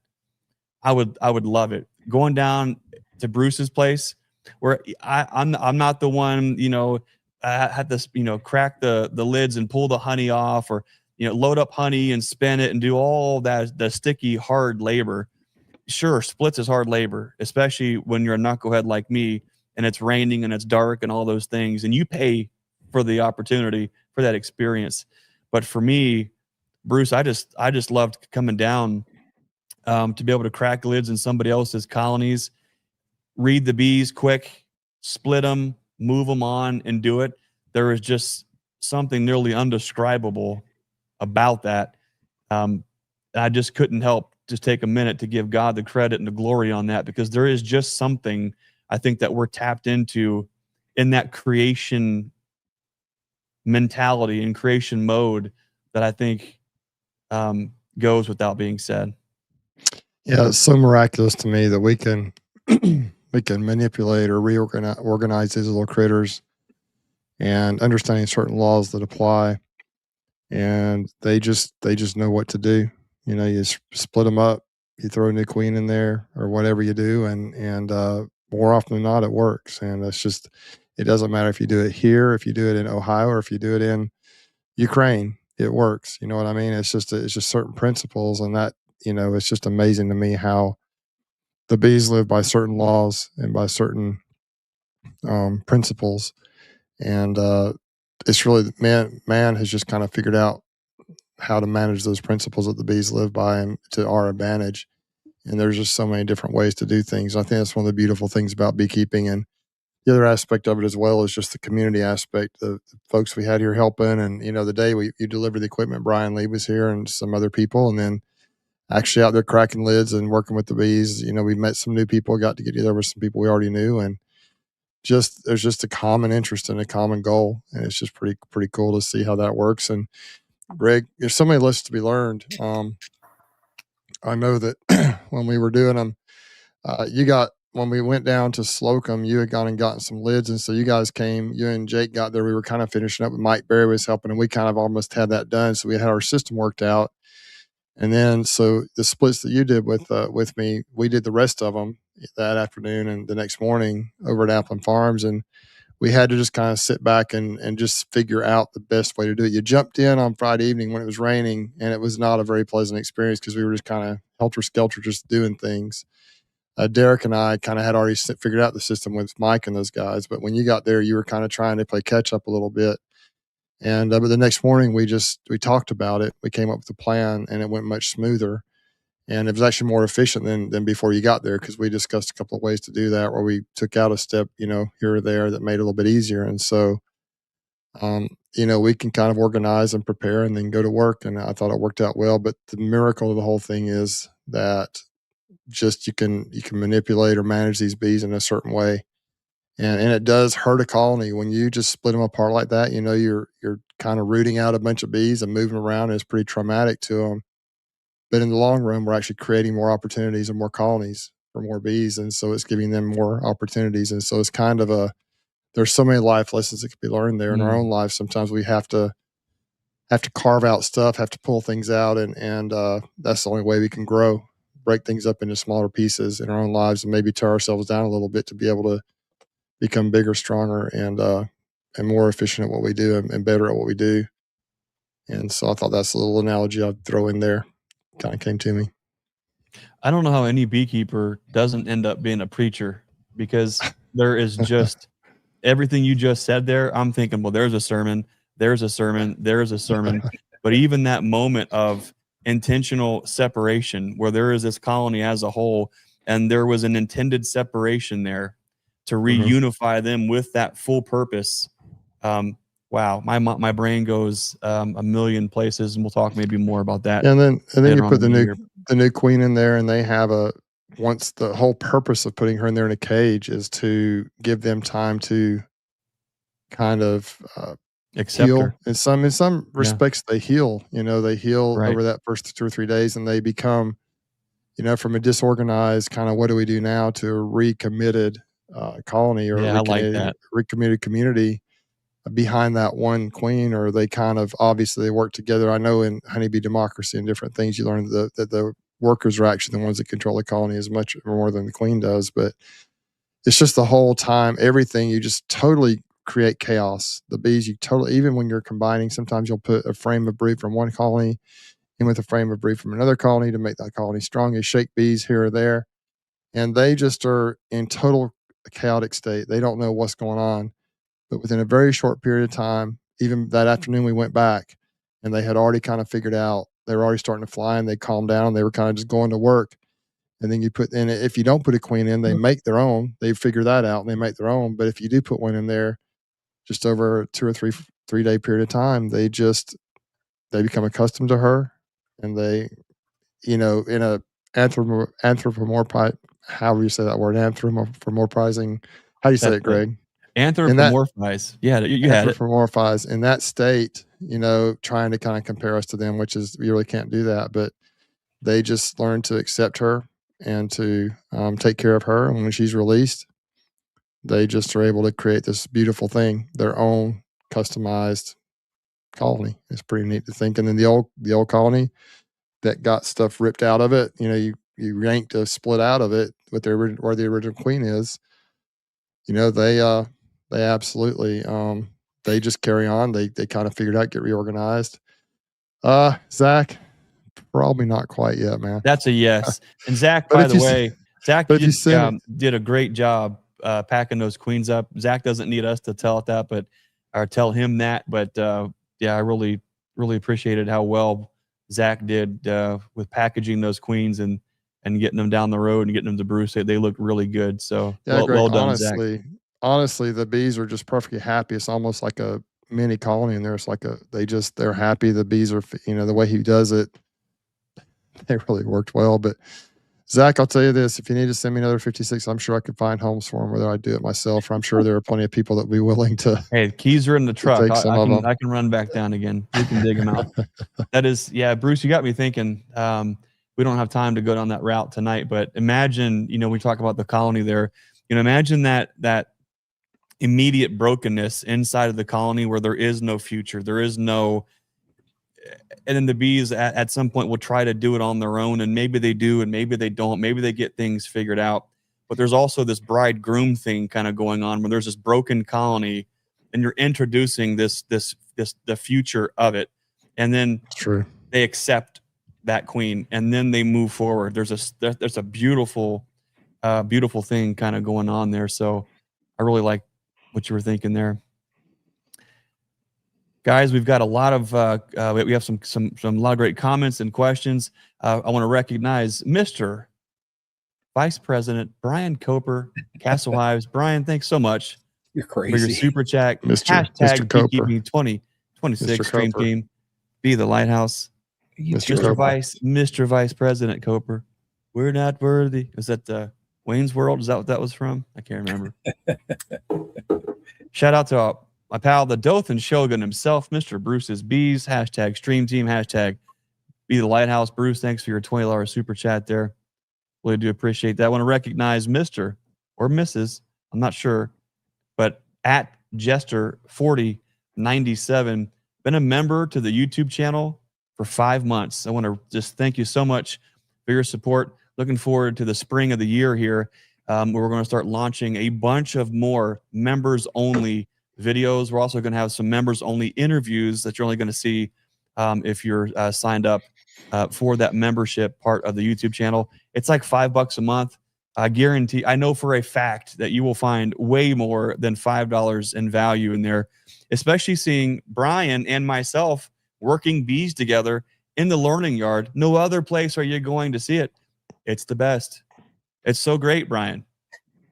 I would love it. Going down to Bruce's place, where I'm not the one, you know, I had to, you know, crack the lids and pull the honey off, or, you know, load up honey and spin it and do all that, the sticky, hard labor. Sure, splits is hard labor, especially when you're a knucklehead like me and it's raining and it's dark and all those things, and you pay for the opportunity for that experience. But for me, Bruce, I just loved coming down to be able to crack lids in somebody else's colonies, read the bees quick, split them, move them on, and do it. There is just something nearly undescribable about that. I just couldn't help just take a minute to give God the credit and the glory on that, because there is just something I think that we're tapped into in that creation mentality and creation mode that I think goes without being said. Yeah, it's so miraculous to me that we can we can manipulate or organize these little critters, and understanding certain laws that apply, and they just know what to do. You know, you split them up, you throw a new queen in there, or whatever you do, and more often than not, it works. And it's just, it doesn't matter if you do it here, if you do it in Ohio, or if you do it in Ukraine, it works. You know what I mean? It's just certain principles, and that, you know, it's just amazing to me how the bees live by certain laws and by certain principles, and it's really man has just kind of figured out how to manage those principles that the bees live by and to our advantage. And there's just so many different ways to do things. I think that's one of the beautiful things about beekeeping. And the other aspect of it as well is just the community aspect. The folks we had here helping, and the day you delivered the equipment, Brian Lee was here and some other people, and then actually out there cracking lids and working with the bees. We met some new people, got to get together with some people we already knew, and there's just a common interest and a common goal, and it's just pretty cool to see how that works. And Greg, there's so many lessons to be learned. I know that when we were doing them, when we went down to Slocum, you had gone and gotten some lids, and so you guys came. You and Jake got there. We were kind of finishing up, and Mike Berry was helping, and we kind of almost had that done. So we had our system worked out, and then so the splits that you did with me, we did the rest of them that afternoon and the next morning over at Appleton Farms, and we had to just kind of sit back and just figure out the best way to do it. You jumped in on Friday evening when it was raining, and it was not a very pleasant experience because we were just kind of helter-skelter just doing things. Derek and I kind of had already figured out the system with Mike and those guys, but when you got there, you were kind of trying to play catch up a little bit. And but the next morning, we talked about it. We came up with a plan, and it went much smoother. And it was actually more efficient than before you got there, because we discussed a couple of ways to do that, where we took out a step, here or there, that made it a little bit easier. And so, we can kind of organize and prepare and then go to work. And I thought it worked out well. But the miracle of the whole thing is that just you can manipulate or manage these bees in a certain way. And it does hurt a colony when you just split them apart like that. You're kind of rooting out a bunch of bees and moving around, and it's pretty traumatic to them. But in the long run, we're actually creating more opportunities and more colonies for more bees. And so it's giving them more opportunities. And so it's kind of there's so many life lessons that can be learned there in our own life. Sometimes we have to carve out stuff, have to pull things out. And that's the only way we can grow, break things up into smaller pieces in our own lives, and maybe tear ourselves down a little bit to be able to become bigger, stronger, and more efficient at what we do and better at what we do. And so I thought that's a little analogy I'd throw in there. Kind of came to me. I don't know how any beekeeper doesn't end up being a preacher, because there is just everything you just said there. I'm thinking, well, there's a sermon, there's a sermon, there's a sermon. But even that moment of intentional separation, where there is this colony as a whole, and there was an intended separation there to reunify them with that full purpose. Wow, my brain goes a million places, and we'll talk maybe more about that. And then you put the new queen in there, and they have once the whole purpose of putting her in there in a cage is to give them time to kind of accept heal. her. In some respects, they heal. They heal Right. over that first 2 or 3 days, and they become, from a disorganized kind of what do we do now to a recommitted colony, or I like that. recommitted community behind that one queen. Or they kind of obviously they work together. I know in honeybee democracy and different things, you learn that the workers are actually the ones that control the colony as much or more than the queen does. But it's just the whole time, everything, you just totally create chaos. The bees, even when you're combining, sometimes you'll put a frame of brood from one colony in with a frame of brood from another colony to make that colony strong. You shake bees here or there, and they just are in total chaotic state. They don't know what's going on. But within a very short period of time, even that afternoon, we went back, and they had already kind of figured out, they were already starting to fly, and they calmed down. They were kind of just going to work. And then you put in, if you don't put a queen in, they make their own. They figure that out, and they make their own. But if you do put one in there, just over a 2 or 3 day period of time, they become accustomed to her, and they, in a anthropomorphizing, however you say that word, anthropomorphizing. How do you say it, Greg? Anthropomorphize. Yeah, you had it. Anthropomorphize in that state, trying to kind of compare us to them, which is, you really can't do that. But they just learn to accept her and to take care of her. And when she's released, they just are able to create this beautiful thing, their own customized colony. It's pretty neat to think. And then the old colony that got stuff ripped out of it, you yanked a split out of it with where the original queen is. They absolutely they just carry on. They kind of figured out, get reorganized. Zach, probably not quite yet, man. That's a yes. And Zach, by the way, Zach But if you send did a great job packing those queens up. Zach doesn't need us to tell it that, or tell him that. But yeah, I really appreciated how well Zach did with packaging those queens and getting them down the road and getting them to Bruce. They look really good. So yeah, Greg, well done, Zach. Honestly, the bees are just perfectly happy. It's almost like a mini colony in there. It's like they're happy. The bees are, the way he does it, they really worked well. But Zach, I'll tell you this, if you need to send me another 56, I'm sure I could find homes for them, whether I do it myself, or I'm sure there are plenty of people that would be willing to. Hey, keys are in the truck. Take some of them. I can run back down again. We can dig them out. That is, yeah, Bruce, you got me thinking. We don't have time to go down that route tonight, but imagine, we talk about the colony there. Imagine that immediate brokenness inside of the colony where there is no future. There is no, and then the bees at some point will try to do it on their own, and maybe they do, and maybe they don't. Maybe they get things figured out. But there's also this bride-groom thing kind of going on where there's this broken colony, and you're introducing the future of it, and then they accept that queen, and then they move forward. There's a beautiful thing kind of going on there. So I really like what you were thinking there. Guys, we've got a lot of we have some lot of great comments and questions. I want to recognize Mr. Vice President Brian Coper, Castle Hives. Brian, thanks so much. You're crazy. For your super chat. Mr. Beekeeping 2026 Stream Team. Be the lighthouse. Mr. Vice President Coper. We're not worthy. Is that Wayne's World? Is that what that was from? I can't remember. Shout out to my pal, the Dothan Shogun himself, Mr. Bruce's Bees, hashtag Stream Team, hashtag Be the Lighthouse. Bruce, thanks for your $20 super chat there. Really do appreciate that. I want to recognize Mr. or Mrs., I'm not sure, but at Jester4097, been a member to the YouTube channel for 5 months. I want to just thank you so much for your support. Looking forward to the spring of the year here, where we're going to start launching a bunch of more members-only videos. We're also going to have some members-only interviews that you're only going to see if you're signed up for that membership part of the YouTube channel. It's like $5 a month. I guarantee, I know for a fact that you will find way more than $5 in value in there, especially seeing Brian and myself working bees together in the learning yard. No other place are you going to see it. It's the best. It's so great, Brian.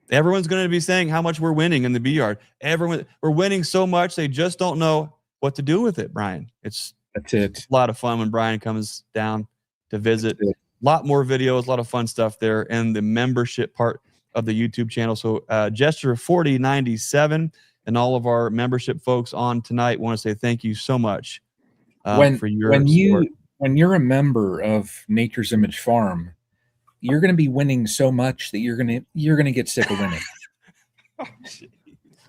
Everyone's going to be saying how much we're winning in the bee yard. We're winning so much, they just don't know what to do with it, Brian. That's a lot of fun when Brian comes down to visit. A lot more videos, a lot of fun stuff there, and the membership part of the YouTube channel. So Gesture4097 and all of our membership folks on tonight want to say thank you so much for your support. When you're a member of Nature's Image Farm, you're going to be winning so much that you're going to get sick of winning.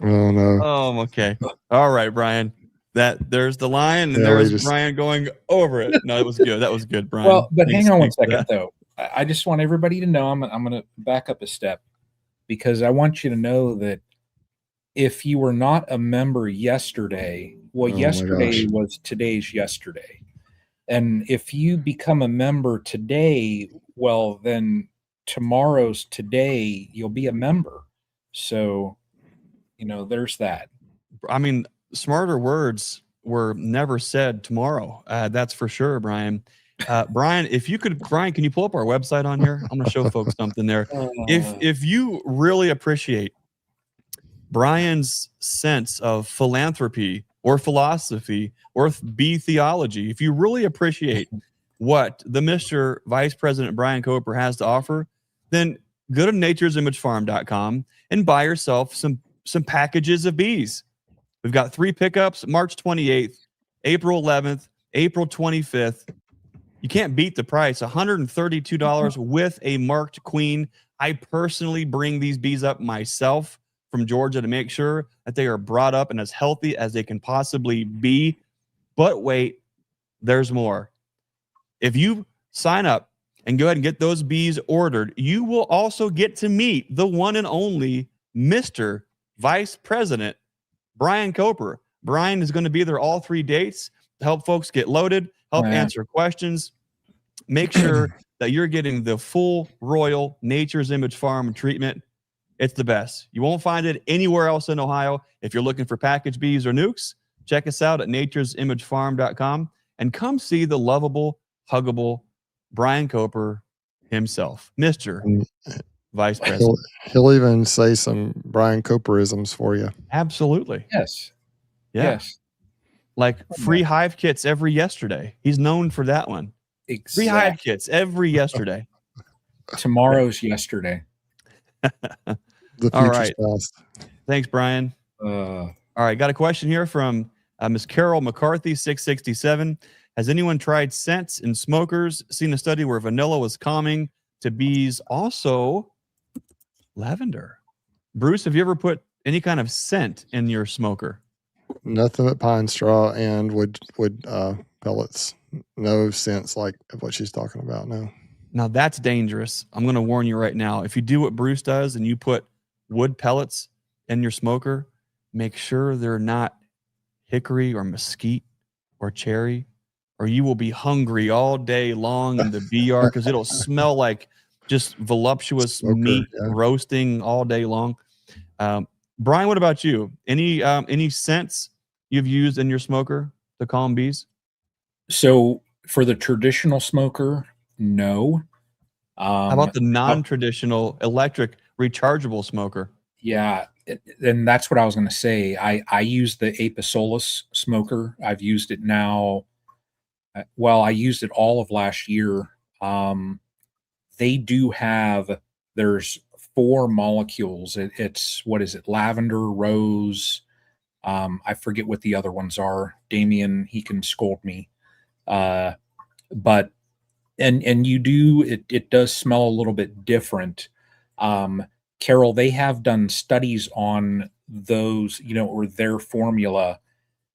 Oh no. Oh, okay. All right, Brian. There's the line, and there's Brian going over it. No, that was good. That was good, Brian. Well, but hang on one second, though. I just want everybody to know, I'm going to back up a step, because I want you to know that if you were not a member yesterday, yesterday was today's yesterday. And if you become a member today, well, then tomorrow's today, you'll be a member. So, there's that. I mean, smarter words were never said tomorrow. That's for sure, Brian. Brian, can you pull up our website on here? I'm going to show folks something there. If you really appreciate Brian's sense of philanthropy or philosophy or bee theology, if you really appreciate what the Mr. Vice President Brian Coper has to offer, then go to nature'simage.farm.com and buy yourself some packages of bees. We've got 3 pickups, March 28th, April 11th, April 25th. You can't beat the price, $132 with a marked queen. I personally bring these bees up myself from Georgia to make sure that they are brought up and as healthy as they can possibly be. But wait, there's more. If you sign up and go ahead and get those bees ordered, you will also get to meet the one and only Mr. Vice President Brian Coper. Brian is going to be there all 3 dates to help folks get loaded, help answer questions, make sure that you're getting the full Royal Nature's Image Farm treatment. It's the best. You won't find it anywhere else in Ohio. If you're looking for packaged bees or nukes, check us out at naturesimagefarm.com and come see the lovable, huggable Brian Coper himself, Mr. Vice President. He'll even say some Brian Coperisms for you. Absolutely. Yes. Yeah. Yes. Like free Hive kits every yesterday. He's known for that one. Exactly. Free Hive kits every yesterday. Tomorrow's yesterday. The All future's right. past. Thanks, Brian. All right. Got a question here from Miss Carol McCarthy, 667. Has anyone tried scents in smokers? Seen a study where vanilla was calming to bees, also lavender. Bruce, have you ever put any kind of scent in your smoker? Nothing but pine straw and wood pellets. No sense like what she's talking about. No. Now that's dangerous. I'm going to warn you right now. If you do what Bruce does and you put wood pellets in your smoker, make sure they're not hickory or mesquite or cherry, or you will be hungry all day long in the bee yard because it'll smell like just voluptuous Smoker, meat yeah. roasting all day long. Brian, what about you? Any scents you've used in your smoker to calm bees? So for the traditional smoker, no. How about the non-traditional electric rechargeable smoker? Yeah, and that's what I was going to say. I use the Apisolus smoker. I've used it now. Well, I used it all of last year. They do have, there's 4 molecules. It's, what is it? Lavender, rose. I forget what the other ones are. Damien, he can scold me. But, and you do, it does smell a little bit different. Carol, they have done studies on those, or their formula,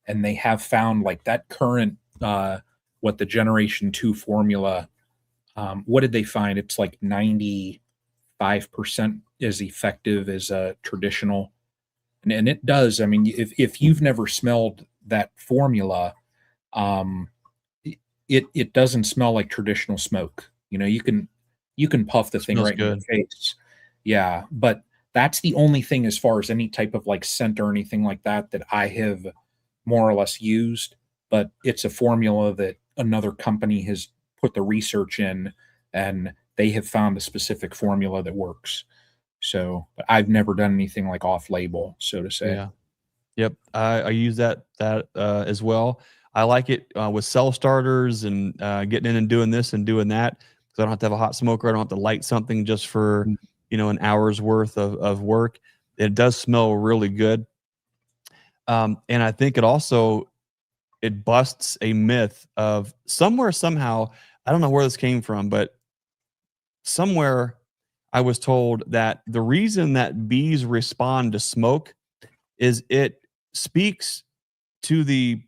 and they have found like that current, what the Generation 2 formula, what did they find? It's like 95% as effective as a traditional. And it does. I mean, if you've never smelled that formula, it doesn't smell like traditional smoke. You can puff the thing right in your face. Yeah, but that's the only thing as far as any type of like scent or anything like that I have more or less used. But it's a formula that another company has put the research in, and they have found a specific formula that works. So, but I've never done anything like off label, so to say. Yeah. Yep. I use that as well. I like it with cell starters and getting in and doing this and doing that. So I don't have to have a hot smoker. I don't have to light something just for, an hour's worth of work. It does smell really good. And I think it busts a myth of somehow, I don't know where this came from, but somewhere I was told that the reason that bees respond to smoke is it speaks to the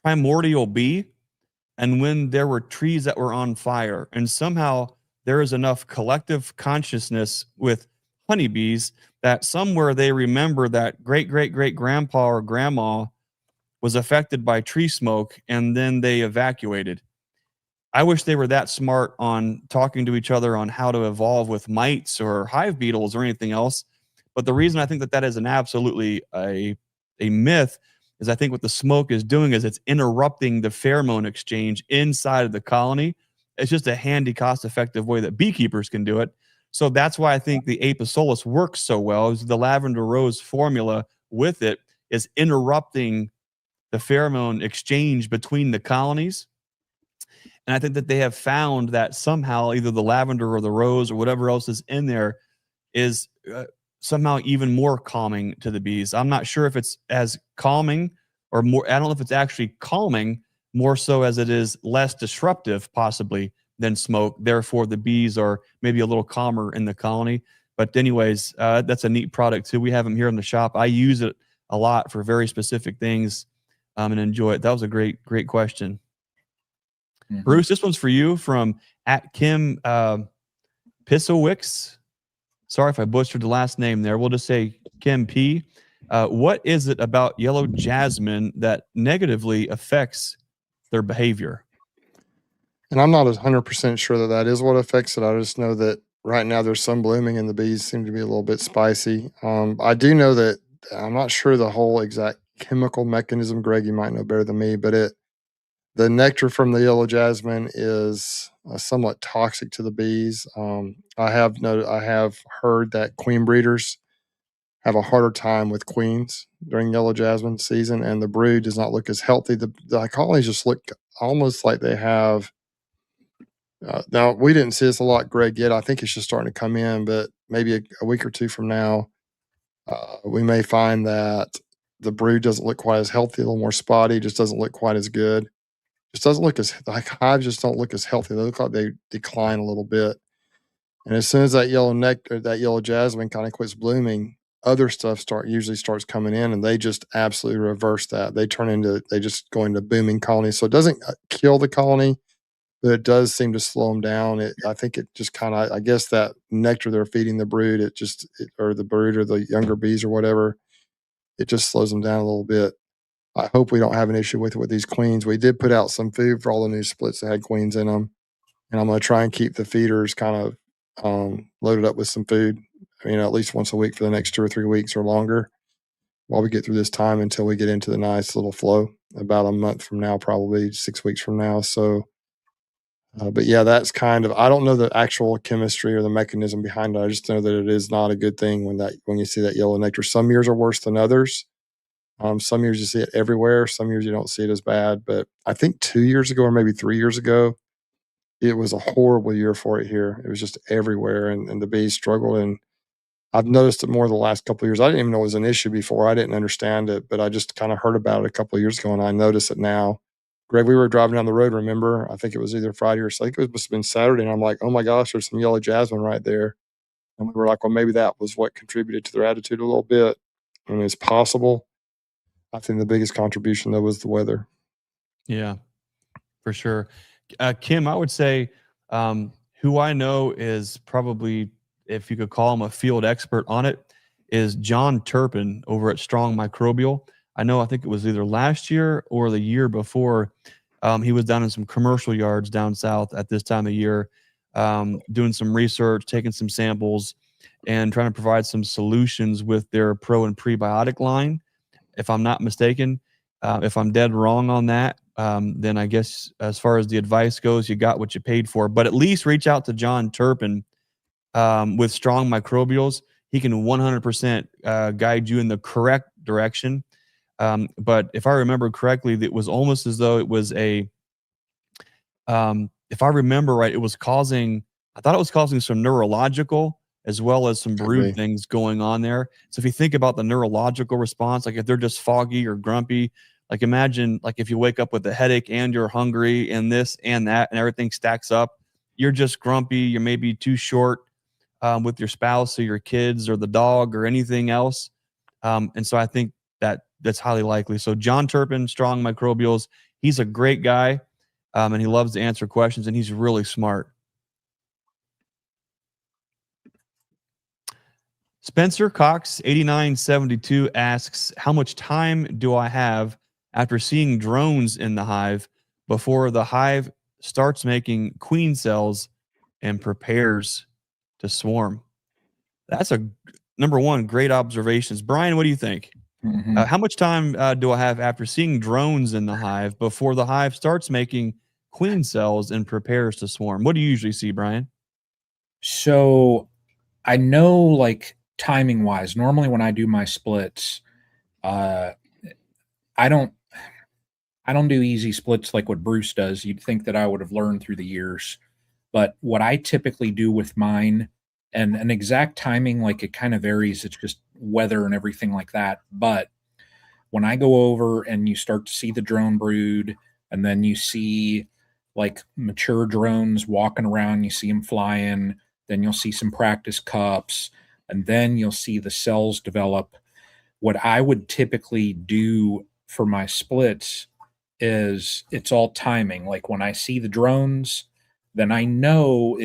primordial bee, and when there were trees that were on fire, and somehow there is enough collective consciousness with honeybees that somewhere they remember that great grandpa or grandma was affected by tree smoke, and then they evacuated. I wish they were that smart on talking to each other on how to evolve with mites or hive beetles or anything else. But the reason I think that is an absolutely a myth is I think what the smoke is doing is it's interrupting the pheromone exchange inside of the colony. It's just a handy, cost-effective way that beekeepers can do it. So that's why I think the Apisolus works so well, is the lavender rose formula with it is interrupting the pheromone exchange between the colonies. And I think that they have found that somehow either the lavender or the rose or whatever else is in there is somehow even more calming to the bees. I'm not sure if it's as calming or more. I don't know if it's actually calming more so as it is less disruptive possibly than smoke. Therefore, the bees are maybe a little calmer in the colony. But anyways, that's a neat product too. We have them here in the shop. I use it a lot for very specific things and enjoy it. That was a great question. Mm-hmm. Bruce, this one's for you from @Kim Pisowicz. Sorry if I butchered the last name there. We'll just say Kim P. What is it about yellow jasmine that negatively affects their behavior? And I'm not 100% sure that that is what affects it. I just know that right now there's some blooming and the bees seem to be a little bit spicy. I do know that I'm not sure the whole exact chemical mechanism. Greg, you might know better than me, but the nectar from the yellow jasmine is somewhat toxic to the bees. I have heard that queen breeders have a harder time with queens during yellow jasmine season, and the brood does not look as healthy. The colonies just look almost like they have. Now we didn't see this a lot, Greg, yet. I think it's just starting to come in, but maybe a week or two from now, we may find that the brood doesn't look quite as healthy, a little more spotty, just doesn't look quite as good. Just doesn't look as like hives just don't look as healthy. They look like they decline a little bit. And as soon as that yellow nectar, that yellow jasmine kind of quits blooming, other stuff usually starts coming in, and they just absolutely reverse that. They just go into booming colonies. So it doesn't kill the colony, but it does seem to slow them down. I think it just kind of, I guess that nectar they're feeding the brood, or the brood or the younger bees or whatever, it just slows them down a little bit. I hope we don't have an issue with it with these queens. We did put out some food for all the new splits that had queens in them, and I'm going to try and keep the feeders kind of loaded up with some food, at least once a week for the next 2 or 3 weeks or longer while we get through this time until we get into the nice little flow about a month from now, probably 6 weeks from now. So, but yeah, that's kind of, I don't know the actual chemistry or the mechanism behind it. I just know that it is not a good thing when you see that yellow nectar. Some years are worse than others. Some years you see it everywhere. Some years you don't see it as bad. But I think 2 years ago or maybe 3 years ago, it was a horrible year for it here. It was just everywhere, and the bees struggled. And I've noticed it more the last couple of years. I didn't even know it was an issue before. I didn't understand it, but I just kind of heard about it a couple of years ago, and I notice it now. Greg, we were driving down the road, remember? I think it was either Friday or I think it must have been Saturday, and I'm like, oh my gosh, there's some yellow jasmine right there. And we were like, well, maybe that was what contributed to their attitude a little bit. I mean, it's possible. I think the biggest contribution, though, was the weather. Yeah, for sure. Kim, I would say who I know is probably, if you could call him a field expert on it, is John Turpin over at Strong Microbial. I think it was either last year or the year before. He was down in some commercial yards down south at this time of year, doing some research, taking some samples, and trying to provide some solutions with their pro and prebiotic line. If I'm not mistaken, if I'm dead wrong on that, then I guess as far as the advice goes, you got what you paid for. But at least reach out to John Turpin with Strong Microbials. He can 100% guide you in the correct direction. But if I remember correctly, it was almost as though it was if I remember right, I thought it was causing some neurological as well as some brood things going on there. So if you think about the neurological response, like if they're just foggy or grumpy, like imagine like if you wake up with a headache and you're hungry and this and that and everything stacks up, you're just grumpy, you're maybe too short with your spouse or your kids or the dog or anything else. And so I think that's highly likely. So John Turpin, Strong Microbials, he's a great guy, and he loves to answer questions, and he's really smart. Spencer Cox 8972 asks, how much time do I have after seeing drones in the hive before the hive starts making queen cells and prepares to swarm? That's a number one, great observations. Brian, what do you think? Mm-hmm. How much time do I have after seeing drones in the hive before the hive starts making queen cells and prepares to swarm? What do you usually see, Brian? So I know, like, timing wise, normally when I do my splits, I don't do easy splits like what Bruce does. You'd think that I would have learned through the years. But what I typically do with mine, and an exact timing, like, it kind of varies. It's just weather and everything like that. But when I go over and you start to see the drone brood, and then you see like mature drones walking around, you see them flying, then you'll see some practice cups, and then you'll see the cells develop. What I would typically do for my splits is it's all timing. Like when I see the drones, then I know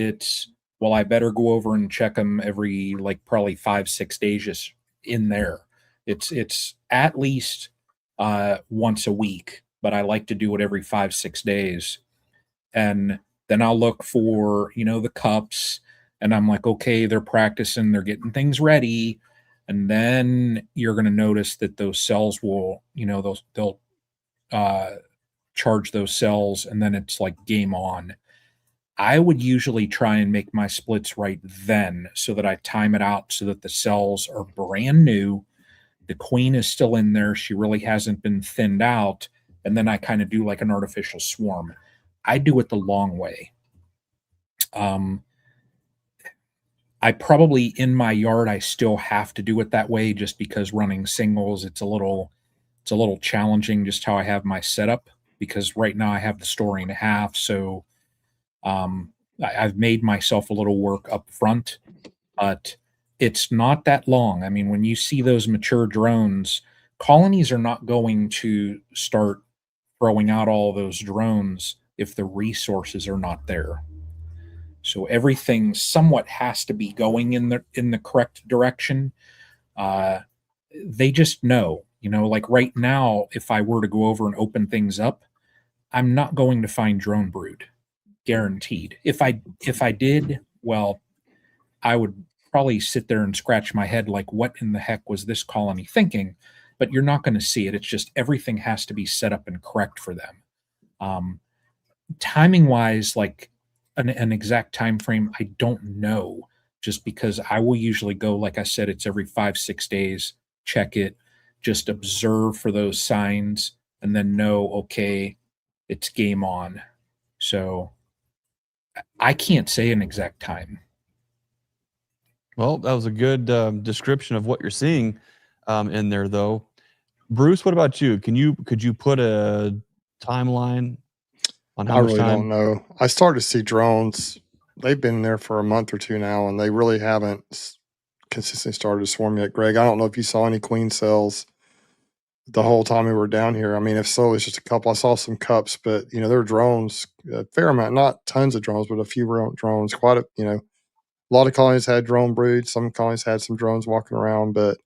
well, I better go over and check them every, like, probably 5-6 days just in there. It's at least once a week, but I like to do it every 5-6 days. And Then I'll look for, the cups, and I'm like, okay, they're practicing, they're getting things ready. And then you're going to notice that those cells will, they'll charge those cells, and then it's like game on. I would usually try and make my splits right then so that I time it out so that the cells are brand new. The queen is still in there. She really hasn't been thinned out. And then I kind of do like an artificial swarm. I do it the long way. I probably, in my yard, I still have to do it that way just because running singles, it's a little challenging just how I have my setup, because right now I have the story and a half. So I've made myself a little work up front, but it's not that long. I mean, when you see those mature drones, colonies are not going to start throwing out all those drones if the resources are not there. So everything somewhat has to be going in the correct direction. They just know, like right now, if I were to go over and open things up, I'm not going to find drone brood, guaranteed. If I did, well, I would probably sit there and scratch my head like, what in the heck was this colony thinking? But you're not going to see it. It's just everything has to be set up and correct for them. Timing wise, like an exact time frame, I don't know, just because I will usually go, like I said, it's every 5-6 days, check it, just observe for those signs, and then know, okay, it's game on. So I can't say an exact time. Well, that was a good description of what you're seeing in there, though. Bruce, what about you? Could you put a timeline on how I much really time? don't know. I started to see drones. They've been there for a month or two now, and they really haven't consistently started to swarm yet. Greg, I don't know if you saw any queen cells the whole time we were down here. I mean, if so, it's just a couple. I saw some cups, but there were drones, a fair amount, not tons of drones, but a few drones. Quite a lot of colonies had drone brood. Some colonies had some drones walking around, but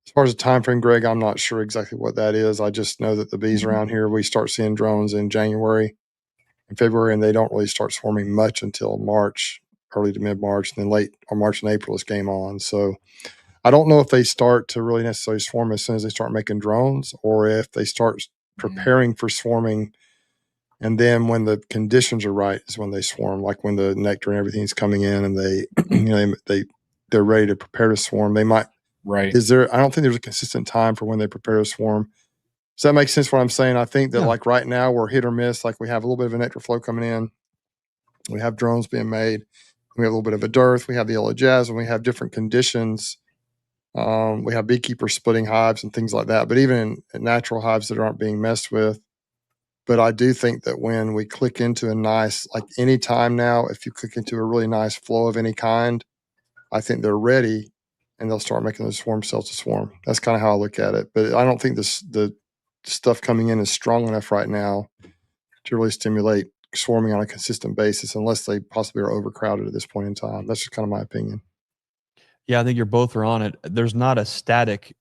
as far as the time frame, Greg, I'm not sure exactly what that is. I just know that the bees around here, we start seeing drones in January and February, and they don't really start swarming much until March, early to mid-March, and then late or March and April is game on. So I don't know if they start to really necessarily swarm as soon as they start making drones, or if they start preparing for swarming, and then when the conditions are right is when they swarm, like when the nectar and everything's coming in and they they're ready to prepare to swarm. They might. Right. I don't think there's a consistent time for when they prepare to swarm. Does that make sense what I'm saying? I think that like right now we're hit or miss. Like we have a little bit of a nectar flow coming in. We have drones being made. We have a little bit of a dearth. We have the yellow jasmine. We have different conditions. We have beekeepers splitting hives and things like that. But even in natural hives that aren't being messed with. But I do think that when we click into a nice, like any time now, if you click into a really nice flow of any kind, I think they're ready. And they'll start making those swarm cells to swarm. That's kind of how I look at it. But I don't think the stuff coming in is strong enough right now to really stimulate swarming on a consistent basis, unless they possibly are overcrowded at this point in time. That's just kind of my opinion. Yeah, I think you're both are on it. There's not a static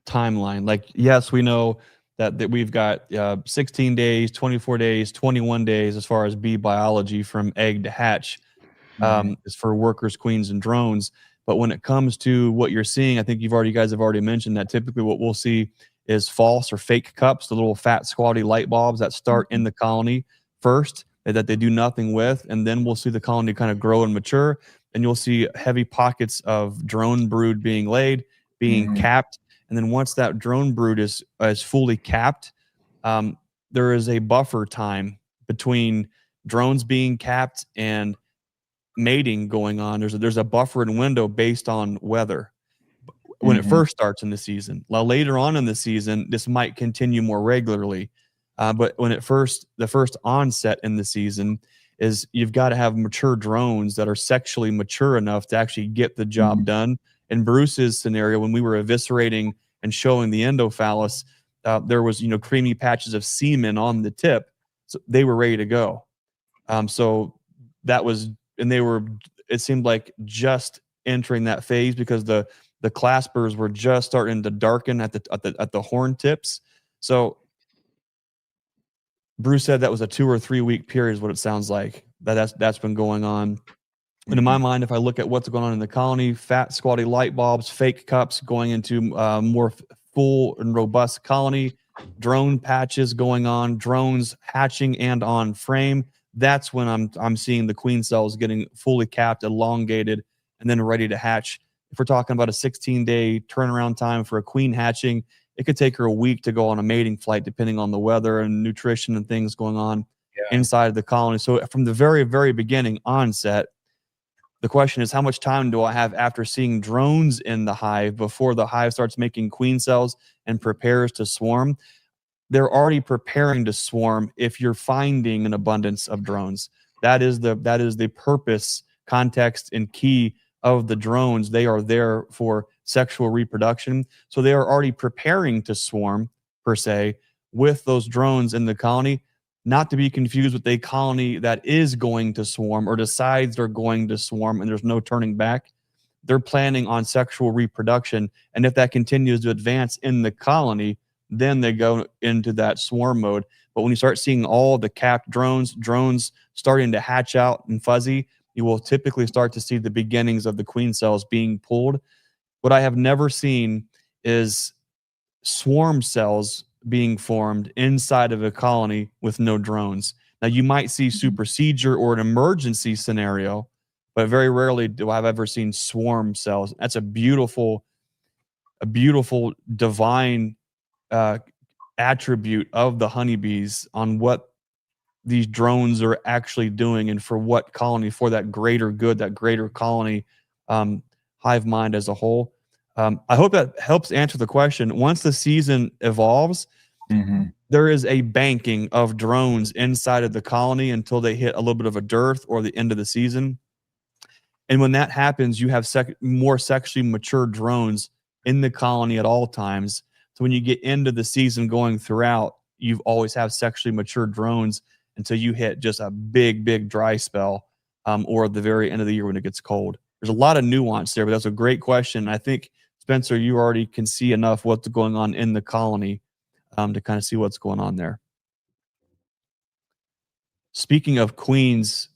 timeline. Like, yes, we know that we've got 16 days, 24 days, 21 days as far as bee biology from egg to hatch is for workers, queens, and drones. But when it comes to what you're seeing, I think you guys have already mentioned that typically what we'll see is false or fake cups, the little fat, squatty light bulbs that start in the colony first, that they do nothing with, and then we'll see the colony kind of grow and mature, and you'll see heavy pockets of drone brood being laid, being capped, and then once that drone brood is fully capped, there is a buffer time between drones being capped and mating going on. There's a buffer and window based on weather when it first starts in the season. Now later on in the season, this might continue more regularly, but when the first onset in the season is you've got to have mature drones that are sexually mature enough to actually get the job done. In Bruce's scenario, when we were eviscerating and showing the endophallus, there was creamy patches of semen on the tip, so they were ready to go. So that was. And it seemed like just entering that phase because the claspers were just starting to darken at the horn tips. So Bruce said that was a 2 or 3 week period is what it sounds like. that's been going on. And in my mind, if I look at what's going on in the colony, fat, squatty light bulbs, fake cups going into more full and robust colony, drone patches going on, drones hatching and on frame. That's when I'm seeing the queen cells getting fully capped, elongated, and then ready to hatch. If we're talking about a 16-day turnaround time for a queen hatching, it could take her a week to go on a mating flight, depending on the weather and nutrition and things going on inside of the colony. So from the very, very beginning onset, the question is, how much time do I have after seeing drones in the hive before the hive starts making queen cells and prepares to swarm? They're already preparing to swarm if you're finding an abundance of drones. That is the purpose, context, and key of the drones. They are there for sexual reproduction. So they are already preparing to swarm, per se, with those drones in the colony. Not to be confused with a colony that is going to swarm or decides they're going to swarm and there's no turning back. They're planning on sexual reproduction. And if that continues to advance in the colony, then they go into that swarm mode. But when you start seeing all the capped drones starting to hatch out and fuzzy, you will typically start to see the beginnings of the queen cells being pulled. What I have never seen is swarm cells being formed inside of a colony with no drones. Now, you might see supersedure or an emergency scenario, but very rarely do I have ever seen swarm cells. That's a beautiful divine attribute of the honeybees on what these drones are actually doing and for what colony, for that greater good, that greater colony, hive mind as a whole. I hope that helps answer the question. Once the season evolves, there is a banking of drones inside of the colony until they hit a little bit of a dearth or the end of the season. And when that happens, you have more sexually mature drones in the colony at all times. So when you get into the season going throughout, you always have sexually mature drones until you hit just a big dry spell, or at the very end of the year when it gets cold. There's a lot of nuance there, but that's a great question. I think, Spencer, you already can see enough what's going on in the colony to kind of see what's going on there. Speaking of queens,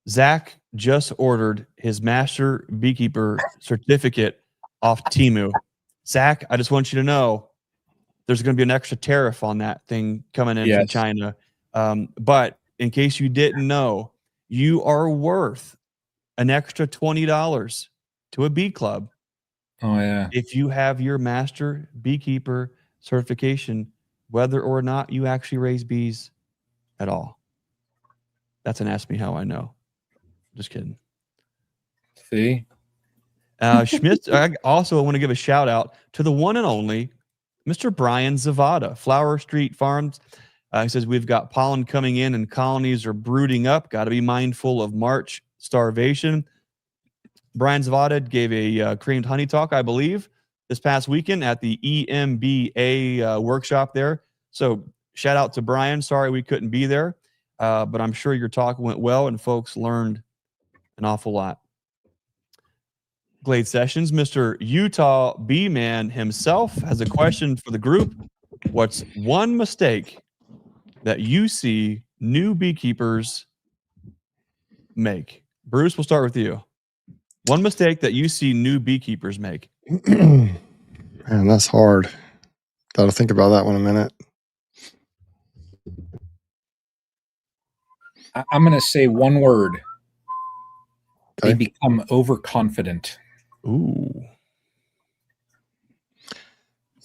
Zach just ordered his master beekeeper certificate off Temu. Zach, I just want you to know there's going to be an extra tariff on that thing coming in from China. But in case you didn't know, you are worth an extra $20 to a bee club. Oh, yeah. If you have your master beekeeper certification, whether or not you actually raise bees at all. That's an ask me how I know. Just kidding. See? Schmidt, I also want to give a shout out to the one and only Mr. Brian Zavada, Flower Street Farms. He says, we've got pollen coming in and colonies are brooding up. Got to be mindful of March starvation. Brian Zavada gave a creamed honey talk, I believe, this past weekend at the EMBA workshop there. So shout out to Brian. Sorry we couldn't be there, but I'm sure your talk went well and folks learned an awful lot. Glade Sessions, Mr. Utah Bee Man himself has a question for the group. What's one mistake that you see new beekeepers make? Bruce, we'll start with you. One mistake that you see new beekeepers make. Man, that's hard. Got to think about that one a minute. I'm going to say one word. Okay. They become overconfident. Ooh.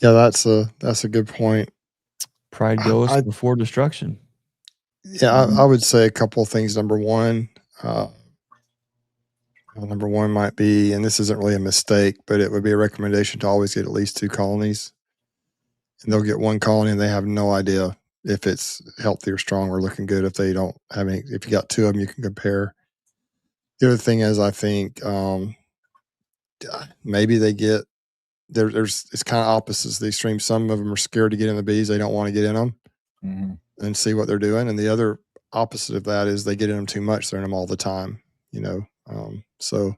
Yeah, that's a good point. Pride goes before destruction. Yeah, I would say a couple of things. Number one might be, and this isn't really a mistake, but it would be a recommendation to always get at least 2 colonies. And they'll get 1 colony and they have no idea if it's healthy or strong or looking good. If they don't have any, if you got 2 of them, you can compare. The other thing is, I think maybe they get it's kind of opposites, the extreme. Some of them are scared to get in the bees. They don't want to get in them and see what they're doing. And the other opposite of that is they get in them too much. They're in them all the time, you know? So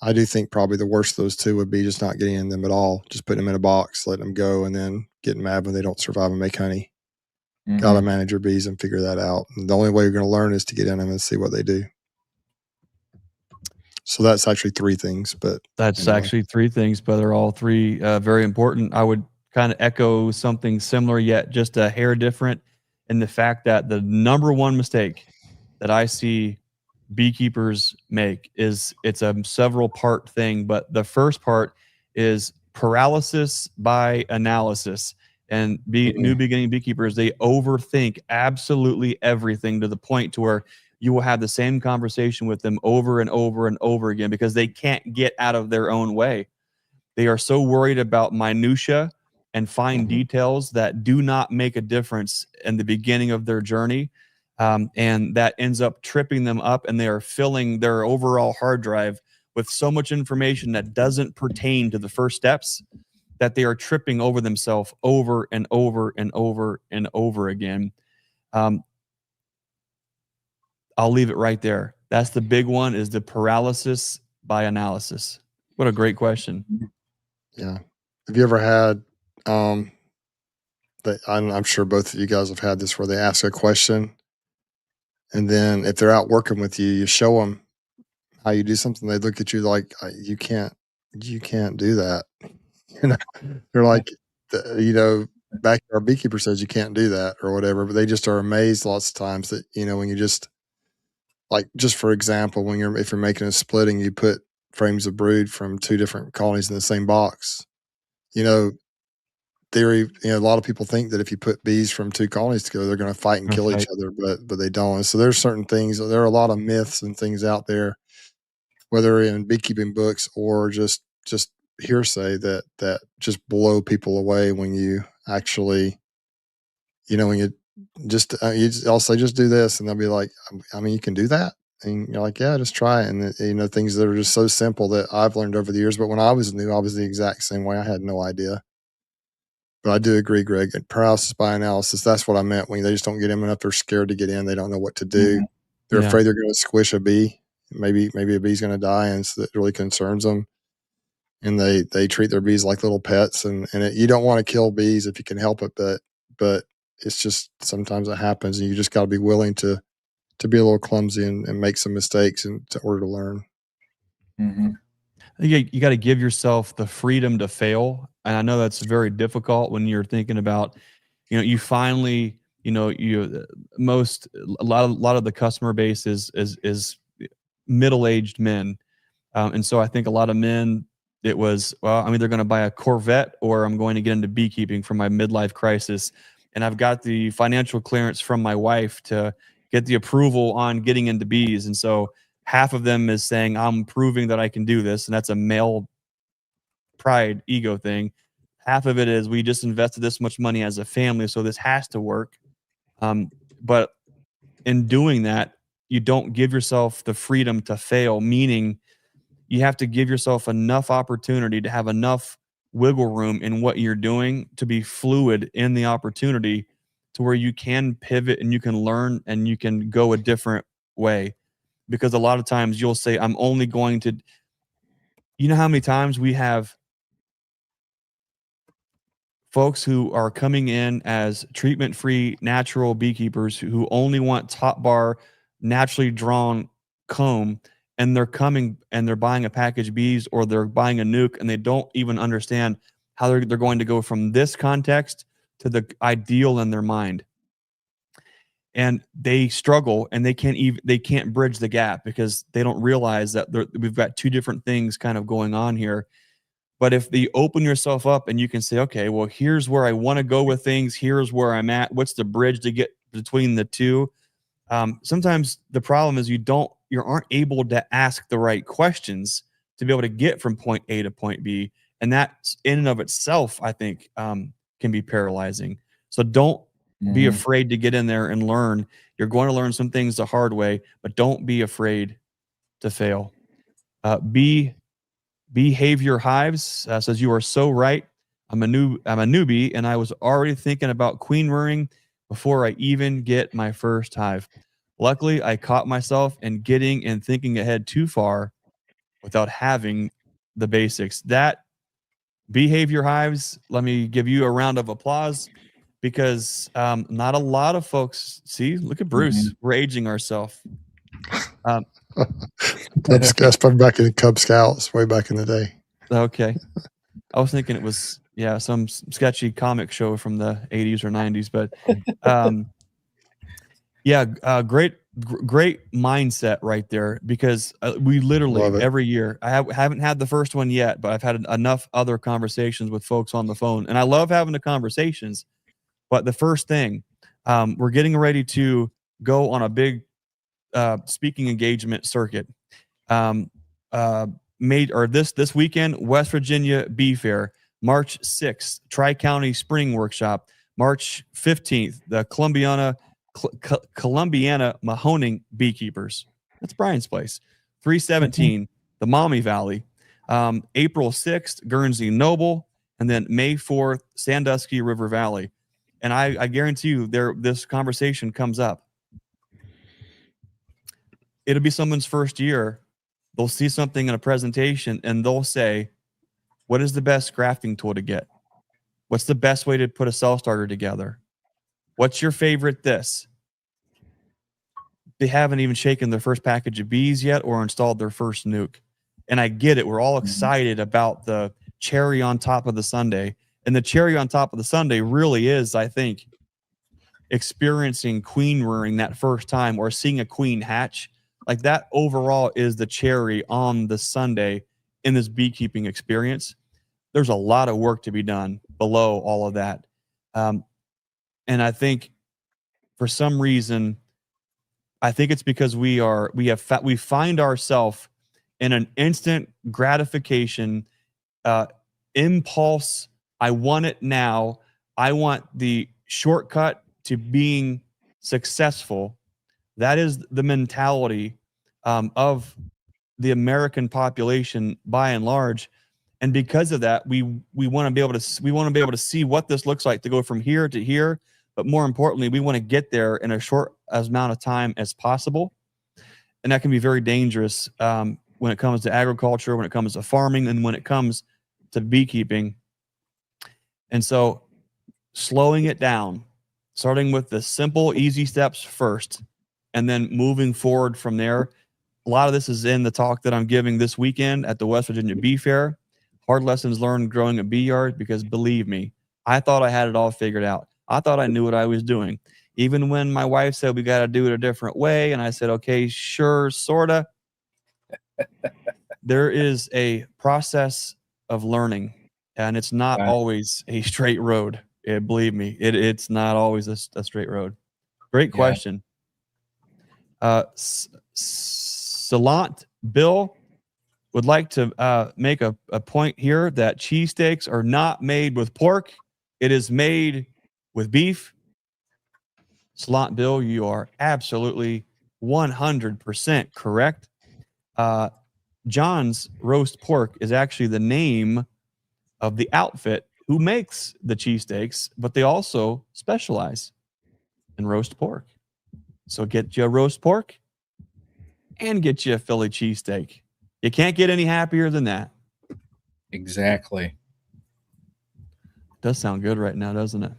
I do think probably the worst of those 2 would be just not getting in them at all. Just putting them in a box, letting them go, and then getting mad when they don't survive and make honey. Got to manage your bees and figure that out. And the only way you're going to learn is to get in them and see what they do. So that's actually 3 things, but that's actually 3 things, but they're all 3 very important. I would kind of echo something similar, yet just a hair different, in the fact that the number 1 mistake that I see beekeepers make is it's a several part thing, but the first part is paralysis by analysis. And new beginning beekeepers, they overthink absolutely everything to the point to where you will have the same conversation with them over and over and over again because they can't get out of their own way. They are so worried about minutia and fine details that do not make a difference in the beginning of their journey. And that ends up tripping them up, and they are filling their overall hard drive with so much information that doesn't pertain to the first steps that they are tripping over themselves over and over and over and over again. I'll leave it right there. That's the big one, is the paralysis by analysis. What a great question. Yeah. Have you ever had, I'm sure both of you guys have had this, where they ask a question, and then if they're out working with you, you show them how you do something, they look at you like, you can't do that. You know, they're like, back our beekeeper says you can't do that or whatever, but they just are amazed lots of times that, when you just for example, if you're making a splitting, you put frames of brood from 2 different colonies in the same box. Theory, a lot of people think that if you put bees from 2 colonies together, they're going to fight and kill each other, but they don't. And so there's certain things, there are a lot of myths and things out there, whether in beekeeping books or just hearsay, that just blow people away when you actually, when you just, I'll say, just do this, and they'll be like, I mean, you can do that? And you're like, yeah, just try it. And, things that are just so simple that I've learned over the years. But when I was new, I was the exact same way. I had no idea. But I do agree, Greg, paralysis by analysis, that's what I meant. When they just don't get in enough, they're scared to get in. They don't know what to do. They're afraid they're going to squish a bee. Maybe a bee's going to die, and so that really concerns them. And they treat their bees like little pets. And you don't want to kill bees if you can help it, but it's just, sometimes it happens, and you just got to be willing to be a little clumsy and make some mistakes in order to learn. You got to give yourself the freedom to fail. And I know that's very difficult when you're thinking about, you finally, a lot of the customer base is middle-aged men. And so I think a lot of men, it was, well, I'm either going to buy a Corvette or I'm going to get into beekeeping for my midlife crisis. And I've got the financial clearance from my wife to get the approval on getting into bees. And so half of them is saying, I'm proving that I can do this. And that's a male pride, ego thing. Half of it is, we just invested this much money as a family, so this has to work. But in doing that, you don't give yourself the freedom to fail, meaning you have to give yourself enough opportunity to have enough wiggle room in what you're doing to be fluid in the opportunity, to where you can pivot and you can learn and you can go a different way. Because a lot of times you'll say, I'm only going to, how many times we have folks who are coming in as treatment-free natural beekeepers who only want top bar, naturally drawn comb, and they're coming and they're buying a package bees, or they're buying a nuke, and they don't even understand how they're going to go from this context to the ideal in their mind. And they struggle, and they can't bridge the gap because they don't realize that we've got 2 different things kind of going on here. But if you open yourself up and you can say, okay, well, here's where I want to go with things, here's where I'm at, what's the bridge to get between the 2? Sometimes the problem is you aren't able to ask the right questions to be able to get from point A to point B. And that in and of itself, I think, can be paralyzing. So don't be afraid to get in there and learn. You're going to learn some things the hard way, but don't be afraid to fail. Behavior Hives says, you are so right. I'm a newbie, and I was already thinking about queen rearing before I even get my first hive. Luckily, I caught myself in getting and thinking ahead too far without having the basics. That Behavior Hives, let me give you a round of applause, because not a lot of folks see. Look at Bruce. We're aging ourselves. Cub Scouts, probably back in the Cub Scouts, way back in the day. Okay. I was thinking it was, some sketchy comic show from the 80s or 90s, but great mindset right there, because we literally every year, I haven't had the first one yet, but I've had enough other conversations with folks on the phone, and I love having the conversations. But the first thing, we're getting ready to go on a big speaking engagement circuit. This weekend, West Virginia Bee Fair, March 6th, Tri-County Spring Workshop, March 15th, the Columbiana Mahoning Beekeepers. That's Brian's place. 317, the Maumee Valley. April 6th, Guernsey Noble, and then May 4th, Sandusky River Valley. And I guarantee you, this conversation comes up. It'll be someone's first year. They'll see something in a presentation and they'll say, what is the best grafting tool to get? What's the best way to put a cell starter together? What's your favorite this? They haven't even shaken their first package of bees yet or installed their first nuke. And I get it. We're all excited about the cherry on top of the sundae. And the cherry on top of the sundae really is, I think, experiencing queen rearing that first time or seeing a queen hatch. Like that overall is the cherry on the sundae in this beekeeping experience. There's a lot of work to be done below all of that. And I think for some reason, I think it's because we find ourselves in an instant gratification, impulse. I want it now. I want the shortcut to being successful. That is the mentality of the American population by and large, and because of that, we want to be able to see what this looks like to go from here to here. But more importantly, we want to get there in a short amount of time as possible, and that can be very dangerous when it comes to agriculture, when it comes to farming, and when it comes to beekeeping. And so, slowing it down, starting with the simple, easy steps first, and then moving forward from there. A lot of this is in the talk that I'm giving this weekend at the West Virginia Bee Fair. Hard lessons learned growing a bee yard, because believe me, I thought I had it all figured out. I thought I knew what I was doing. Even when my wife said we got to do it a different way, and I said, okay, sure, sorta. There is a process of learning, and it's not always a straight road. Believe me, it's not always a straight road. Great question. Salant Bill would like to make a point here that cheesesteaks are not made with pork. It is made with beef. Salant Bill, you are absolutely 100% correct. John's Roast Pork is actually the name of the outfit who makes the cheesesteaks, but they also specialize in roast pork. So get you a roast pork and get you a Philly cheesesteak. You can't get any happier than that. Exactly. Does sound good right now, doesn't it?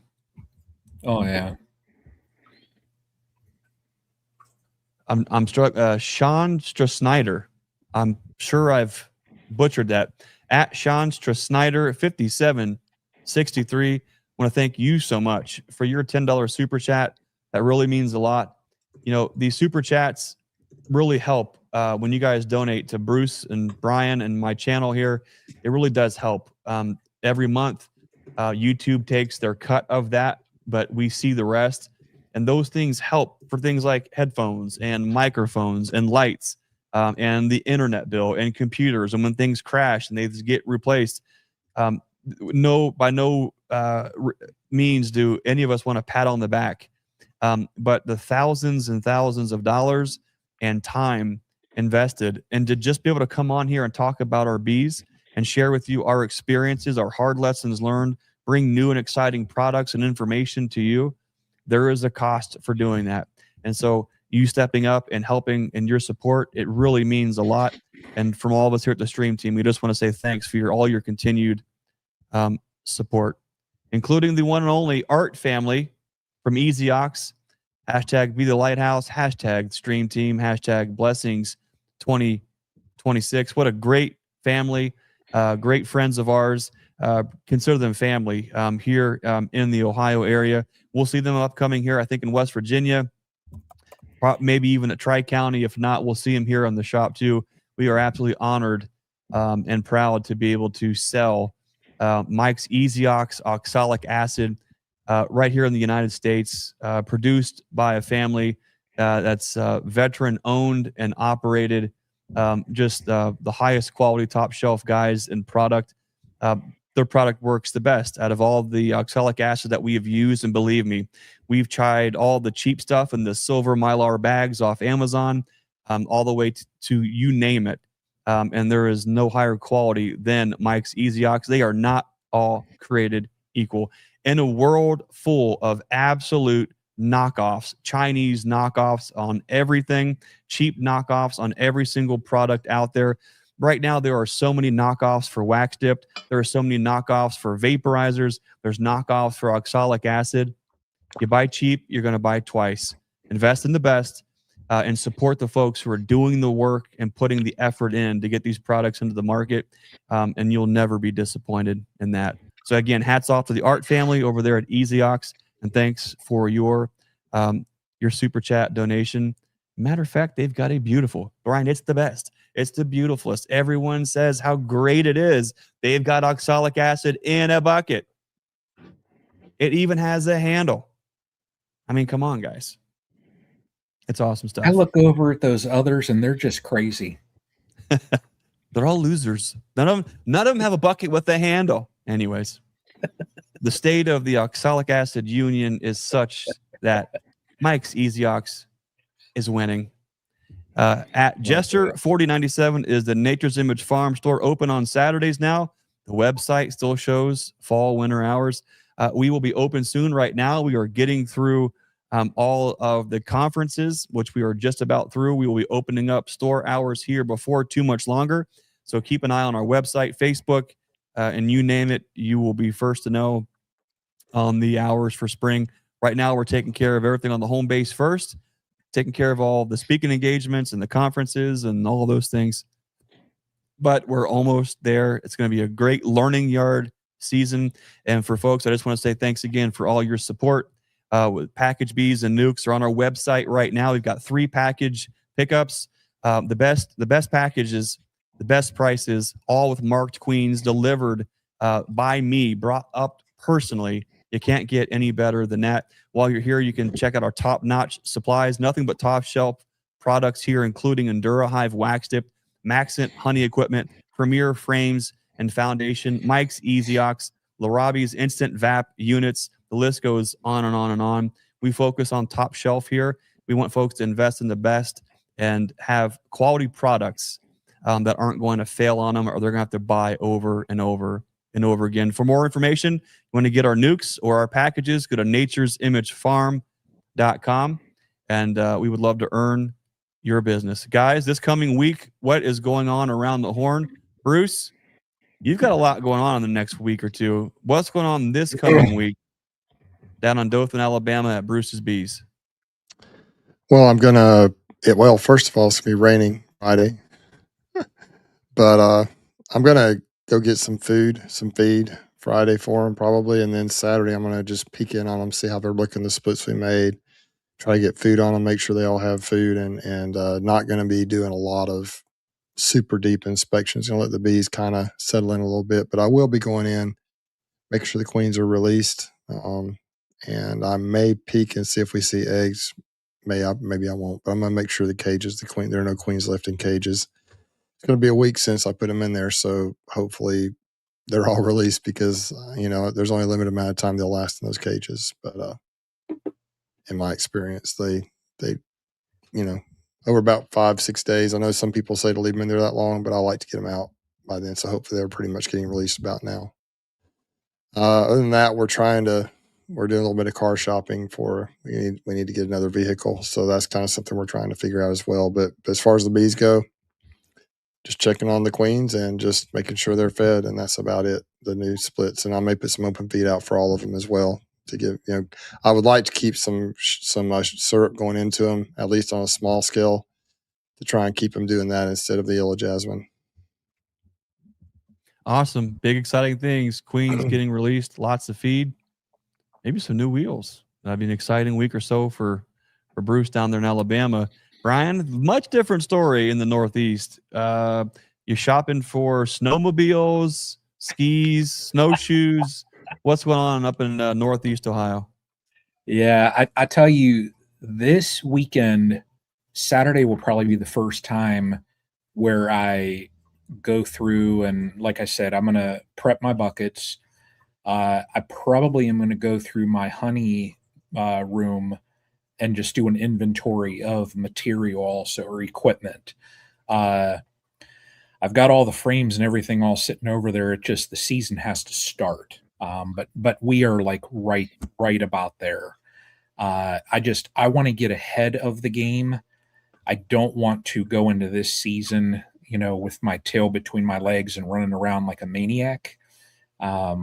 Oh yeah. I'm struck. Sean Snyder. I'm sure I've butchered that. At Sean Snyder 5763. Want to thank you so much for your $10 super chat. That really means a lot. You know, these super chats really help when you guys donate to Bruce and Brian and my channel here. It really does help. Every month, YouTube takes their cut of that, but we see the rest. And those things help for things like headphones and microphones and lights and the internet bill and computers. And when things crash and they just get replaced, by no means do any of us want to pat on the back. But the thousands and thousands of dollars and time invested, and to just be able to come on here and talk about our bees and share with you our experiences, our hard lessons learned, bring new and exciting products and information to you, there is a cost for doing that. And so you stepping up and helping and your support, it really means a lot. And from all of us here at the Stream Team, we just want to say thanks for all your continued support. including the one and only Art family from EasyOx, hashtag beethelighthouse, hashtag Streamteam, hashtag blessings 2026. What a great family, great friends of ours. Consider them family here in the Ohio area. We'll see them upcoming here, I think, in West Virginia, maybe even at Tri-County. If not, we'll see them here on the shop too. We are absolutely honored and proud to be able to sell Mike's EasyOx oxalic acid right here in the United States, produced by a family that's veteran owned and operated, just the highest quality, top shelf guys and product. Their product works the best out of all the oxalic acid that we have used. And believe me, we've tried all the cheap stuff in the silver Mylar bags off Amazon, all the way to you name it. And there is no higher quality than Mike's EasyOx. They are not all created equal. In a world full of absolute knockoffs, Chinese knockoffs on everything, cheap knockoffs on every single product out there. Right now, there are so many knockoffs for wax dipped. There are so many knockoffs for vaporizers. There's knockoffs for oxalic acid. You buy cheap, you're going to buy twice. Invest in the best and support the folks who are doing the work and putting the effort in to get these products into the market. And you'll never be disappointed in that. So again, hats off to the Art family over there at EasyOx, and thanks for your super chat donation. Matter of fact, they've got a beautiful, Brian, it's the best. It's the beautifulest. Everyone says how great it is. They've got oxalic acid in a bucket. It even has a handle. I mean, come on, guys. It's awesome stuff. I look over at those others and they're just crazy. They're all losers. None of them have a bucket with a handle. Anyways, the state of the oxalic acid union is such that Mike's EasyOx is winning. At Jester 4097 is the Nature's Image Farm store, open on Saturdays now. The website still shows fall, winter hours. We will be open soon. Right now, we are getting through all of the conferences, which we are just about through. We will be opening up store hours here before too much longer. So keep an eye on our website, Facebook, and you name it, you will be first to know on the hours for spring. Right now, we're taking care of everything on the home base first, taking care of all the speaking engagements and the conferences and all those things. But we're almost there. It's going to be a great learning yard season. And for folks, I just want to say thanks again for all your support. With package bees and nukes are on our website right now. We've got 3 package pickups. The best packages, the best prices, all with marked queens delivered by me, brought up personally. You can't get any better than that. While you're here, you can check out our top-notch supplies. Nothing but top-shelf products here, including ENDURAHIVE wax dip, Maxent honey equipment, Premier frames and foundation, Mike's EasyOx, Larabi's INSTANTVAP units. The list goes on and on and on. We focus on top shelf here. We want folks to invest in the best and have quality products that aren't going to fail on them, or they're going to have to buy over and over and over again. For more information, you want to get our nukes or our packages, go to naturesimagefarm.com, and we would love to earn your business. Guys, this coming week, what is going on around the horn? Bruce, you've got a lot going on in the next week or two. What's going on this coming week down on Dothan, Alabama at Bruce's Bees? Well, first of all, it's going to be raining Friday. But I'm going to go get some feed Friday for them probably. And then Saturday, I'm going to just peek in on them, see how they're looking, the splits we made, try to get food on them, make sure they all have food, and not going to be doing a lot of super deep inspections. Going to let the bees kind of settle in a little bit, but I will be going in, making sure the queens are released. And I may peek and see if we see eggs. Maybe I won't, but I'm going to make sure there are no queens left in cages. It's going to be a week since I put them in there, so hopefully they're all released because, there's only a limited amount of time they'll last in those cages. But in my experience, they over about 5-6 days. I know some people say to leave them in there that long, but I like to get them out by then. So hopefully they're pretty much getting released about now. Other than that, we're doing a little bit of car shopping we need to get another vehicle. So that's kind of something we're trying to figure out as well. But as far as the bees go, just checking on the queens and just making sure they're fed, and that's about it. The new splits, and I may put some open feed out for all of them as well to give. I would like to keep some syrup going into them, at least on a small scale, to try and keep them doing that instead of the yellow jasmine. Awesome. Big exciting things. Queens getting released, lots of feed, maybe some new wheels. That'd be an exciting week or so for Bruce down there in Alabama. Brian, much different story in the Northeast. You shopping for snowmobiles, skis, snowshoes? What's going on up in Northeast Ohio? Yeah, I tell you, this weekend, Saturday will probably be the first time where I go through and, like I said, I'm going to prep my buckets. I probably am going to go through my honey room and just do an inventory of material also, or equipment. I've got all the frames and everything all sitting over there. It just, the season has to start. But we are like right about there. I want to get ahead of the game. I don't want to go into this season, with my tail between my legs and running around like a maniac. I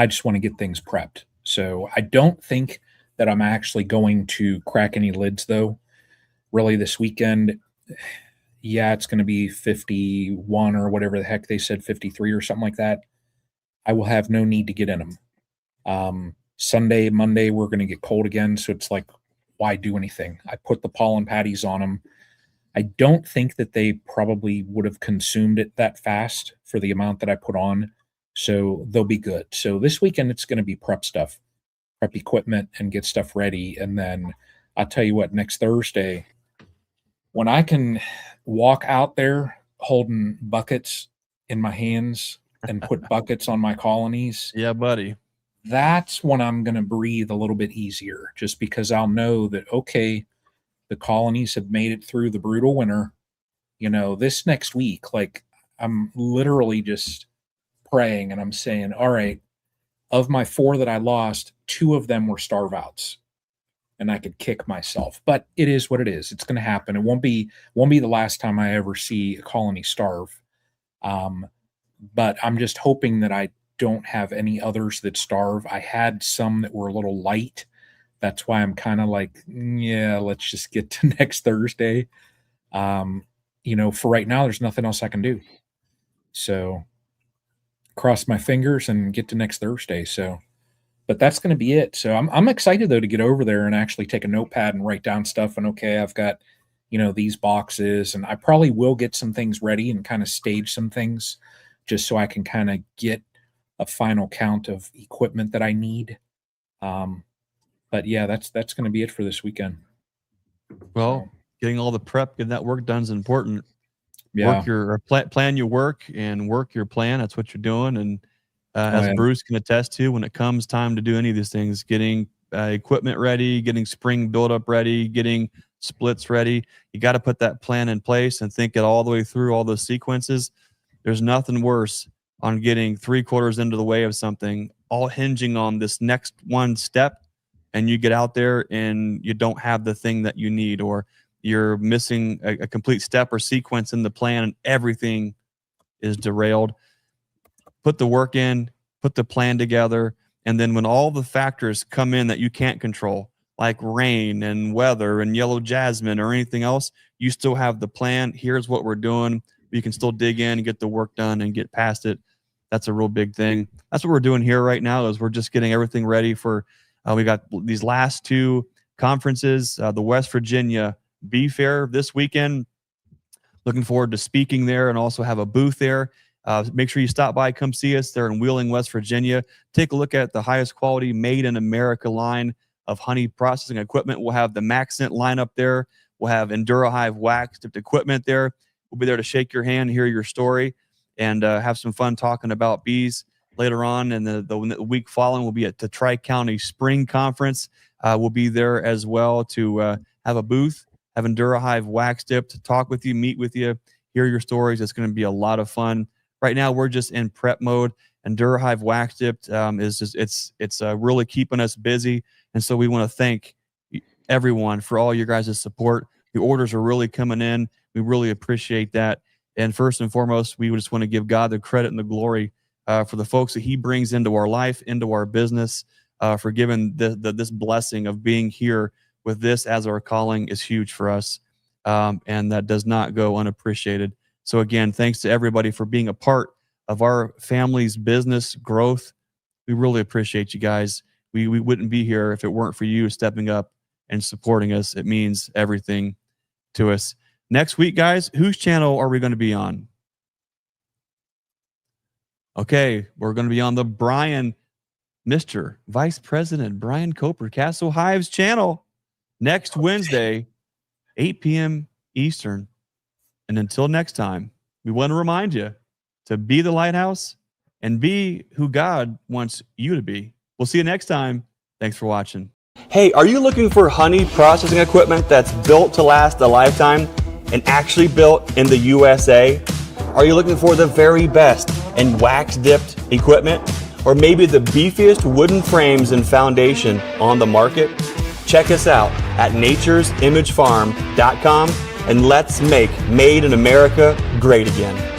just want to get things prepped. So I don't think that I'm actually going to crack any lids though. Really this weekend, yeah, it's going to be 51 or whatever the heck they said, 53 or something like that. I will have no need to get in them. Sunday, Monday, we're going to get cold again. So it's like, why do anything? I put the pollen patties on them. I don't think that they probably would have consumed it that fast for the amount that I put on. So they'll be good. So this weekend, it's going to be prep stuff, prep equipment, and get stuff ready. And then I'll tell you what, next Thursday, when I can walk out there holding buckets in my hands and put buckets on my colonies. Yeah, buddy. That's when I'm going to breathe a little bit easier, just because I'll know that, okay, the colonies have made it through the brutal winter. This next week, like, I'm literally just praying and I'm saying, all right, of my 4 that I lost, 2 of them were starve outs, and I could kick myself. But it is what it is. It's going to happen. It won't be the last time I ever see a colony starve. But I'm just hoping that I don't have any others that starve. I had some that were a little light. That's why I'm kind of like, yeah, let's just get to next Thursday. For right now, there's nothing else I can do. So cross my fingers and get to next Thursday. So, but that's going to be it. So I'm excited though to get over there and actually take a notepad and write down stuff. And okay, I've got, these boxes, and I probably will get some things ready and kind of stage some things just so I can kind of get a final count of equipment that I need. But yeah, that's going to be it for this weekend. Well, getting all the prep, getting that work done is important. Yeah. Work your plan your work and work your plan. That's what you're doing. And as Bruce can attest to, when it comes time to do any of these things, getting equipment ready, getting spring buildup ready, getting splits ready, you got to put that plan in place and think it all the way through all those sequences. There's nothing worse on getting 3/4 into the way of something, all hinging on this next one step, and you get out there and you don't have the thing that you need, or you're missing a complete step or sequence in the plan and everything is derailed. Put the work in, put the plan together, and then when all the factors come in that you can't control, like rain and weather and yellow jasmine or anything else, you still have the plan. Here's what we're doing. You can still dig in and get the work done and get past it. That's a real big thing. That's what we're doing here right now, is we're just getting everything ready for, we got these last 2 conferences, the West Virginia Bee Fair this weekend. Looking forward to speaking there and also have a booth there. Make sure you stop by, come see us there in Wheeling, West Virginia. Take a look at the highest quality made in America line of honey processing equipment. We'll have the Maxent line up there. We'll have ENDURAHIVE wax tipped equipment there. We'll be there to shake your hand, hear your story, and have some fun talking about bees. Later on in the week following, we'll be at the Tri-County Spring Conference. We'll be there as well to have a booth, have ENDURAHIVE wax tipped, talk with you, meet with you, hear your stories. It's going to be a lot of fun. Right now, we're just in prep mode. ENDURAHIVE wax tipped is just it's really keeping us busy, and so we want to thank everyone for all your guys' support. The orders are really coming in. We really appreciate that. And first and foremost, we just want to give God the credit and the glory for the folks that he brings into our life, into our business, for giving this blessing of being here with this as our calling is huge for us. And that does not go unappreciated. So again, thanks to everybody for being a part of our family's business growth. We really appreciate you guys. We wouldn't be here if it weren't for you stepping up and supporting us. It means everything to us. Next week, guys, whose channel are we going to be on? Okay, we're going to be on the Mr. Vice President Brian Coper, Castle Hives channel next Wednesday, 8 p.m. Eastern. And until next time, we want to remind you to be the lighthouse and be who God wants you to be. We'll see you next time. Thanks for watching. Hey, are you looking for honey processing equipment that's built to last a lifetime and actually built in the USA? Are you looking for the very best and wax-dipped equipment? Or maybe the beefiest wooden frames and foundation on the market? Check us out at naturesimagefarm.com and let's make Made in America great again.